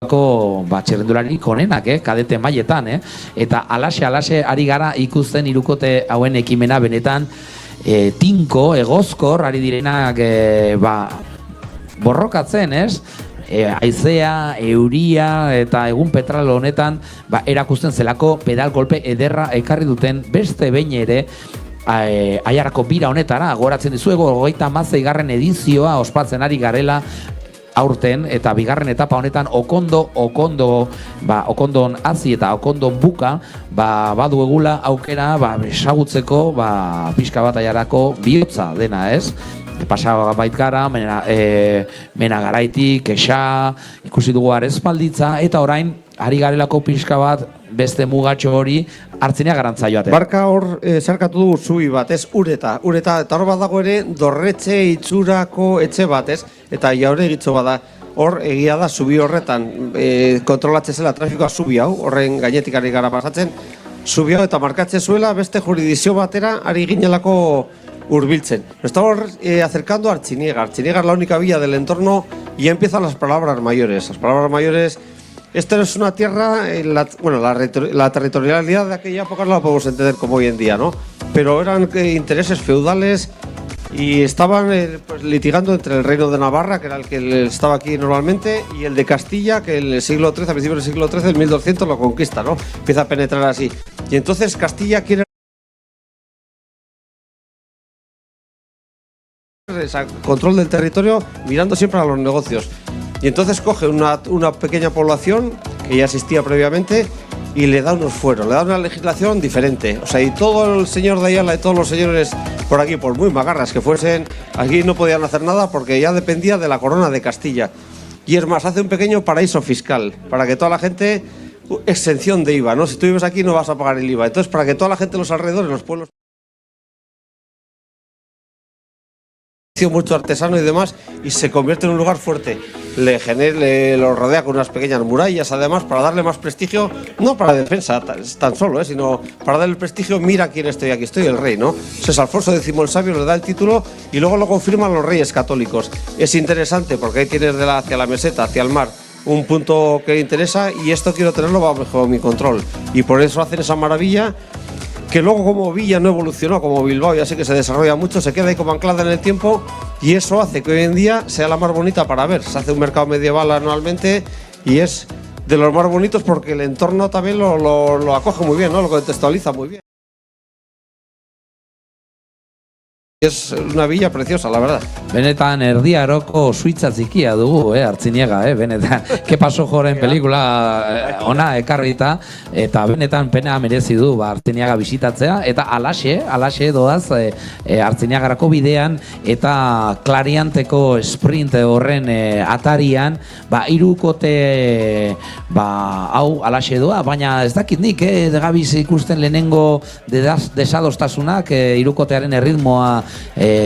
txerrendularik onenak, kadete mailetan, eta alaxe ari gara ikusten hirukote hauen ekimena benetan tinko, egozkor, ari direnak borrokatzen, haizea, euria eta egun petrol honetan erakusten zelako pedal golpe ederra ekarri duten beste behin ere Aiarako bira honetara, goratzen dizuego 36. edizioa ospatzen ari garela aurten eta bigarren etapa honetan okondon hazi eta okondon buka baduegula aukera esagutzeko pixka bat Aiarako bihotza dena, Pasa bait gara, mena garaitik, kexa, ikusi dugu arezpalditza, eta orain, ari garelako pixka bat, beste mugatxo hori, hartzinea garantza joate. Barka hor zerkatu dugu zubi bat, ureta, eta hor bat dago ere, dorretxe itxurako etxe bat, eta jaure egitzo bada. Hor egia da, zubi horretan, kontrolatzen zela trafikoa zubi hau, horren gainetik ari gara pasatzen, zubi hau eta markatzen zuela, beste juridizio batera, ari ginelako urbiltzen. Nos estamos acercando a Artziniega. Artziniega es la única villa del entorno y empiezan las palabras mayores. Las palabras mayores, esta no es una tierra, la territorialidad de aquella época no la podemos entender como hoy en día, ¿no? Pero eran intereses feudales y estaban litigando entre el reino de Navarra, que era el que estaba aquí normalmente, y el de Castilla, que en el siglo XIII, a principios del siglo XIII, en 1200 lo conquista, ¿no? Empieza a penetrar así. Y entonces Castilla quiere control del territorio mirando siempre a los negocios y entonces coge una pequeña población que ya existía previamente y le da unos fueros, le da una legislación diferente, o sea, y todo el señor de Ayala y todos los señores por aquí, por muy magarras que fuesen, aquí no podían hacer nada porque ya dependía de la corona de Castilla. Y es más, hace un pequeño paraíso fiscal para que toda la gente, exención de IVA, ¿no? Si tú vives aquí no vas a pagar el IVA, entonces para que toda la gente de los alrededores, los pueblos, mucho artesano y demás, y se convierte en un lugar fuerte. Lo rodea con unas pequeñas murallas, además, para darle más prestigio, no para defensa tan solo, sino para darle el prestigio, mira quién estoy, aquí estoy, el rey, ¿no? Entonces Alfonso X el Sabio le da el título y luego lo confirman los reyes católicos. Es interesante porque ahí tienes hacia la meseta, hacia el mar, un punto que interesa y esto quiero tenerlo bajo mi control. Y por eso hacen esa maravilla que luego como villa no evolucionó como Bilbao y así que se desarrolla mucho, se queda ahí como anclada en el tiempo y eso hace que hoy en día sea la más bonita para ver. Se hace un mercado medieval anualmente y es de los más bonitos porque el entorno también lo acoge muy bien, ¿no? Lo contextualiza muy bien. Es una villa preciosa, la verdad. Benetan erdiaroko suitza txikia dugu, Artziniega, benetan. Que pasó joren pelikula ona ekarrita, eta benetan pena merezi du Artziniega bisitatzea, eta alaxe doaz Artziniagarako bidean, eta klarianteko sprint horren atarian, hirukote hau alaxe doa, baina ez dakit nik, degabiz ikusten lehenengo desadostasunak, hirukotearen erritmoa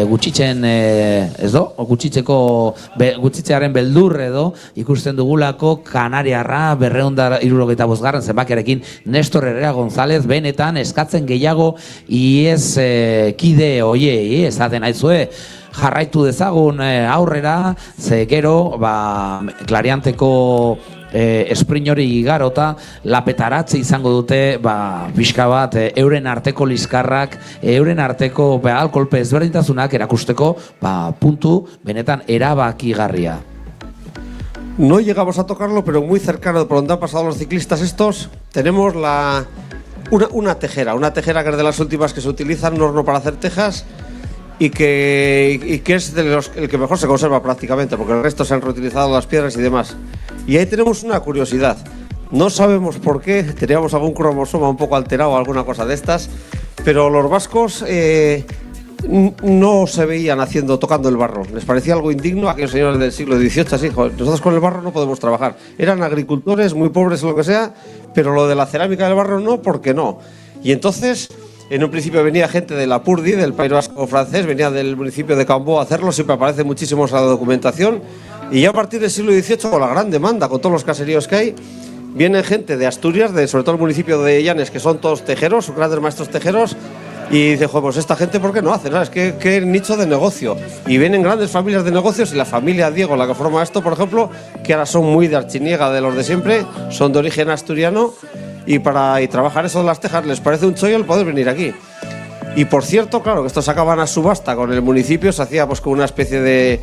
gutxitzen, ez do? Gutxitzearen beldur edo ikusten dugulako Kanariarra 275. zenbakiarekin Nestor Herrera González benetan eskatzen gehiago iez kide oiei, esaten aizue, jarraitu dezagun aurrera, ze gero, Klarianteko esprin hori igarota, lapetaratze izango dute, pixka bat, euren arteko liskarrak, euren arteko alkolpe ezberdintasunak erakusteko, puntu benetan erabakigarria. No llegamos a tocarlo, pero muy cercano de por donde han pasado los ciclistas estos, tenemos una tejera que es de las últimas que se utilizan, un horno para hacer tejas, y que es el que mejor se conserva prácticamente, porque el resto se han reutilizado las piedras y demás. Y ahí tenemos una curiosidad. No sabemos por qué, teníamos algún cromosoma un poco alterado o alguna cosa de estas, pero los vascos no se veían tocando el barro. Les parecía algo indigno a aquellos señores del siglo XVIII, así, nosotros con el barro no podemos trabajar. Eran agricultores, muy pobres o lo que sea, pero lo de la cerámica del barro no, porque no. Y entonces, en un principio venía gente de la Purdi, del País Vasco francés, venía del municipio de Cambó a hacerlo, siempre aparece muchísimo esa documentación. Y ya a partir del siglo XVIII, con la gran demanda, con todos los caseríos que hay, viene gente de Asturias, sobre todo el municipio de Llanes, que son todos tejeros, grandes maestros tejeros, y dice, pues esta gente, ¿por qué no hace? ¿No? Es que qué nicho de negocio. Y vienen grandes familias de negocios, y la familia Diego, la que forma esto, por ejemplo, que ahora son muy de Archiniega, de los de siempre, son de origen asturiano, y trabajar eso de las tejas les parece un chollo el poder venir aquí. Y por cierto, claro, que estos sacaban a subasta con el municipio, se hacía pues como una especie de,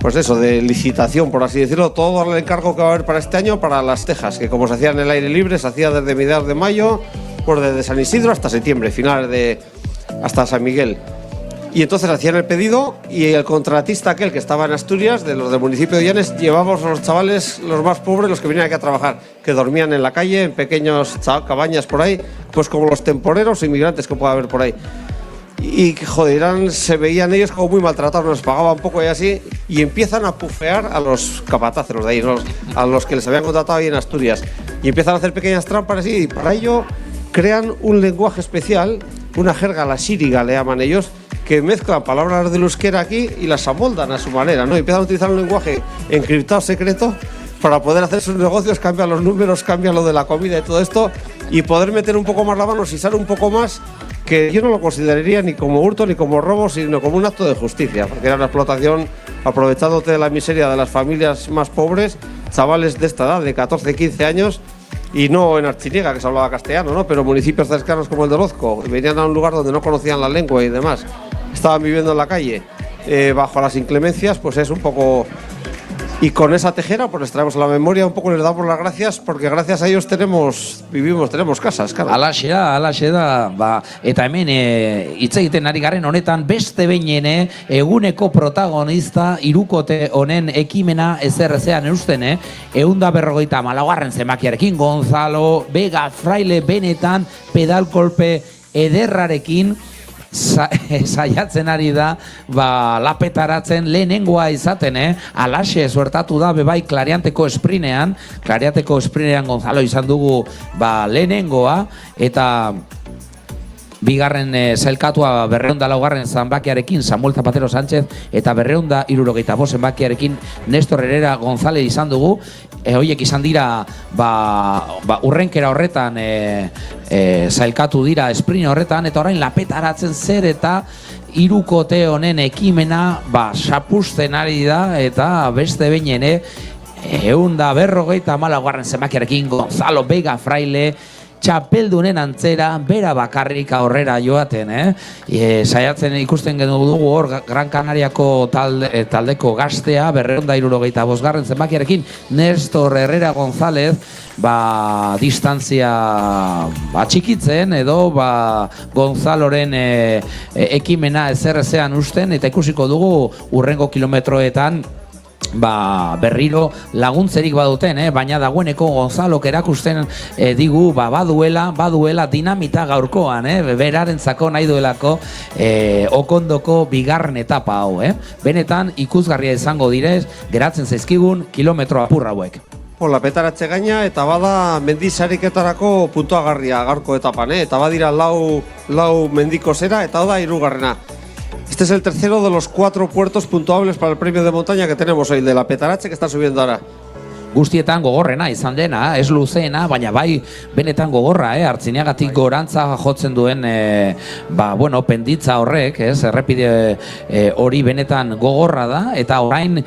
pues eso, de licitación, por así decirlo, todo el encargo que va a haber para este año para las tejas, que como se hacía en el aire libre, se hacía desde mediados de mayo, pues desde San Isidro hasta septiembre, hasta San Miguel. Y entonces hacían el pedido y el contratista aquel que estaba en Asturias, de los del municipio de Llanes, llevábamos a los chavales, los más pobres, los que venían aquí a trabajar, que dormían en la calle, en pequeños cabañas por ahí, pues como los temporeros o inmigrantes que pueda haber por ahí. Y joder, se veían ellos como muy maltratados, nos pagaban poco y así, y empiezan a pufear a los capataces, los de ahí, a los que les habían contratado ahí en Asturias. Y empiezan a hacer pequeñas trampas así, y para ello crean un lenguaje especial, una jerga, la síriga le llaman ellos, que mezclan palabras del euskera aquí y las amoldan a su manera, ¿no? Y empiezan a utilizar un lenguaje encriptado, secreto, para poder hacer sus negocios, cambian los números, cambian lo de la comida y todo esto, y poder meter un poco más la mano, si sale un poco más, que yo no lo consideraría ni como hurto ni como robo, sino como un acto de justicia, porque era una explotación aprovechándote de la miseria de las familias más pobres, chavales de esta edad, de 14, 15 años, y no en Archiniega, que se hablaba castellano, ¿no? Pero municipios cercanos como el de Orozco, venían a un lugar donde no conocían la lengua y demás, estaban viviendo en la calle, bajo las inclemencias, pues es un poco... Y con esa tejera pues les traemos a la memoria, un poco les damos las gracias, porque gracias a ellos tenemos casas, claro. Alaxe da, eta hemen hitz egiten ari garen honetan beste behin eguneko protagonista hirukote honen ekimena ezerrezean eusten, 154. zenbakiarekin Gonzalo Vega Fraile benetan pedalkolpe ederrarekin saiatzen ari da lapetaratzen lehenengoa izaten, alaxe suertatu da bebai Klarianteko esprinean Gonzalo izan dugu lehenengoa, eta bigarren sailkatua 204. zenbakiarekin Samuel Zapatero Sánchez, eta 275. zenbakiarekin Nestor Herrera González izan dugu. Hoiek izan dira urrenkera horretan sailkatu dira esprint horretan, eta orain lapetaratzen zer eta hirukote honen ekimena sapusten ari da, eta beste behin 154. zenbakiarekin Gonzalo Vega Fraile txapeldunen antzera, bera bakarrik aurrera joaten, saiatzen ikusten dugu hor Gran Canariako taldeko gaztea, 275. zenbakiarekin Nestor Herrera González, distantzia txikitzen, edo Gonzaloren ekimena ezerrezean usten, eta ikusiko dugu urrengo kilometroetan berriro laguntzerik baduten, baina dagoeneko Gonzalok erakusten digu baduela dinamita gaurkoan, berarentzako nahi duelako Okondoko bigarren etapa hau, benetan ikusgarria izango direz geratzen zaizkigun kilometro apur hauek. Lapetaratze gaina, eta bada mendizariketarako puntuagarria gaurko etapan, eta badira lau mendiko zera, eta da 3. Este es el tercero de los 4 puertos puntuables para el premio de montaña que tenemos hoy, el de la Petarache, que está subiendo ahora. Guztietan gogorrena izan dena, ez luzeena, baina bai benetan gogorra, Artziniagatik gorantza jotzen duen penditza horrek, errepide hori benetan gogorra da, eta orain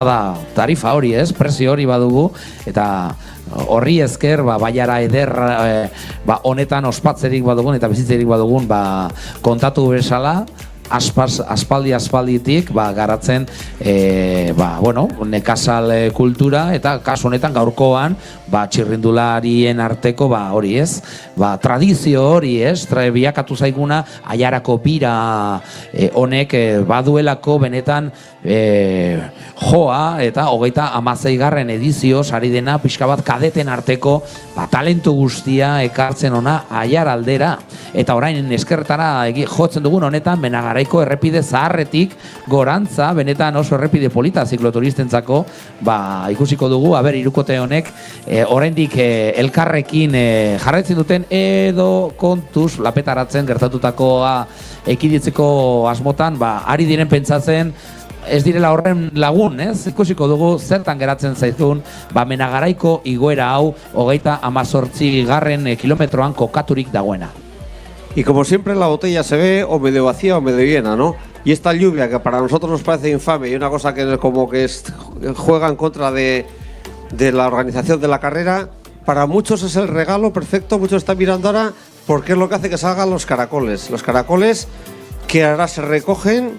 da tarifa hori, prezio hori badugu, eta horri esker baiara eder honetan ospatzerik badugun eta bizitzerik badugun kontatu bezala aspalditik garatzen nekazal kultura, eta kasu honetan gaurkoan txirrindularien arteko hori tradizio hori bilakatu zaiguna Aiarako bira honek baduelako benetan joa, eta 36. edizio sari dena pixka bat kadeten arteko talentu guztia ekartzen ona Aiar aldera, eta orain eskertara jotzen dugun honetan Benagaraiko errepide zaharretik gorantza, benetan oso errepide polita zikloturistentzako, ikusiko dugu, hirukote honek oraindik elkarrekin jarraitzen duten edo kontuz lapetaratzen gertatutakoa ekiditzeko asmotan, ari diren pentsatzen ez direla horren lagun, ikusiko dugu zertan geratzen zaizun Benagaraiko igoera hau 38. kilometroan kokaturik dagoena. Y como siempre la botella se ve o medio vacía o medio llena, ¿no? Y esta lluvia que para nosotros nos parece infame y una cosa que como que juega en contra de la organización de la carrera, para muchos es el regalo perfecto. Muchos están mirando ahora porque es lo que hace que salgan los caracoles. Los caracoles que ahora se recogen,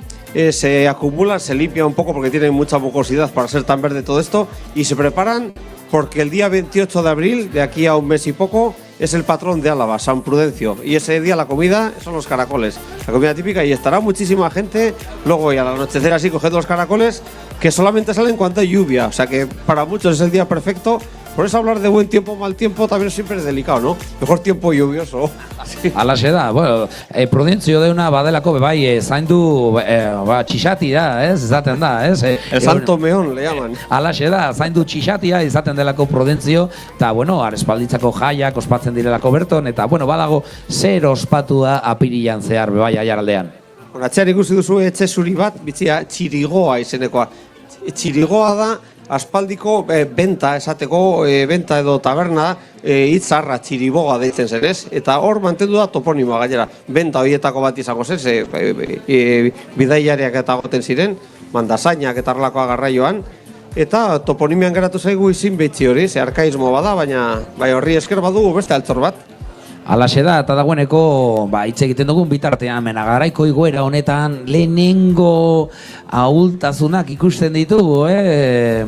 se acumulan, se limpian un poco porque tienen mucha mucosidad para ser tan verde todo esto, y se preparan porque el día 28 de abril, de aquí a un mes y poco, es el patrón de Álava, San Prudencio, y ese día la comida son los caracoles, la comida típica, y estará muchísima gente luego, y al anochecer así cogiendo los caracoles, que solamente salen cuando hay lluvia, o sea que para muchos es el día perfecto. Por eso hablar de buen tiempo o mal tiempo también siempre es delicado, ¿no? Mejor tiempo lluvioso. Alaxe da, prudentzio deuna badelako bebai, zaindu txixatia, izaten da, El Santo Meón le llaman. Alaxe da, zaindu txixatia izaten delako prudentzio, eta, arespalditzako jaiak ospatzen direlako berton, eta, badago zer ospatua apirilan zehar bebai aiaraldean. Atxean ikusi duzu etxe zuri bat, bitzia txirigoa izenekoa. Txirigoa da, aspaldiko benta esateko, benta edo taberna, hitzarra txiriboga deitzen zen, eta hor mantendu da toponimoa gainera. Benta horietako bat izango zen, bidaiariak eta goten ziren, mandasainak eta arlakoa garraioan, eta toponimian geratu zaigu izin behitzi hori, arkaismo bada, baina horri esker badugu beste altzor bat. Alaxe da, eta dagoeneko hitz egiten dugun bitartean Benagaraiko igoera honetan lehenengo ahultasunak ikusten ditugu,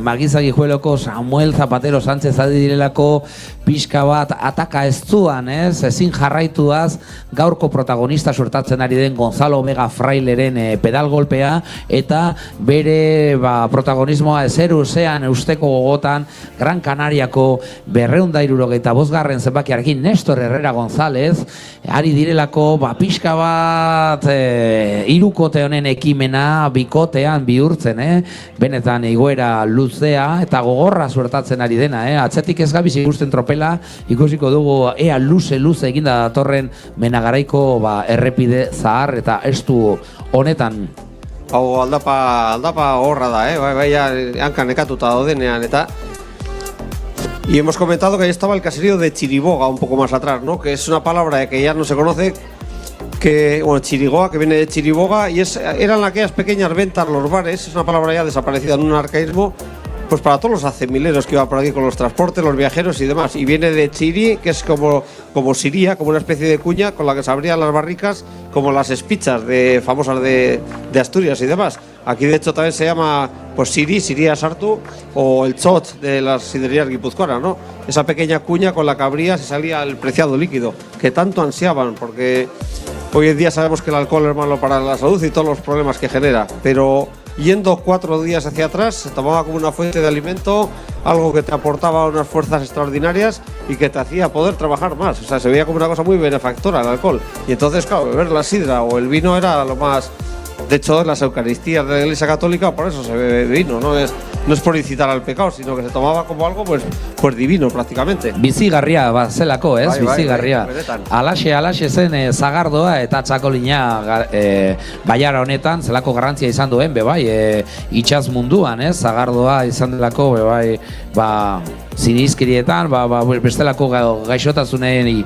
Magizagi Jueloko Samuel Zapatero Sánchez adi direlako pixka bat ataka ez zuan, ezin jarraituaz gaurko protagonista suertatzen ari den Gonzalo Vega Fraileren pedalgolpea, eta bere protagonismoa ezeruzean eusteko gogotan Gran Canariako 275. zenbakiarekin Nestor Herrera González, ari direlako pixka bat hirukote honen ekimena bikotean bihurtzen, benetan igoera luzea eta gogorra suertatzen ari dena, atzetik ez gabiz ikusten tropela, ikusiko dugu ea luze eginda datorren Benagaraiko errepide zahar eta estu honetan. Hau aldapa horra da, hankan nekatuta daudenean, eta y hemos comentado que ahí estaba el caserío de Chiriboga un poco más atrás, ¿no? Que es una palabra que ya no se conoce, Chirigoa, que viene de Chiriboga, y eran aquellas pequeñas ventas, los bares, es una palabra ya desaparecida en un arcaísmo, pues para todos los hacemileros que iban por aquí con los transportes, los viajeros y demás. Y viene de Chiri, que es como siría, como una especie de cuña con la que se abrían las barricas, como las espichas famosas de Asturias y demás. Aquí de hecho también se llama pues siría sartu, o el chot de las siderías guipuzcoanas, ¿no? Esa pequeña cuña con la que abría se salía el preciado líquido, que tanto ansiaban, porque hoy en día sabemos que el alcohol es malo para la salud y todos los problemas que genera, pero yendo 4 días hacia atrás se tomaba como una fuente de alimento, algo que te aportaba unas fuerzas extraordinarias y que te hacía poder trabajar más. O sea, se veía como una cosa muy benefactora el alcohol. Y entonces, claro, beber la sidra o el vino era lo más... De hecho, en las Eucaristías de la Iglesia Católica por eso se bebe vino, no es por incitar al pecado, sino que se tomaba como algo pues divino prácticamente. Bizigarria zelako, ez? Bai, Bizigarria. benetan. Alaxe zen zagardoa eta txakolina baiara honetan zelako garrantzia izan duen, bai, itsas munduan, ez? Zagardoa izan delako, bai, zinizkirietan, bestelako gaixotasunei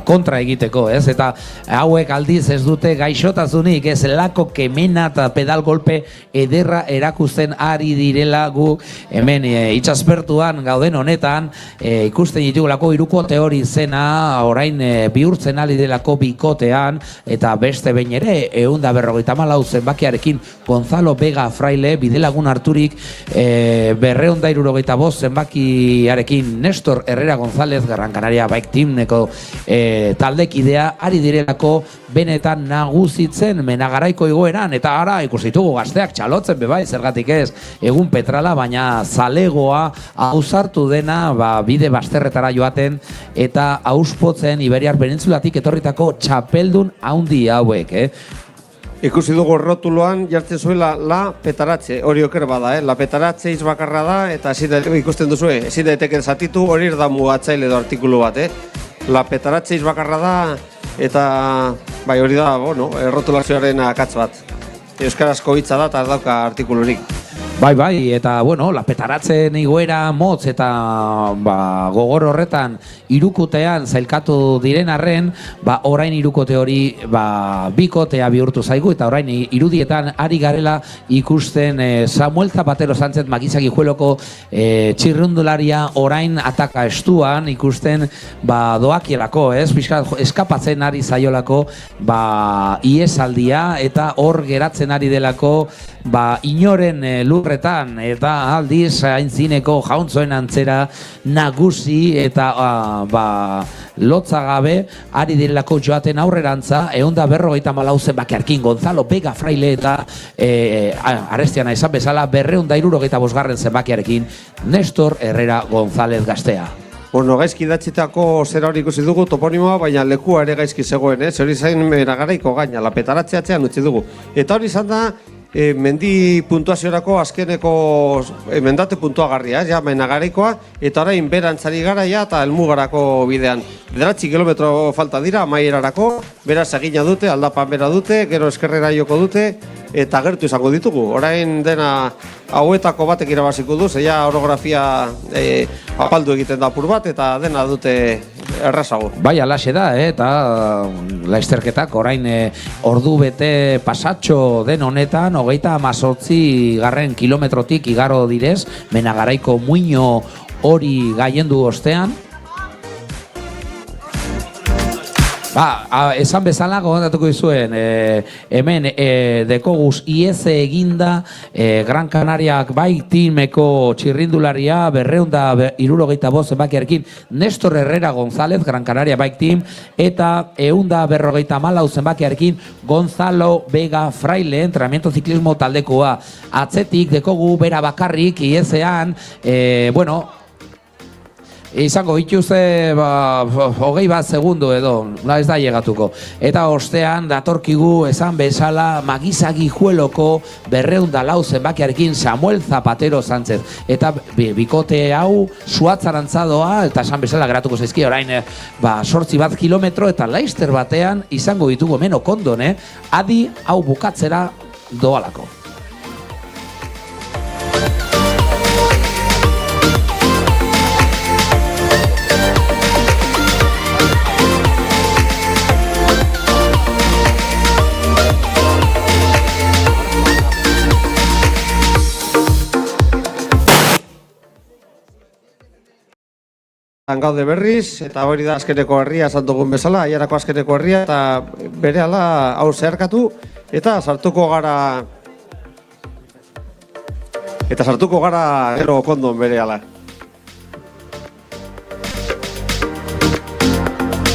kontra egiteko, ez? Eta hauek aldiz ez dute gaixotasunik, ez lako kemena eta pedal golpe ederra erakusten ari direla guk hemen itsaspertuan gauden honetan, ikusten ditugulako hirukote hori zena orain bihurtzen ari delako bikotean, eta beste behin ere 154 zenbakiarekin Gonzalo Vega Fraile bidelagun harturik 275 zenbakiarekin Nestor Herrera González Gran Canaria Bike Teameko taldekidea ari direlako benetan nagusitzen Menagaraiko igoeran, eta ara ikusi ditugu gazteak txalotzen bai, zergatik ez, egun petrala, baina zalegoa ausartu dena bide bazterretara joaten eta auspotzen Iberiar Penintzulatik etorritako txapeldun handi hauek, Ikusi dugu rotuloan jartzen zuela la petaratxe, hori oker bada, La petaratxe izbakarra da, eta ikusten duzue, ezin daiteke zatitu, hori da mugatzaile edo artikulu bat, La petaratxe izbakarra da, eta bai hori da, rotulazioaren akatz bat. Euskarazko hitza da eta ez dauka artikulurik. Bai, eta, la petaratzen igoera motz eta gogor horretan irukotean zailkatu diren arren, orain irukote hori bikotea bihurtu zaigu, eta orain irudietan ari garela ikusten Samuel Zapatero Sánchez Magizaki Jueloko txirrundularia orain ataka estuan ikusten doakielako, eskapatzen ari zaiolako iesaldia, eta hor geratzen ari delako inoren lurretan, eta aldiz aintzineko jauntzoen antzera nagusi eta lotzagabe ari direlako joaten aurrerantza 154 zenbakiarekin Gonzalo Vega Fraile eta arestiana izan bezala 275 zenbakiarekin Nestor Herrera González gaztea. Gaizki datxitako zera hori ikusi dugu toponimoa, baina lekua ere gaizki zegoen, hori zain Menagaraiko gaina, La petaratxe atzean utzi dugu. Eta hori izan da, mendi puntuaziorako azkeneko mendate puntuagarria, Menagaraikoa, eta orain berantzari gara eta helmugarako bidean. 9 kilometro falta dira, amaierarako, beraz egina dute, aldapan bera dute, gero eskerrera joko dute, eta gertu izango ditugu. Orain dena hauetako batek irabaziko du, zeia orografia apaldu egiten da apur bat, eta dena dute errazago. Bai, alaxe da, eta laizterketak orain ordu bete pasatxo den honetan, 38 kilometrotik igaro direz, Menagaraiko muino hori gaiendu ostean. Esan bezala gogondatuko dizuen, hemen dekoguz iese eginda Gran Canariak Bike Teameko txirrindularia 275 zenbakiarekin Nestor Herrera González Gran Canaria Bike Team, eta 154 zenbakiarekin Gonzalo Vega Fraile entrenamiento ciclismo taldekoa. Atzetik dekogu bera bakarrik iesean, izango dituzte 21 segundo edo, ez da llegatuko. Eta ostean datorkigu esan bezala Magizaki Jueloko 204 zenbakiarekin Samuel Zapatero Sánchez. Eta bikote hau suatzarantzadoa, eta esan bezala geratuko zaizki orain 8 kilometro, eta laizter batean izango ditugu hemen Okondon, adi hau bukatzera doalako. Gaude berriz, eta hori da azkeneko herria esan dugun bezala, Aiarako azkeneko herria, eta berehala hau zeharkatu, eta sartuko gara gero kondon berehala.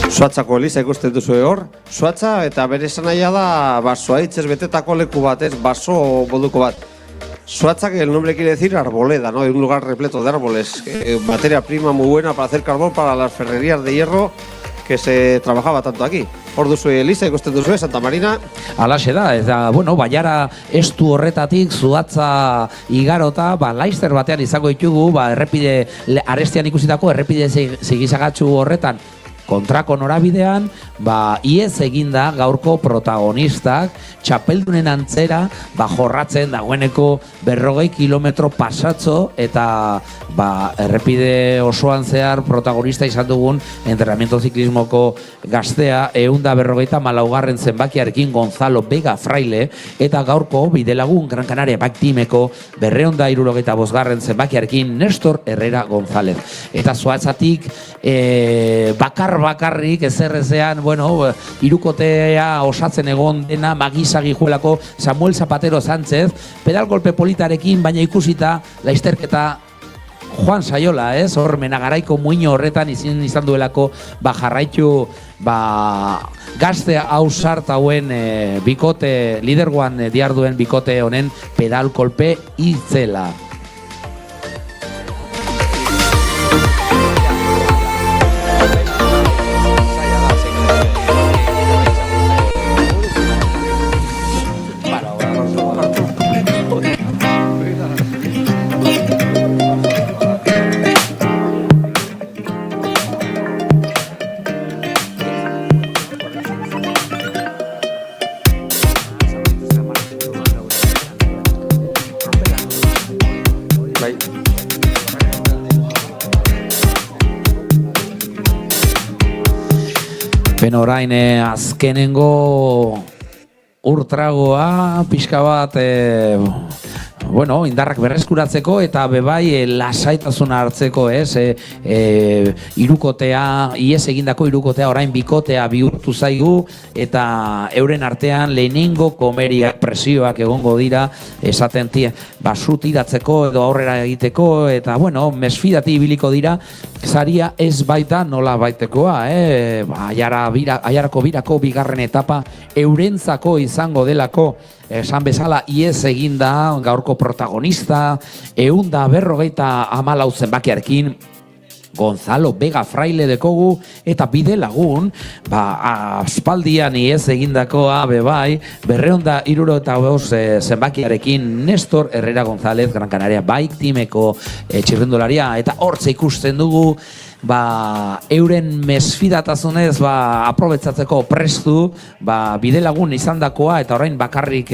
Suatzako eliza ikusten duzu hor, Suatza eta bere esanahia da zuhaitzez betetako leku bat, ez baso moduko bat. Suatza, que el nombre quiere decir arboleda, ¿no? Un lugar repleto de árboles, materia prima muy buena para hacer carbón para las ferrerías de hierro que se trabajaba tanto aquí. Hor duzu Elisa, ikusten duzu Santa Marina. Alaxe da, eta, bueno, Baiara estu horretatik, Zuhatza igarota, laizter batean izango ditugu, errepide, arestian ikusitako errepide zigizagatxu horretan, kontrako norabidean, iez eginda gaurko protagonistak, txapeldunen antzera, jorratzen dagoeneko 40 kilometro pasatzo, eta errepide osoan zehar protagonista izan dugun entrenamiento ziklismoko gaztea, 154. zenbakiarekin Gonzalo Vega Fraile, eta gaurko bidelagun Gran Canaria Bike Teameko 275. zenbakiarekin Nestor Herrera González. Eta Zuhatzatik bakarrik ezerrezean, hirukotea osatzen egon dena magizagi juelako Samuel Zapatero Sánchez, pedal golpe politarekin, baina ikusita laizterketa Juan Saiola, hor Menagaraiko muino horretan izan duelako jarraitu gazte hau sartauen bikote, lidergoan diarduen bikote honen pedal kolpe itzela. Ben orain azkenengo urtragoa, pixka bat, indarrak berreskuratzeko eta bebai lasaitasuna hartzeko, irukotea, iez egindako irukotea orain bikotea bihurtu zaigu, eta euren artean lehenengo komeriak presioak egongo dira, esaten zutiratzeko edo aurrera egiteko, eta mesfidati ibiliko dira, zaria ez baita nola baitekoa, Aiarako birako bigarren etapa eurentzako izango delako, esan bezala iez eginda gaurko protagonista, 154 zenbakiarekin Gonzalo Vega Fraile dekogu, eta bide lagun, aspaldian iez egindakoa bebai, 275 zenbakiarekin Nestor Herrera González, Gran Canaria Bike Teameko txirrindularia, eta hortze ikusten dugu, euren mesfidatasunez aprobetzatzeko prestu, bidelagun izandakoa, eta orain bakarrik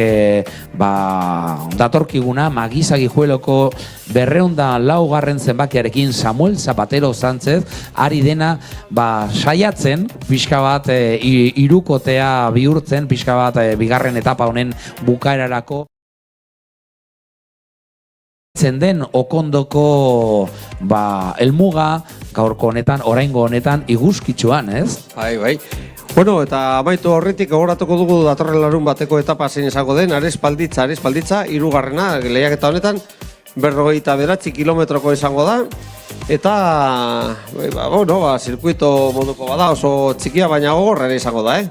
datorkiguna magizagi jueloko 204. zenbakiarekin Samuel Zapatero Sánchez, ari dena saiatzen, pixka bat irukotea bihurtzen, pixka bat bigarren etapa honen bukaerarako den okondoko elmuga gaurko honetan, oraingo honetan iguzkitsuan, ez? Bai. Eta amaitu horretik gogoratuko dugu datorren larun bateko etapa zein izango den, Arespalditza, 3. lehiaketa honetan, 49 kilometroko izango da, eta, zirkuito moduko bada, oso txikia baina gogorra izango da,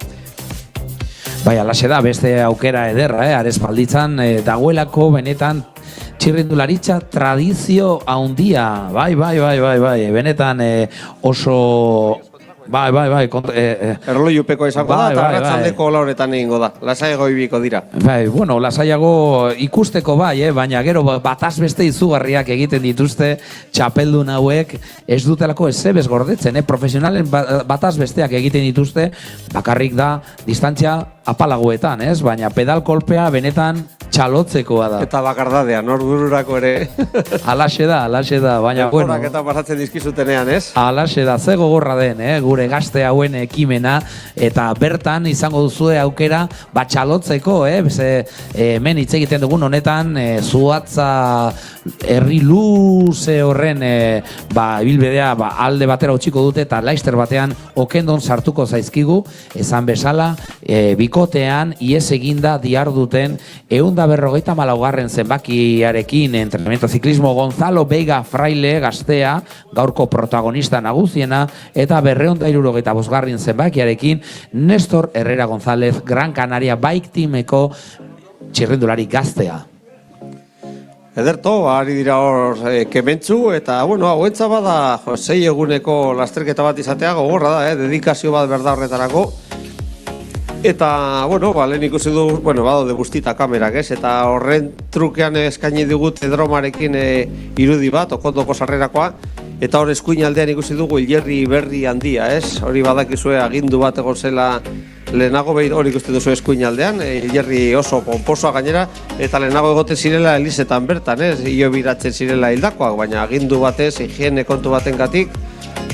Alaxe da, beste aukera ederra, Arespalditzan dagoelako benetan txirrindularitza tradizio haundia, bai, benetan oso, erloiupeko izango da, eta arratzaldeko lauretan egingo da, lasaiago ibiko dira. Lasaiago ikusteko baina gero bataz beste izugarriak egiten dituzte txapeldun hauek, ez dutelako ezebez gordetzen, profesionalen bataz besteak egiten dituzte, bakarrik da, distantzia apalagoetan, ez? Baina pedal kolpea benetan txalotzekoa da. Eta bakardadean, nor bururako ere. Alaxe da, baina bueno. Horak eta pasatzen dizkizutenean, ez? Alaxe da, ze gogorra den, gure gazte hauen ekimena, eta bertan izango duzue aukera txalotzeko, ze hemen hitz egiten dugun honetan, Zuhatza herri luze horren ibilbidea alde batera utziko dute eta laister batean Okendon sartuko zaizkigu, esan bezala, bikotean ies eginda diharduten 154. zenbakiarekin entrenamiento ziklismo Gonzalo Vega Fraile gaztea, gaurko protagonista nagusiena, eta 275. zenbakiarekin Nestor Herrera González Gran Canaria Bike Teameko txirrindulari gaztea. Ederto, ari dira hor kementzu, eta, hauentza bada 6 eguneko lasterketa bat izatea, gogorra da, dedikazio bat berda horretarako. Eta, lehen ikusi du, badaude bustita kamerak, ez? Eta horren trukean eskaini digut Edromarekin irudi bat, Okondoko sarrerakoa, eta hor eskuin aldean ikusi dugu hilerri berri handia, ez? Hori badakizue agindu bat egon zela lehenago hori ikusten duzu eskuin aldean, hilerri oso pomposoa gainera, eta lehenago egoten zirela elizetan bertan, ez? Io biratzen zirela hildakoak, baina agindu batez, higiene kontu batengatik,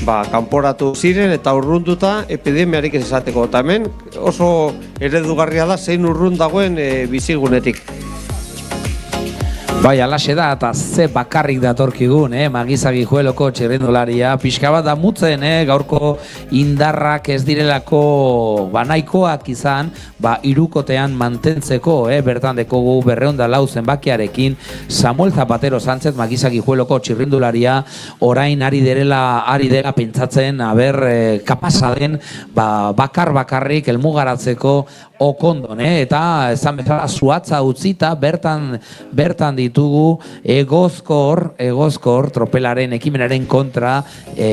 kanporatu ziren eta urrunduta epidemiarik ez izateko. Eta hemen oso eredugarria da zein urrun dagoen bizigunetik. Bai, alaxe da, eta ze bakarrik datorkigun, Magizagi Jueloko txirrindularia, pixka bat damutzen, gaurko indarrak ez direlako nahikoak izan, hirukotean mantentzeko, bertan dekogu 204 zenbakiarekin, Samuel Zapatero Sánchez, Magizagi Jueloko txirrindularia, orain ari dela pentsatzen, kapasa den, bakarrik elmugaratzeko Okondon, eta esan bezala Zuhatza utzita, bertan ditugu egozkor tropelaren ekimenaren kontra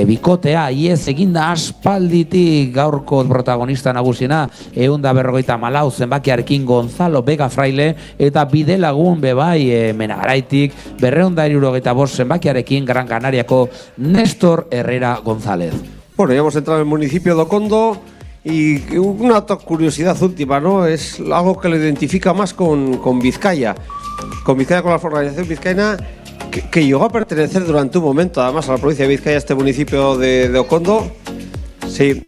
bikotea, iez eginda aspalditik gaurko protagonista nagusiena 154 zenbakiarekin Gonzalo Vega Fraile, eta bidelagun bebai Menagaraitik 275 zenbakiarekin Gran Canariako Nestor Herrera González. Ya hemos entrado en el municipio de Okondo. Y una curiosidad última, ¿no? Es algo que lo identifica más con Vizcaya. Con Vizcaya, con la organización vizcaína, que llegó a pertenecer durante un momento, además, a la provincia de Vizcaya, este municipio de Okondo. Sí,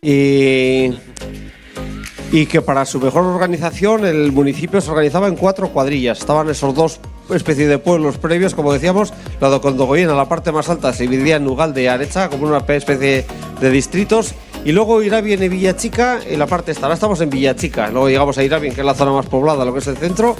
y que para su mejor organización el municipio se organizaba en 4 cuadrillas. Estaban esos 2 especies de pueblos previos, como decíamos, la de Okondogoyen, la parte más alta, se dividía en Ugalde y Arecha, como una especie de distritos. Y luego Irabien y Villachica, en la parte esta. Ahora estamos en Villachica, luego llegamos a Irabien, que es la zona más poblada, lo que es el centro,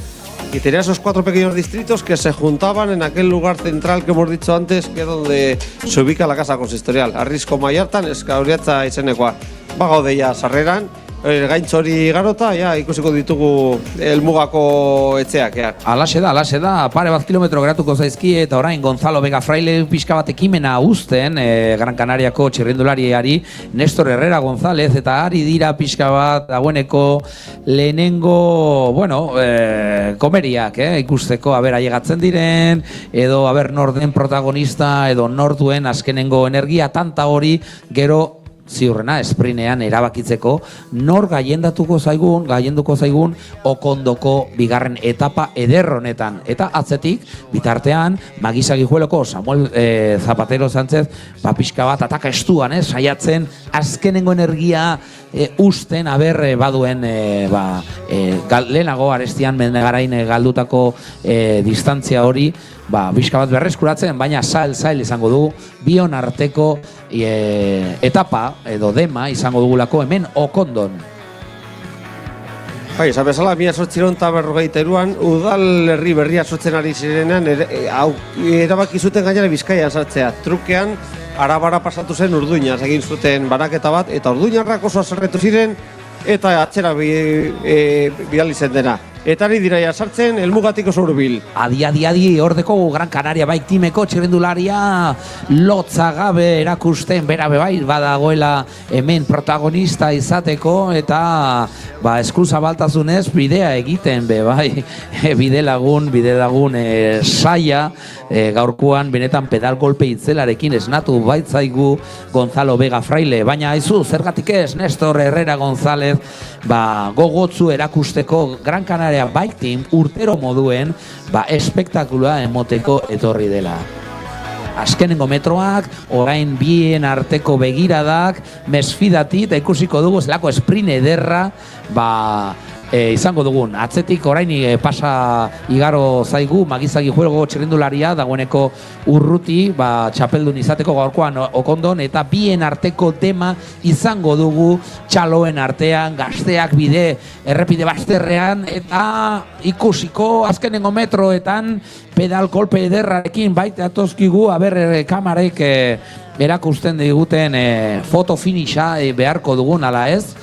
y tenía esos 4 pequeños distritos que se juntaban en aquel lugar central que hemos dicho antes, que es donde se ubica la casa consistorial. Arrisco Maiartan, Eskauriatza izenekoa. Bagaudeia sarreran, gaintz hori garota, ikusiko ditugu helmugako etxeak. Alaxe da, pare bat kilometro geratuko zaizkie, eta orain Gonzalo Vega Fraile pixka bat ekimena uzten Gran Canariako txirrindulariari Nestor Herrera González, eta ari dira pixka bat dagoeneko lehenengo, komeriak, ikusteko, aiegatzen diren, edo nor den protagonista, edo nor duen azkenengo energia, tanta hori, gero ziurrena esprinean erabakitzeko nor gailenduko zaigun Okondoko bigarren etapa eder honetan. Eta atzetik, bitartean, Magizagi Jueloko Samuel Zapatero Sánchez pixka bat ataka estuan, saiatzen azkenengo energia usten baduen lehenago Arestian Menegarain galdutako distantzia hori pixka bat berreskuratzen, baina zail izango du bion arteko etapa edo dema izango dugulako hemen Okondon. Esan bezala, 1853an udal herri berria sortzen ari zirenean erabaki zuten gainera Bizkaian sartzea. Trukean Arabara pasatu zen Urduñaz egin zuten banaketa bat, eta Urduñarrak oso haserretu ziren eta atzera bidali zen dena. eta ari dira sartzen helmugatik oso hurbil. Adi, ordeko Gran Canaria Bike Teameko txirrindularia lotzagabe erakusten bera bai badagoela hemen protagonista izateko eta eskuzabaltasunez bidea egiten bai bide lagun saia gaurkoan benetan pedal golpe itzelarekin esnatu baitzaigu Gonzalo Vega Fraile, baina aizu zergatik ez Nestor Herrera González gogotzu erakusteko Gran Canaria Bike Team urtero moduen espektakulua emoteko etorri dela. Azkenengo metroak, orain bien arteko begiradak, mesfidati eta ikusiko dugu zelako sprint ederra izango dugun. Atzetik orain pasa igaro zaigu magizagi juego txirrindularia dagoeneko urruti txapeldun izateko gaurkoan Okondon eta bien arteko tema izango dugu txaloen artean, gazteak errepide bazterrean eta ikusiko azkenengo metroetan pedal kolpe ederrarekin baita atozkigu kamarek erakusten diguten foto finisha beharko dugun ala ez.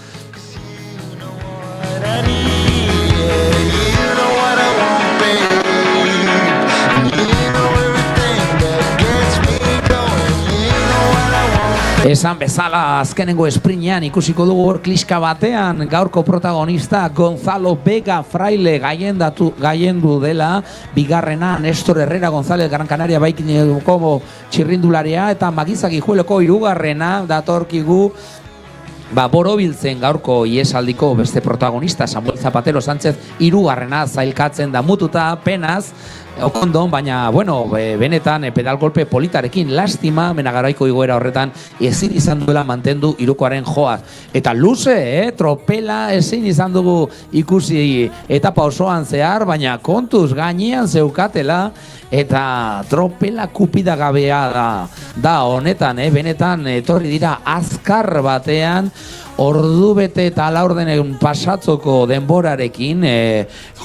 Esan bezala azkenengo esprinean ikusiko dugu hor kliska batean gaurko protagonista Gonzalo Vega Fraile gaiendu dela, bigarrena Nestor Herrera González Gran Canaria Bike Teameko txirrindularia eta magizaki jueleko hirugarrena datorkigu borobiltzen gaurko iesaldiko beste protagonista Samuel Zapatero Sánchez hirugarrena zailkatzen da mututa penaz Okondon, baina, benetan pedal golpe politarekin lastima, menagaraiko igoera horretan ezin izan duela mantendu hirukoaren joaz. Eta luze, tropela ezin izan dugu ikusi etapa osoan zehar, baina kontuz gainean zeukatela eta tropela kupidagabea da honetan, benetan etorri dira azkar batean, ordu bete eta laurdenen pasatzoko denborarekin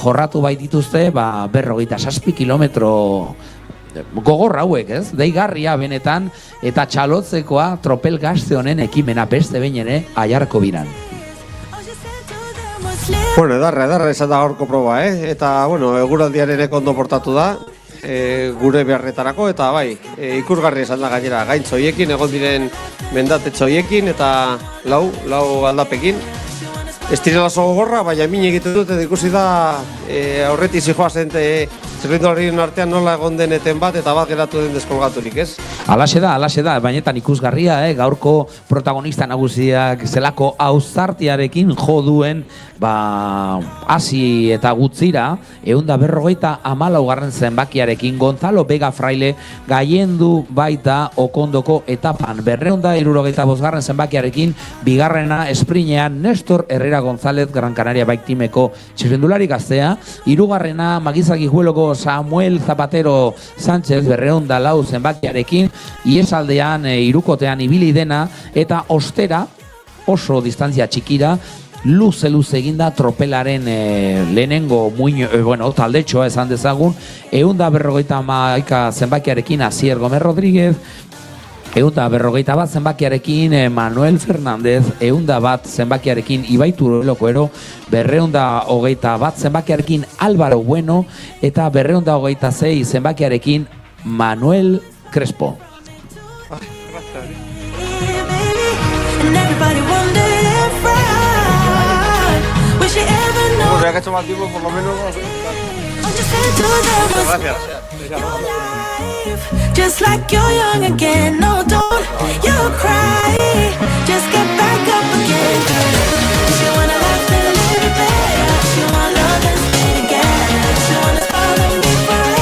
jorratu baitituzte 47 kilometro gogor hauek, ez? Deigarria benetan eta txalotzekoa tropel gazte honen ekimena beste behin ere Aiarko biran. Edarra esan da gaurko proba, eta eguraldiaren ondo portatu da gure beharretarako eta ikusgarri esan da gainera gaintzoiekin, egon diren mendatetxoiekin eta lau aldapekin. Ez direla oso gogorra, baina min egiten dut eta ikusi da aurretik zijoazen zerrindularien artean nola egon deneten bat eta bat geratu den deskolgaturik, ez? Alaxe da, bainetan ikusgarria, gaurko protagonista nagusiak zelako ausartiarekin jo duen hasi eta gutzira 154. zenbakiarekin Gonzalo Vega Fraile gaiendu baita Okondoko etapan 265. zenbakiarekin bigarrena esprinean Nestor Herrera González Gran Canaria Bike Teameko txirrindulari gaztea, hirugarrena magizaki jueloko Samuel Zapatero Sánchez 204 zenbakiarekin iesaldean hirukotean ibili dena eta ostera oso distantzia txikira luze eginda tropelaren lehenengo taldetxoa esan dezagun 151 zenbakiarekin Asier Gómez Rodríguez, 151 zenbakiarekin Manuel Fernández, 101 zenbakiarekin Ibai Turuelokoero, 221 zenbakiarekin Álvaro Bueno eta 226 zenbakiarekin Manuel Crespo. Ya que ha hecho mal tiempo, por lo menos. Gracias. Just like you're young again, no, don't you cry. Just get back up again. You wanna laugh a little bit, you wanna love and stay together, you wanna follow me forever.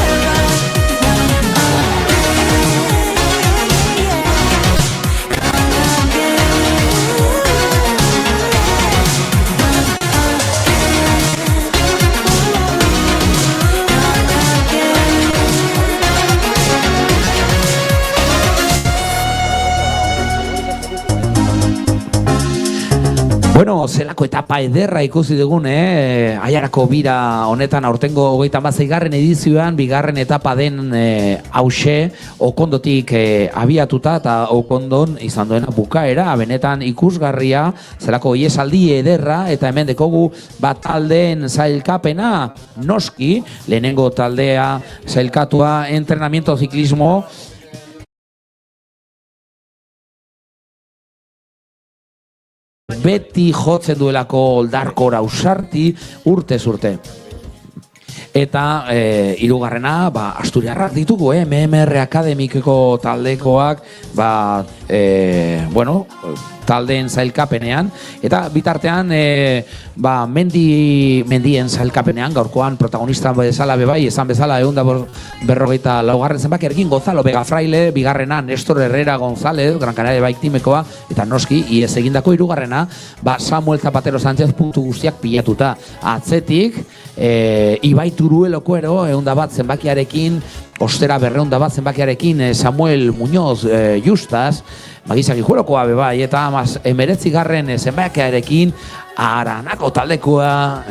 Bueno, zelako etapa ederra ikusi dugun, Aiarako bira honetan aurtengo 36. edizioan, bigarren etapa den hause, Okondotik abiatuta eta Okondon izan duena bukaera, benetan ikusgarria, zelako iesaldi ederra, eta hemen dekogu bat taldeen zailkapena, noski, lehenengo taldea zailkatua entrenamiento ziklismo, beti jotzen duelako oldarkora ausarti urtez urte. Eta hirugarrena, Asturiarrak ditugu, MMR Akademikeko taldekoak, taldeen zailkapenean, eta bitartean mendien zailkapenean, gaurkoan protagonista bezala bebai, esan bezala 154. zenbakiarekin Gonzalo Vega Fraile, bigarrena Nestor Herrera González, Gran Canaria Bike Teamekoa, eta noski, iez egindako hirugarrena, Samuel Zapatero Sánchez puntu guztiak pilatuta. Atzetik, Ibai Turueloko ero, 101 zenbakiarekin, ostera 201 zenbakiarekin Samuel Muñoz Justas, Magizak Ijuelokoa bebai, eta 19. zenbakiarekin Aranako taldekoa,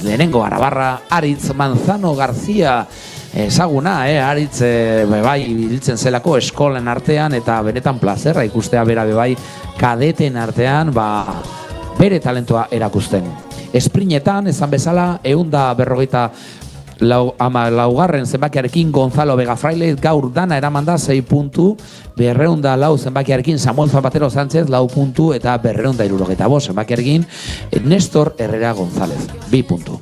lehenengo Arabarra, Aritz Manzano García, ezaguna, Aritz bebai biltzen zelako eskolen artean, eta benetan plazerra ikustea bera bebai kadeten artean, bere talentoa erakusten. Esprinetan, esan bezala, 154. zenbakiarekin Gonzalo Vega Fraile gaur dana eraman da 6 puntu, 204 zenbakiarekin Samuel Zapatero Sánchez 4 puntu, eta 275 zenbakiarekin Nestor Herrera González 2 puntu.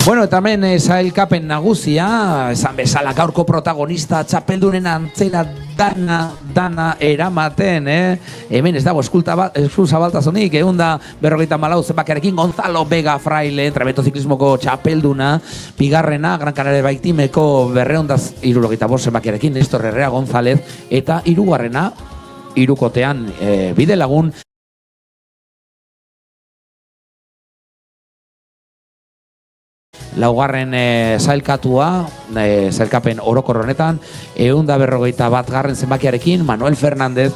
Bueno, eta hemen zailkapen nagusia, esan bezala gaurko protagonista txapeldunen antzera dana eramaten, Hemen ez dago eskuzabaltasunik, 154 zenbakiarekin Gonzalo Vega Fraile, entrenamiento ziklismoko txapelduna, bigarrena Gran Canaria Bike Teameko 275 zenbakiarekin Nestor Herrera González, eta hirugarrena, hirukotean bide lagun, laugarren zailkatua, zailkapen orokor honetan, 151. zenbakiarekin Manuel Fernández,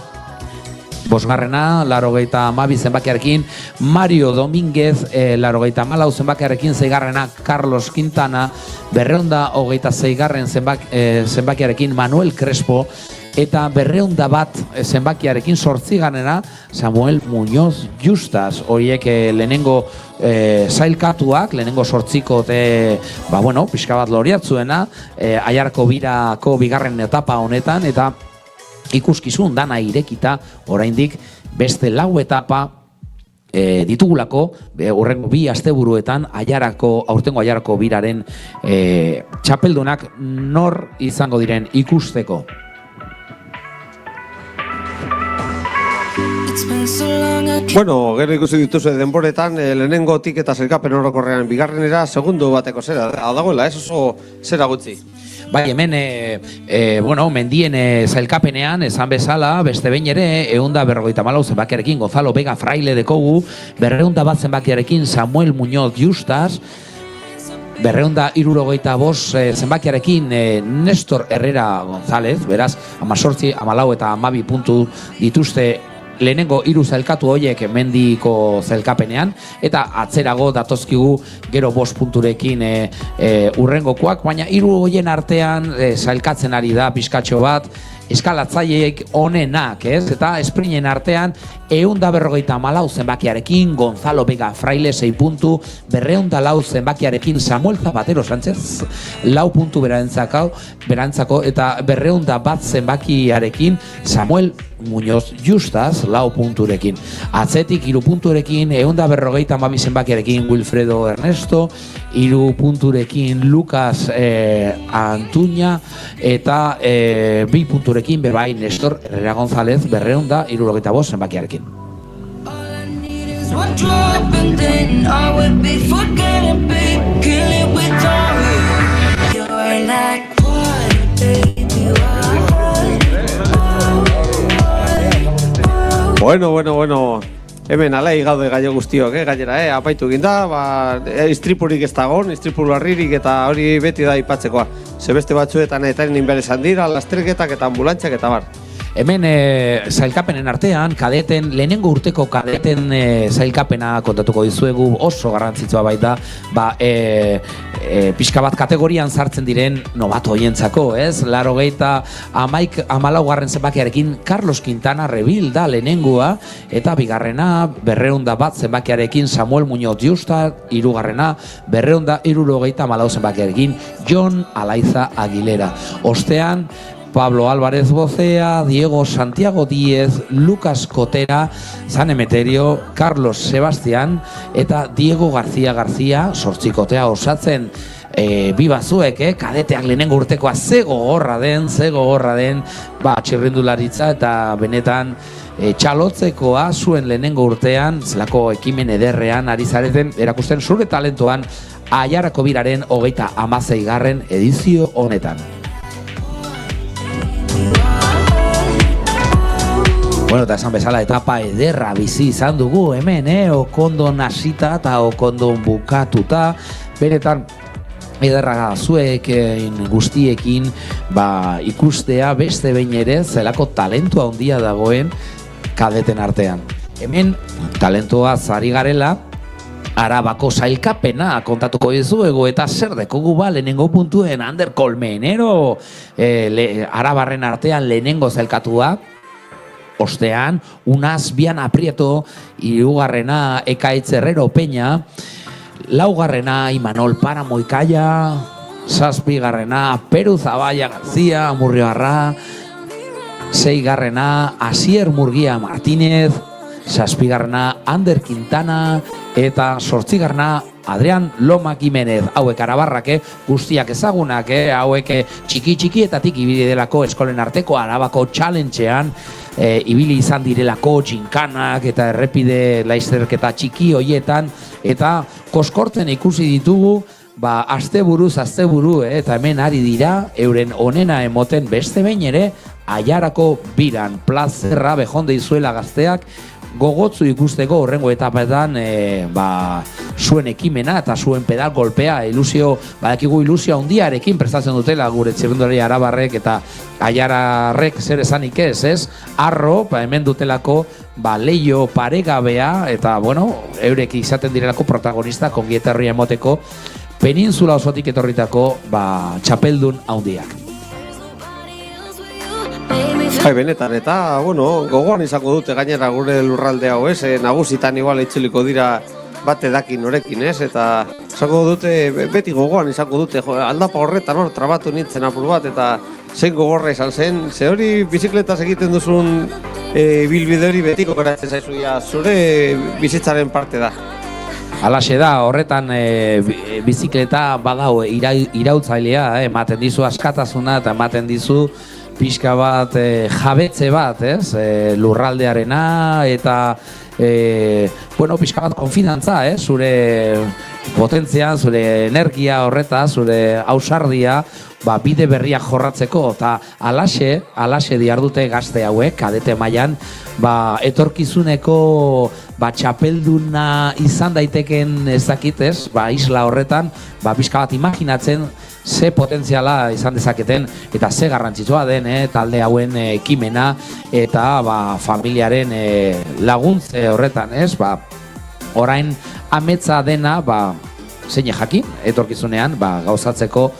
bosgarrena, 82 zenbakiarekin Mario Domínguez, 84 zenbakiarekin seigarrena Carlos Quintana, 226. zenbakiarekin Manuel Crespo, eta 201 zenbakiarekin 8. Samuel Muñoz Justas, horiek lehenengo zailkatuak, lehenengo 8 pixka bat loriatzuena, Aiarako birako bigarren etapa honetan, eta ikuskizun dana irekita, oraindik beste 4 etapa ditugulako, urrengo 2 asteburuetan aurtengo Aiarako biraren txapeldunak nor izango diren ikusteko. Bueno, gero ikusi dituzu denboretan, lehenengotik eta zailkapen orokorrean bigarrenera, segundo bateko zera, dagoela, oso zera gutxi. Bai, hemen, mendien zailkapenean, esan bezala, beste behin ere, 154 zenbakiarekin Gonzalo Vega Fraile dekogu, 201 zenbakiarekin Samuel Muñoz Justas, 275 zenbakiarekin Nestor Herrera González, beraz, 18, 14 eta 12 puntu dituzte lehenengo 3 zailkatu horiek mendiko zailkapenean, eta atzerago datozkigu gero 5 punturekin urrengokoak, baina 3 horien artean zailkatzen ari da pizkatxo bat, eskalatzaileek onenak, eta esprinen artean 154 zenbakiarekin Gonzalo Vega Fraile 6 puntu, 204 zenbakiarekin Samuel Zapatero Sánchez 4 puntu berantzako, eta 201 zenbakiarekin Samuel Muñoz Justas 4 punturekin. Atzetik 3 punturekin 152 zenbakiarekin Wilfredo Ernesto, 3 punturekin Lucas Antuña, eta 2 punturekin bebai Nestor Herrera González 275 zenbakiarekin. One drop and then I would be forgetting, babe. Kill it with all. You're like water, baby, water. Bueno. Hemen alai gaude gaio guztiok, gainera, apaitu egin da, istripurik ez dagoen, istripu larririk eta hori beti da aipatzekoa. Beste batzuetan eta inberesan dira, lasterketak eta ambulantziak eta bar. Hemen zailkapenen artean, lehenengo urteko kadeten zailkapena kontatuko dizuegu, oso garrantzitsua baita, pixka bat kategorian sartzen diren nobato hoientzako, ez? 84. zenbakiarekin Carlos Quintana Rebil da lehenengoa, eta bigarrena 201 zenbakiarekin Samuel Muñoz Justa, hirugarrena 274 zenbakiarekin Jon Alaiza Aguilera. Ostean, Pablo Álvarez Bocea, Diego Santiago Díez, Lucas Cotera, San Emeterio, Carlos Sebastián eta Diego García, sortzikotea osatzen bi bazuek, kadeteak lehenengo urtekoa ze gogorra den, txirrindularitza eta benetan txalotzekoa zuen lehenengo urtean, zelako ekimen ederrean ari zareten, erakusten zure talentoan Aiarako biraren 36. edizio honetan. Bueno, eta esan bezala etapa ederra bizi izan dugu hemen, Okondon hasita eta Okondon bukatuta. Benetan ederra zuek guztiekin ikustea beste behin ere zelako talentua handia dagoen kadeten artean. Hemen talentua zari garela, Arabako sailkapena kontatuko dizuegu eta zer dekogu lehenengo puntuen Ander Colmenero, Arabarren artean lehenengo zailkatua. Ostean, Unaz Biana Prieto, hirugarrena Ekaitz Herrero Peña, laugarrena Imanol Páramo Ikaia, zazpigarrena Peru Zaballa García Amurrioarra, seigarrena Asier Murguia Martínez, zazpigarrena Ander Quintana eta zortzigarrena Adrián Loma Jimenez. Hauek arabarrake guztiak ezagunak, hauek txiki-txikietatik ibili delako eskolen arteko Arabako challengean, ibili izan direlako txinkanak eta errepide laizterketa txiki hoietan, eta koskortzen ikusi ditugu, asteburu, eta hemen ari dira, euren onena emoten beste behin ere, Aiarako biran, plazerra behonde izuela gazteak, gogotzu ikusteko horrengo etapetan zuen ekimena eta zuen pedal golpea, badakigu ilusio handiarekin prestatzen dutela gure txirrindulari arabarrek eta aiararrek zer esanik ez? Arro, hemen dutelako leio paregabea eta, eurek izaten direlako protagonista kongietarria emoteko peninsula osotik etorritako txapeldun handiak. Benetan, eta, gogoan izango dute gainera gure lurralde hau, nagusitan igual itzuliko dira bate daki norekin, eta izango dute, beti gogoan izango dute, aldapa horretan trabatu nintzen apur bat, eta zein gogorra izan zen, ze hori bizikletaz egiten duzun bilbide hori betiko geratzen zaizu, zure bizitzaren parte da. Alaxe da, horretan bizikleta badao irautzailea, ematen dizu askatasuna eta ematen dizu pixka bat jabetze bat, lurraldearena eta pixka bat konfidantza, zure potentzia, zure energia horreta, zure ausardia, bide berriak jorratzeko, eta alaxe diardute gazte hauek, kadete mailan, etorkizuneko txapelduna izan daiteken ez dakitez, isla horretan, pixka bat imaginatzen ze potentziala izan dezaketen eta ze garrantzitsua den talde hauen ekimena eta familiaren laguntze horretan, orain ametsa dena zein jakin etorkizunean gauzatzeko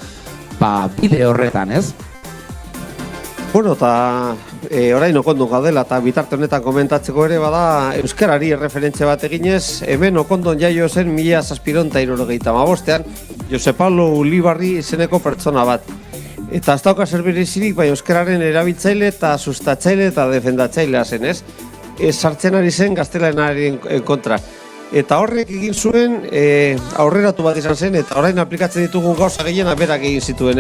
bide horretan, Eta orain Okondon gaudela eta bitarte honetan komentatzeko ere bada euskarari referentzia bat eginez, hemen Okondon jaio zen 1775ean Jose Pablo Ulibarri izeneko pertsona bat. Eta ez dauka zerbirizirik euskararen erabiltzaile eta sustatzaile eta defendatzailea zen, sartzen ari zen gaztelanaren kontra. Eta horrek egin zuen aurreratu bat izan zen, eta orain aplikatzen ditugun gauza gehiena berak egin zituen,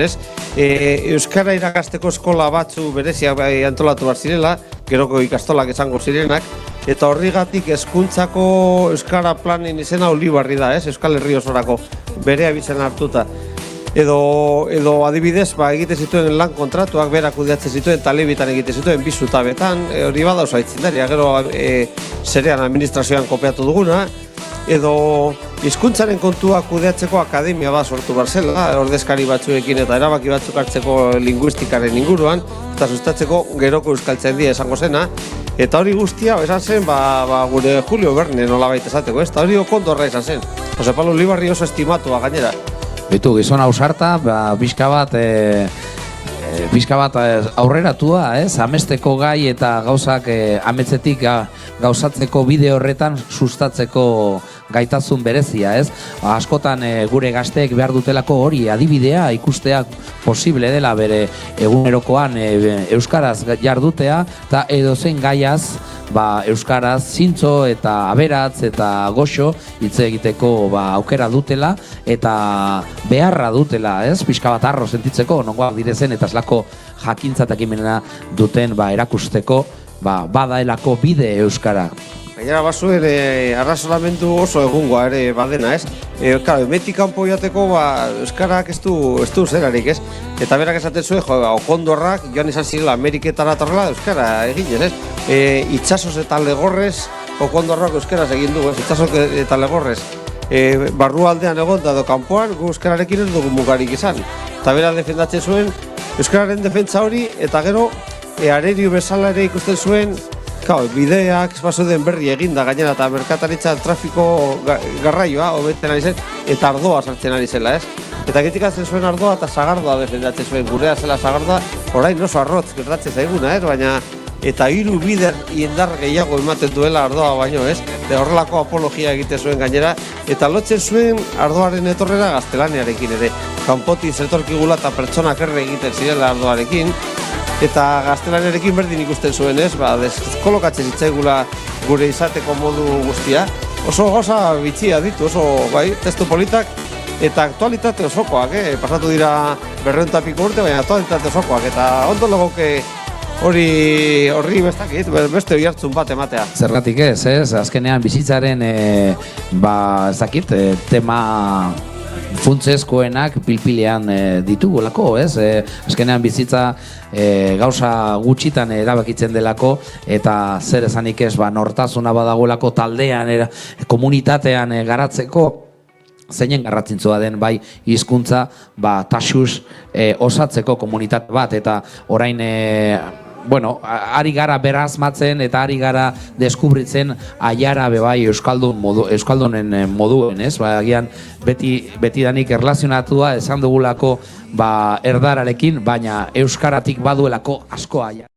euskara irakasteko eskola batzu bereziak antolatu bat zirela, geroko ikastolak izango zirenak, eta horrigatik hezkuntzako euskara planen izena Ulibarri da, Euskal Herri osorako bere abizen hartuta. Edo adibidez, egite zituen lan kontratuak berak kudeatzen zituen, talebitan egite zituen, bizutabetan, hori bada oso aitzindaria, gero zerean administrazioan kopiatu duguna, edo hizkuntzaren kontua kudeatzeko akademia bat sortu behar zela, ordezkari batzuekin eta erabaki batzuk hartzeko linguistikaren inguruan, eta sustatzeko geroko euskaltzaindia esango zena, eta hori guztia esan zen gure Julio Verne nolabait esateko, ez? Eta hori Okondorra izan zen. Jose Pablo Ulibarri oso estimatua gainera. Bitu, gizon ausarta, bizka bat aurreratua, ez? Amesteko gai eta gauzak ametzetik gauzatzeko bide horretan sustatzeko gaitasun berezia, ez? Askotan gure gazteek behar dutelako hori adibidea ikustea posible dela bere egunerokoan euskaraz jardutea eta edozein gaiaz euskaraz zintzo eta aberatz eta goxo hitz egiteko aukera dutela eta beharra dutela, ez? Pixka bat harro sentitzeko nongoak direzen eta eslako jakintza eta ekimena duten erakusteko badaelako bide euskara. Gainera bazuen arrazonamendu oso egungoa ere badena, ez? Claro, emetik kanpo jateko euskarak ez du zerarik, ez? Eta berak esaten zuen, Okondorrak joan izan zirela Ameriketara torrela euskara eginez, ez? Itxasoz eta legorrez Okondorrak euskaraz egin du, ez? Itxasoz eta legorrez barrualdean egon edo kanpoan gu euskararekin ez dugu mugarik izan. Eta berak defendatzen zuen euskararen defentsa hori eta gero arerio bezala ere ikusten zuen bideak den berri eginda gainera eta merkataritza trafiko garraioa hobetzen ari zen eta ardoa sartzen ari zela, ez? Eta kritikatzen zuen ardoa eta sagardoa defendatzen zuen gurea zela sagardoa, orain oso arrotz gertatzen zaiguna, ez? Baina eta 3 bider indar gehiago ematen duela ardoa baino, ez? Eta horrelako apologia egiten zuen gainera eta lotzen zuen ardoaren etorrera gaztelaniarekin ere. Kanpotik zetorkigula eta pertsonak erre egiten zirela ardoarekin. Eta gaztelaniarekin berdin ikusten zuen, ez? Deskolokatzen ditzaigula gure izateko modu guztia. Oso gauza bitxia ditu, oso testu politak eta aktualitate osokoak, pasatu dira 200 piko urte, baina aktualitate osokoak. Eta ondo legoke horri beste oihartzun bat ematea. Zergatik ez, azkenean bizitzaren tema funtsezkoenak pilpilean ditugulako, ez? Azkenean bizitza gauza gutxitan erabakitzen delako eta zer esanik ez nortasuna badagolako taldean, komunitatean garatzeko zeinen garrantzitsua den hizkuntza taxuz osatzeko komunitate bat eta orain ari gara berazmatzen eta ari gara deskubritzen aiara euskaldunen moduen, ez? Agian beti danik erlazionatua esan dugulako erdararekin, baina euskaratik baduelako asko aiara.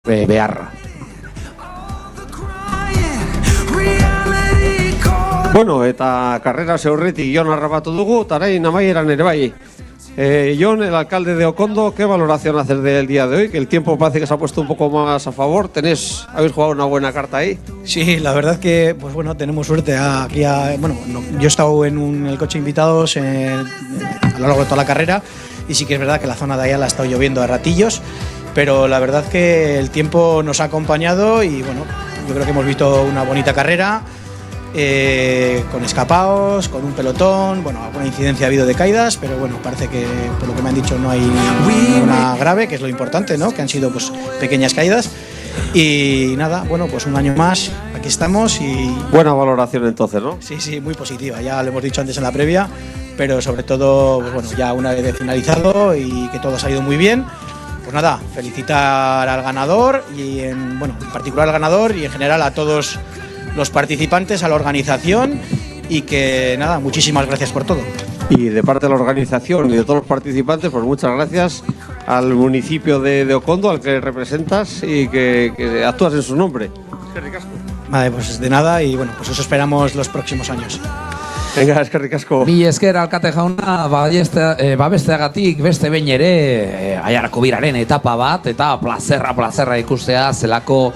Beharra. Bueno, eta karrera zeurretik Jon harrapatu dugu, eta orain amaieran ere bai. Jon, el alcalde de Okondo, ¿qué valoración haces del día de hoy? Que el tiempo parece que se ha puesto un poco más a favor. ¿Habéis jugado una buena carta ahí? Sí, la verdad que tenemos suerte. Yo he estado en el coche invitados a lo largo de toda la carrera y sí que es verdad que la zona de Ayala ha estado lloviendo a ratillos, pero la verdad que el tiempo nos ha acompañado y yo creo que hemos visto una bonita carrera. Con escapados, con un pelotón, alguna incidencia ha habido de caídas, pero parece que por lo que me han dicho no hay ninguna grave, que es lo importante, ¿no? Que han sido pequeñas caídas y nada, un año más, aquí estamos y... Buena valoración entonces, ¿no? Sí, muy positiva, ya lo hemos dicho antes en la previa, pero sobre todo, ya una vez finalizado y que todo ha salido muy bien. Pues nada, felicitar al ganador y en particular al ganador y en general a todos los participantes, a la organización y que nada, muchísimas gracias por todo. Y de parte de la organización y de todos los participantes, pues muchas gracias al municipio de Okondo, al que representas y que actúas en su nombre. Eskerrik asko. Vale, pues de nada y eso esperamos los próximos años. Venga, eskerrik asko. Mi esker alkate jauna, babesteagatik beste behin ere Aiarako biraren etapa bat eta plazerra ikustea zelako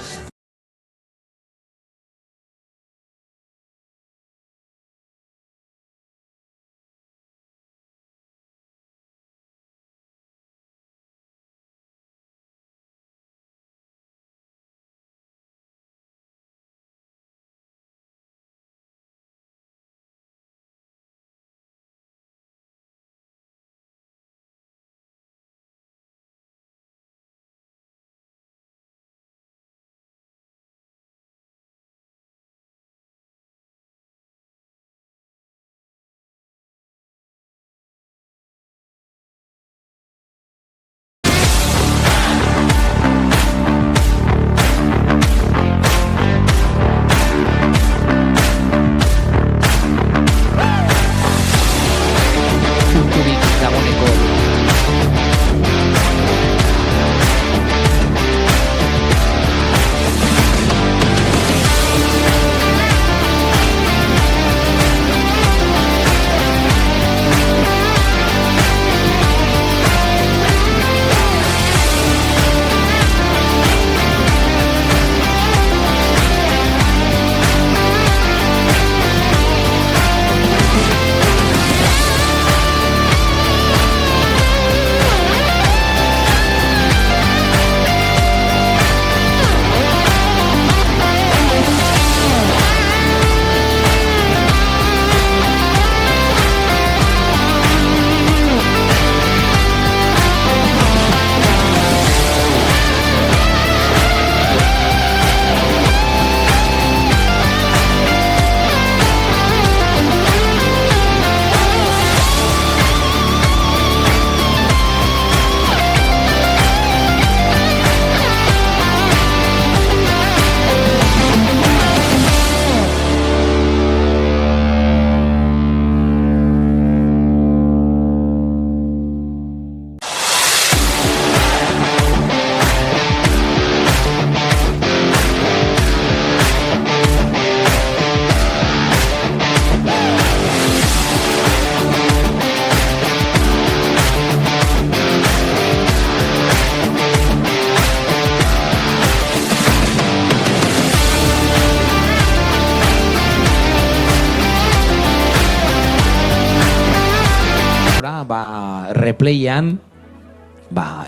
replayan,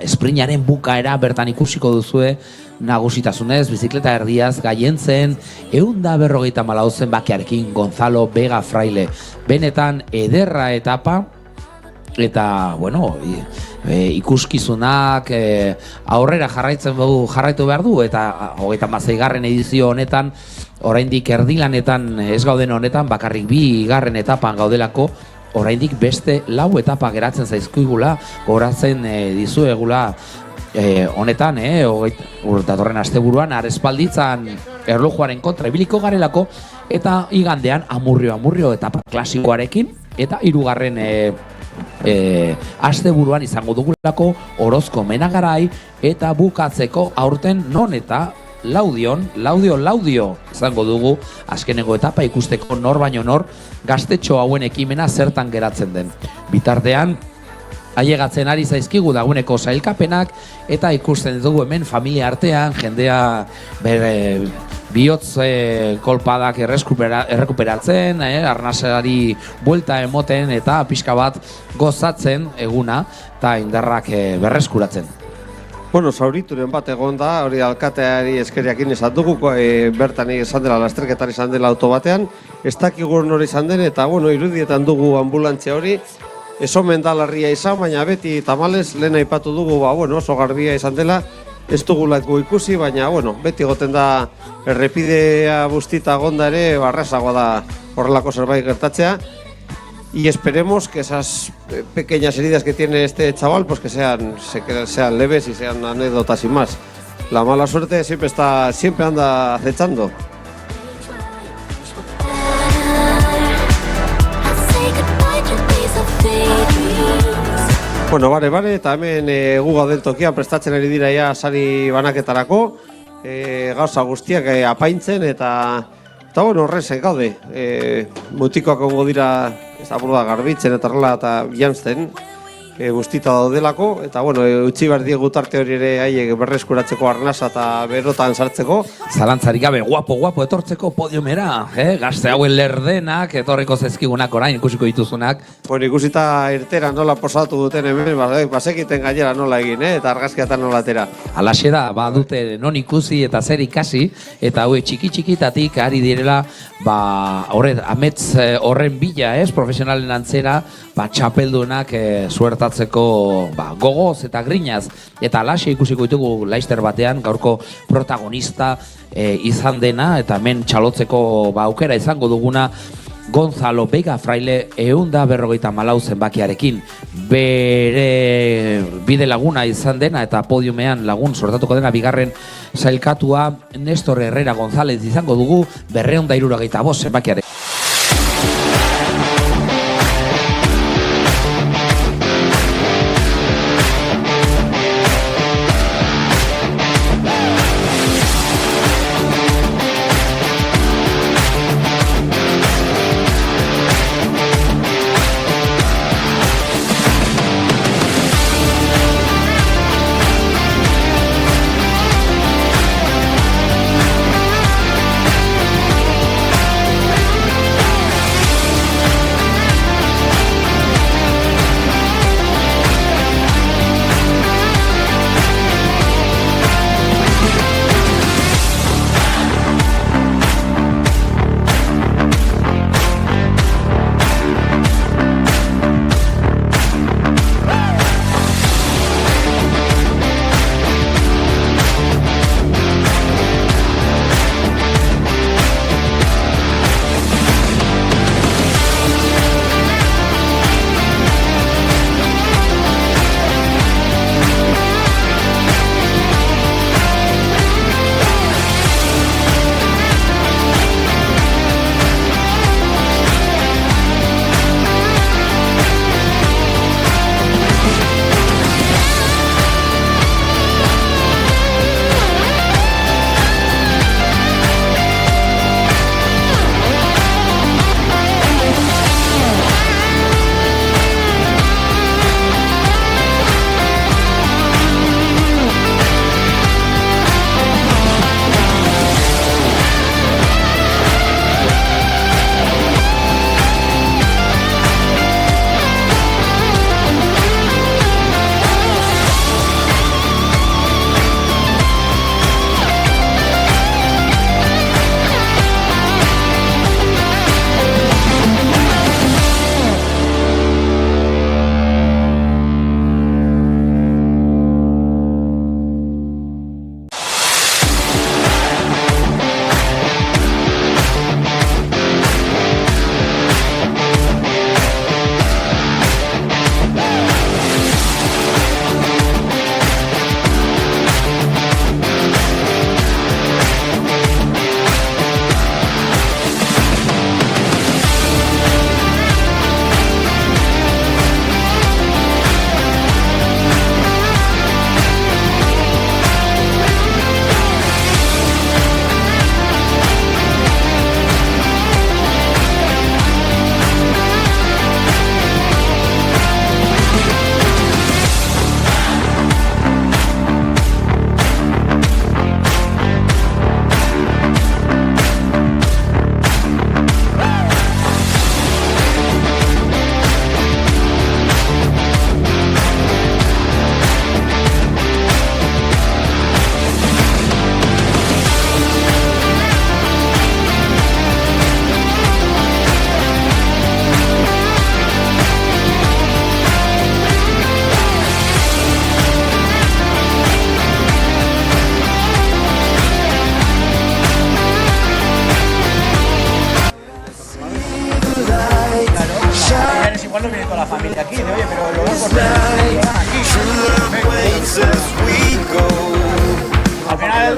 esprinaren bukaera bertan ikusiko duzue, nagusitasunez, bizikleta erdiaz gaientzen, 154 zenbakiarekin Gonzalo Vega Fraile. Benetan ederra etapa, eta, bueno, ikuskizunak aurrera jarraitu behar du, eta 36. edizio honetan, oraindik erdilanetan ez gauden honetan, bakarrik 2. etapan gaudelako, oraindik beste 4 etapa geratzen zaizkigula, goratzen dizuegula honetan, datorren asteburuan, Arespalditzan erlojuaren kontra ibiliko garelako, eta igandean amurrio etapa klasikoarekin, eta 3. asteburuan izango dugulako Orozko Menagarai, eta bukatzeko aurten non eta laudio izango dugu azkeneko etapa ikusteko nor baino nor gaztetxo hauen ekimena zertan geratzen den. Bitartean, ailegatzen ari zaizkigu dagoeneko sailkapenak, eta ikusten dugu hemen familia artean, jendea bere bihotz kolpadak errekuperatzen, arnasari buelta emoten eta pixka bat gozatzen eguna eta indarrak berreskuratzen. Bueno, zaurituren bat egon da, hori alkateari eskeriakin izan dugu, bertan izan dela, lasterketan izan dela auto batean, ez dakigur nori izan den, eta bueno, irudietan dugu ambulantzia hori, ez omen da larria izan, baina beti tamalez lehen aipatu dugu, oso garbia izan dela, ez dugulako ikusi, baina beti goten da errepidea bustita gonda ere, barrazagoa da horrelako zerbait gertatzea. Y esperemos que esas pequeñas heridas que tiene este chaval, pues que sean leves y sean anécdotas y más. La mala suerte siempre anda acechando. Bueno, bare, eta hemen gu gauden tokian prestatzen ari dira ja sari banaketarako, gauza guztiak apaintzen eta horrezen gaude. Mutikoak ongo dira garbitzen eta horrela eta jantzten guztita daudelako, eta utzi behar diegu tarte hori ere haiek berreskuratzeko arnasa eta berotan sartzeko. Zalantzarik gabe, guapo etortzeko podiumera, gazte hauen lerdenak, etorriko zezkigunak orain ikusiko dituzunak. Ikusita irtera nola posatu duten hemen, basekiten gainera nola egin, eta argazkiatan nola atera. Alaxe da, dute non ikusi eta zer ikasi, eta hau txiki-txikitatik ari direla, amets horren bila, profesionalen antzera, txapeldunak suertatzeko gogoz eta grinaz, eta alaxe ikusiko ditugu laister batean, gaurko protagonista izan dena, eta hemen txalotzeko aukera izango duguna, Gonzalo Vega Fraile 154 zenbakiarekin. Bere bide laguna izan dena eta podiumean lagun sortatuko dena bigarren sailkatua Nestor Herrera González izango dugu 275 zenbakiarekin.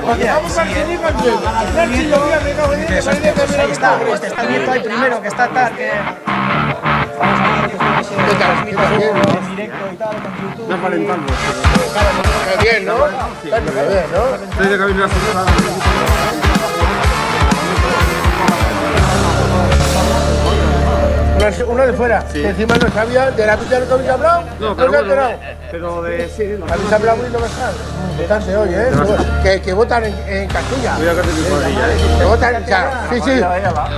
Ahí está, este está abierto ahí primero, que está tal, que... Vamos a ver que estoy transmito en directo y tal, con YouTube. No calentando. Está bien, ¿no? Está bien, ¿no? Estoy de camino a la ciudad. Uno de fuera, Sí. que encima no sabía de la pista que habéis hablado. No, ¿No pero os ha bueno, enterado? pero de sí. Habéis hablado muy no me Importante hoy, que votan en Castilla. Cuidado que te mi cuadrilla, Que votan, o sea, sí.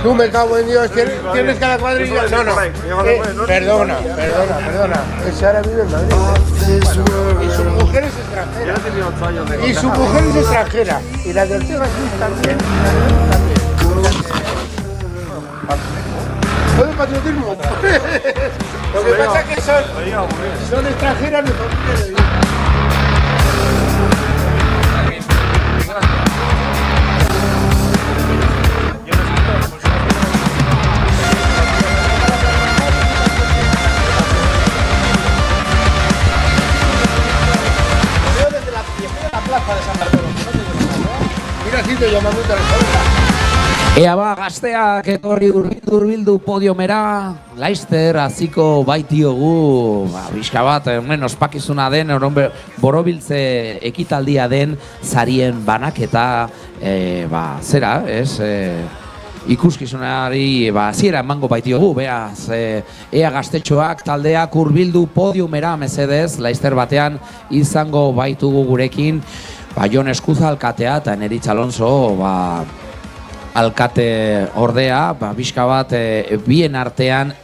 Tú me cago en Dios, tienes cada cuadrilla. No. Perdona. Ese ahora vive en Madrid. Y su mujer es extranjera. Yo he tenido 8 años de Y su mujer es extranjera. Y la de Ortega Smith también. Todo el patriotismo. Lo que pasa es que son extranjeras, mejor que mira, si te llama mucho la Ea ba, gazteak etorri urbildu podiomera, Laster hasiko baitiogu, bizka bat, hemen ospakizuna den, borobiltze ekitaldia den, sarien banaketa, zera, ez, ikuskizunari, ziera emango baitiogu, beaz, ea gaztetxoak taldeak urbildu podiumera mesedez, Laster batean izango baitugu gurekin, Jon Eskuza alkatea eta Neritz Alonso, alkate ordea, bizka bat bien artean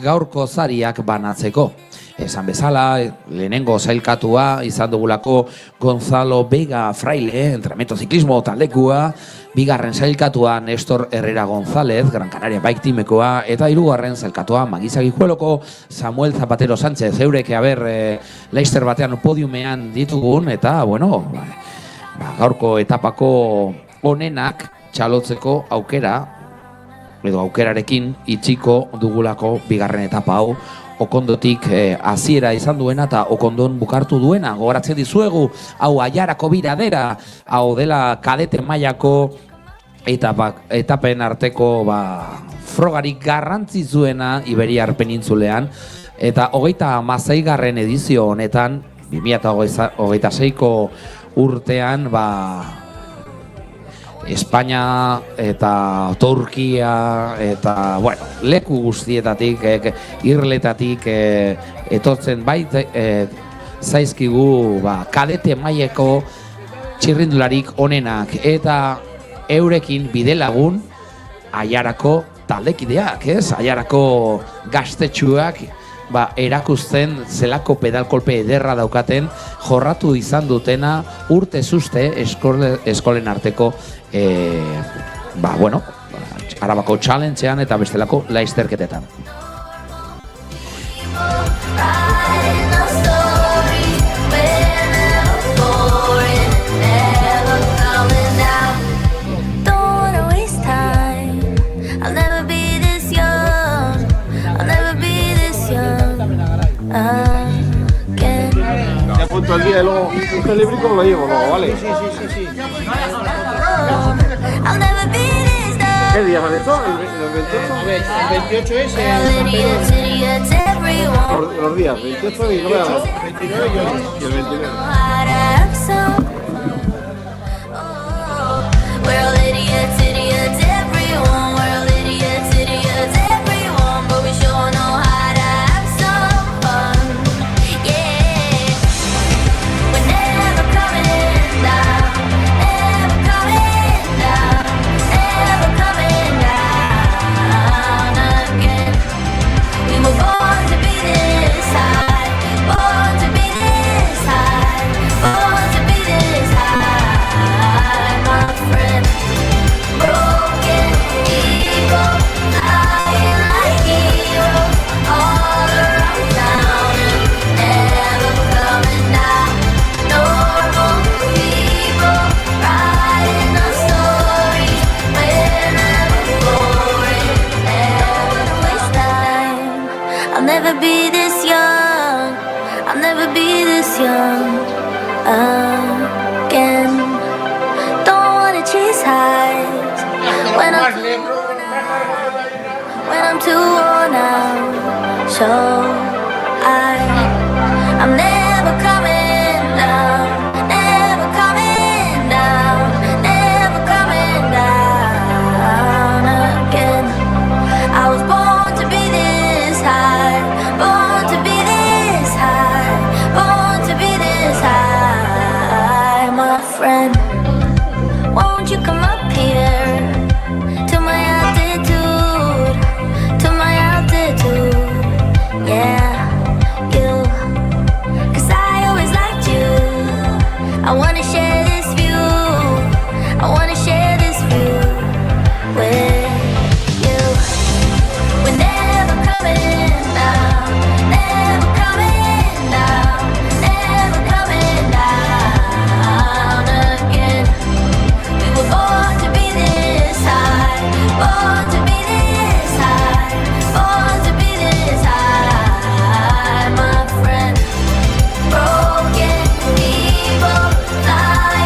gaurko zariak banatzeko. Esan bezala, lehenengo sailkatua izan dugulako Gonzalo Vega Fraile, entrenamiento ziklismo taldekua, bigarren sailkatua Nestor Herrera González, Gran Canaria Bike Teamekoa, eta hirugarren sailkatua Magizagi Jueloko Samuel Zapatero Sánchez, eurek Laster batean podiumean ditugun, eta, bueno, gaurko etapako onenak txalotzeko aukerarekin itxiko dugulako bigarren etapa hau, Okondotik hasiera izan duena eta Okondon bukartu duena. Gogoratzen dizuegu, hau Aiarako biradera, hau dela kadete mailako etapen arteko frogarik garrantzizuena Iberiar penintzulean, eta 36. edizio honetan, 2026ko urtean, Espainia eta Turkia eta, bueno, leku guztietatik, irletatik etortzen zaizkigu kadete maileko txirrindularik onenak, eta eurekin bidelagun Aiarako taldekideak, ez? Aiarako gaztetxuak erakusten zelako pedalkolpe ederra daukaten, jorratu izan dutena urte zuzte eskolen arteko Arabako challengean eta bestelako laizterketetan. Te apunto el día y luego este librico me lo llevo luego, ¿vale? Sí. ¿Qué día vale esto? ¿El 28? El 28 es Los días, 28 y 29 y el 29. when I'm too worn out. So I'm never coming down, never coming down, never coming down again. I was born to be this high, born to be this high, born to be this high, my friend. Won't you come up here to my altitude, to my altitude? Yeah, you. 'Cause I always liked you. I wanna share this view, I wanna share this view with you. We're never coming down, never coming down, never coming down again. We were born to be this high, born to be this high, born to be this high, my friend. Broken people, lying.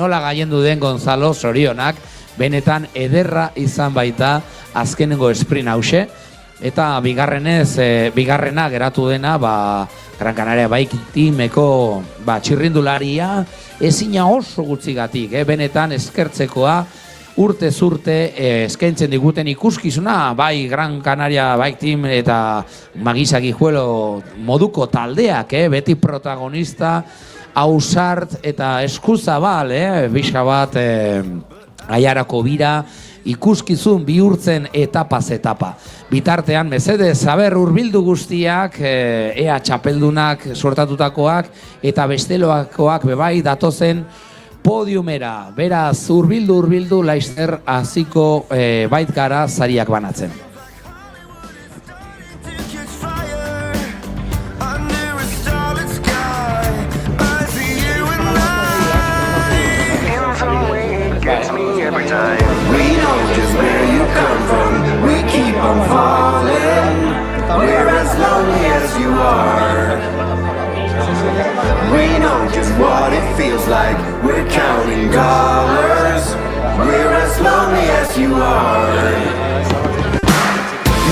nola gaiendu den Gonzalo, sorionak, benetan ederra izan baita azkenengo sprint hause, eta bigarrena geratu dena, Gran Canaria Bike Teameko txirrindularia ezina oso gutxigatik, benetan eskertzekoa, urtez urte eskaintzen diguten ikuskizuna, bai Gran Canaria Bike Team eta Magisa Guijuelo moduko taldeak, beti protagonista, ausart eta eskuzabal, bizka bat Aiarako bira, ikuskizun bihurtzen etapaz etapa. Bitartean, mesedez, haber hurbildu guztiak, ea txapeldunak sortatutakoak, eta besteloakoak bebai datozen podiumera. Beraz, hurbildu, laizzer hasiko bait gara sariak banatzen. We know just where you come from. We keep on falling. We're as lonely as you are. We know just what it feels like. We're counting dollars. We're as lonely as you are.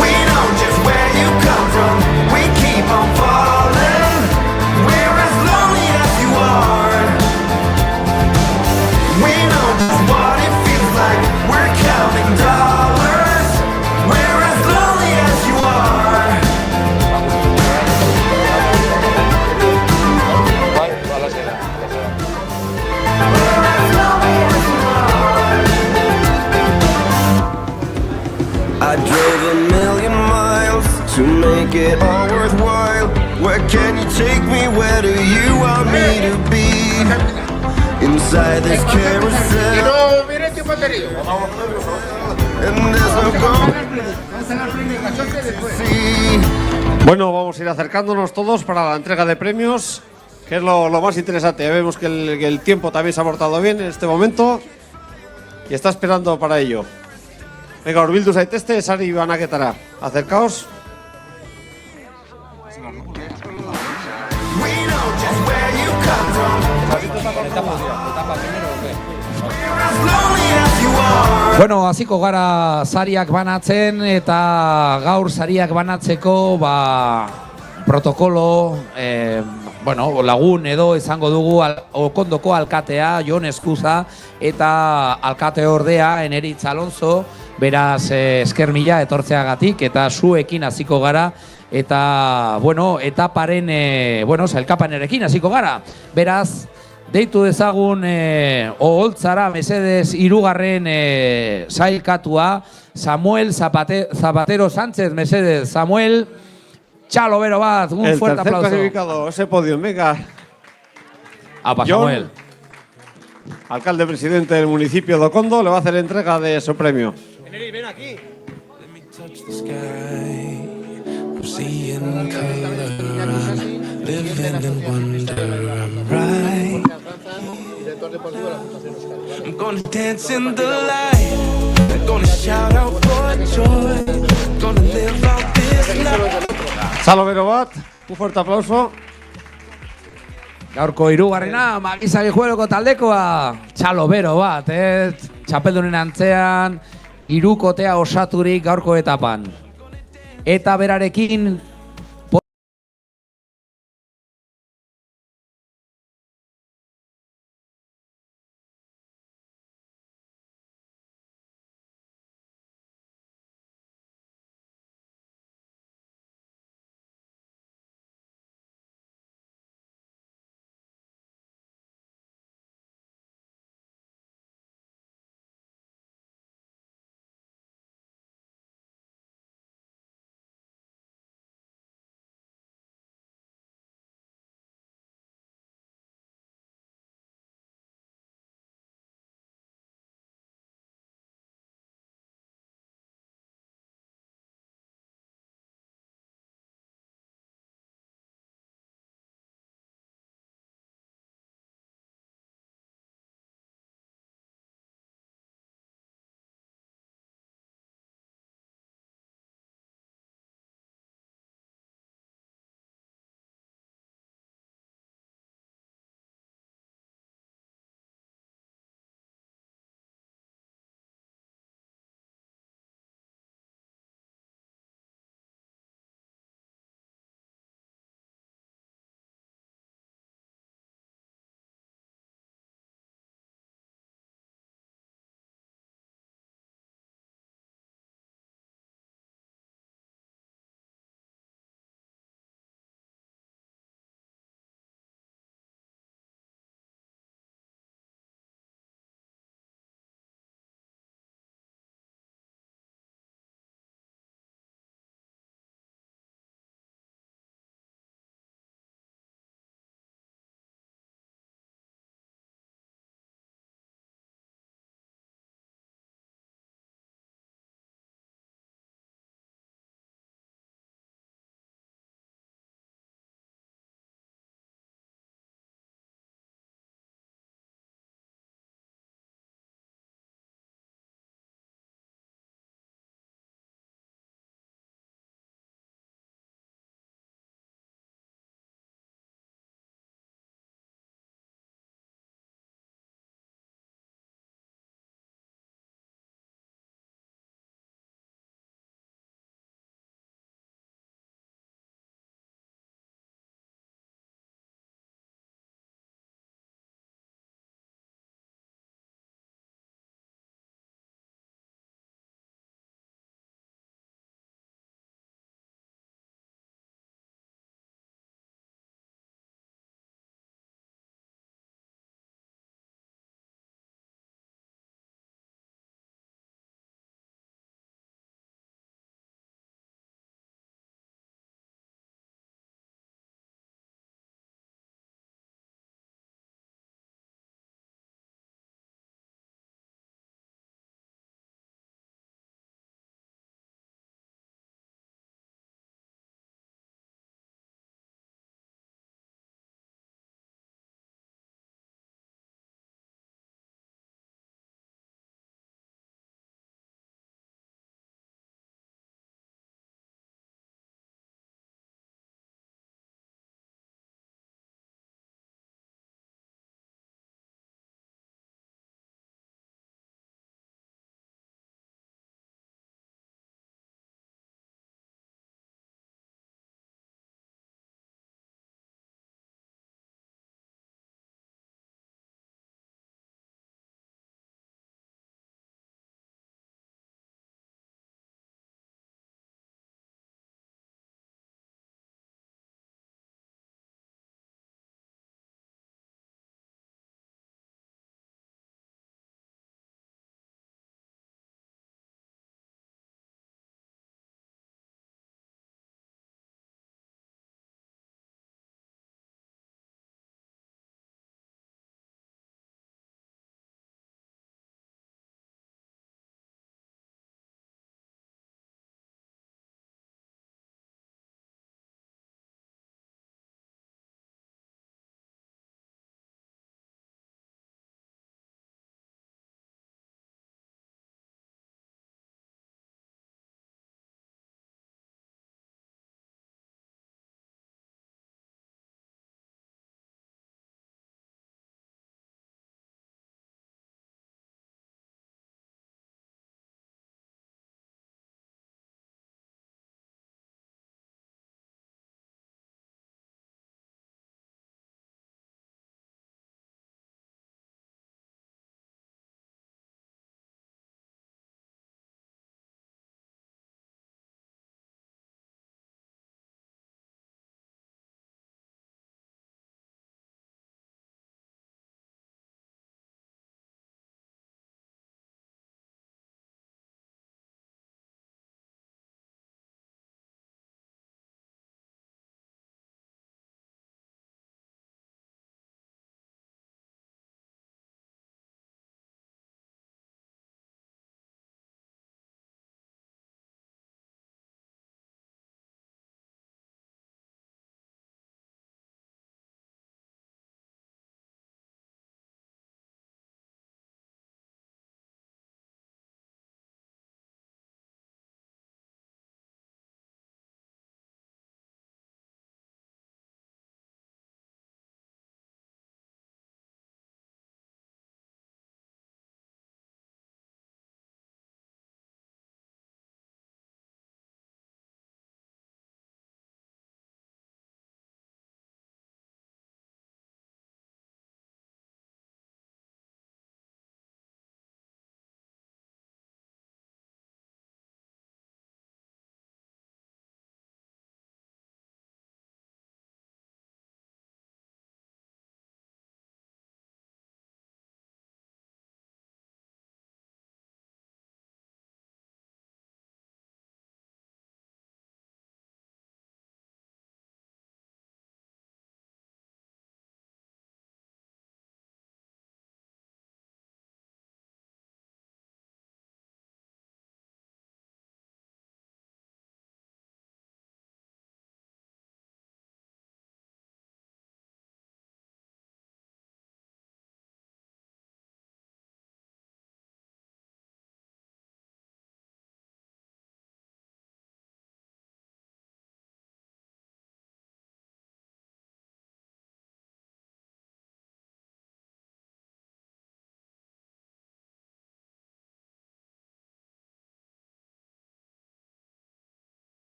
We know just where you come from. We keep on falling. We're as lonely as you are. We know just what it feels like. We're counting dollars. We're as lonely as you are. We're as lonely as you are. I drove 1,000,000 miles to make it all worthwhile. Where can you take me? Where do you want me to be? Inside this carousel. And there's no going. Bueno, vamos a ir acercándonos todos para la entrega de premios, que es lo más interesante. Vemos que el tiempo también se ha portado bien en este momento y está esperando para ello. Venga, hurbildu zaitezte, sari banaketara. Acercaos. Bueno, hasiko gara sariak banatzen, eta gaur sariak banatzeko protokolo, lagun edo izango dugu Okondoko alkatea, Jon Eskuza, eta alkate ordea, Eneritz Alonso, beraz esker mila etortzeagatik, eta zuekin hasiko gara, eta, etaparen, sailkapanerekin hasiko gara, beraz, deitu dezagun oholtzara, mesedez, 3. sailkatua, Samuel Zapatero Sánchez, mesedez, Samuel, txalo bero bat, un fuerte aplauso. El tercer clasificado, ese podio, venga. Apa, Samuel. Alcalde presidente del municipio de Okondo, le va a hacer entrega de su premio. Ven aquí. I'm gonna dance in the light. I'm gonna shout out for joy. Gonna live out this life. Txalo bero bat, un fuerte aplauso. Gaurko 3. Magisa Guijueloko taldekoa, txalo bero bat, txapeldunen antzean, 3 kotea osaturik gaurko etapan. Eta berarekin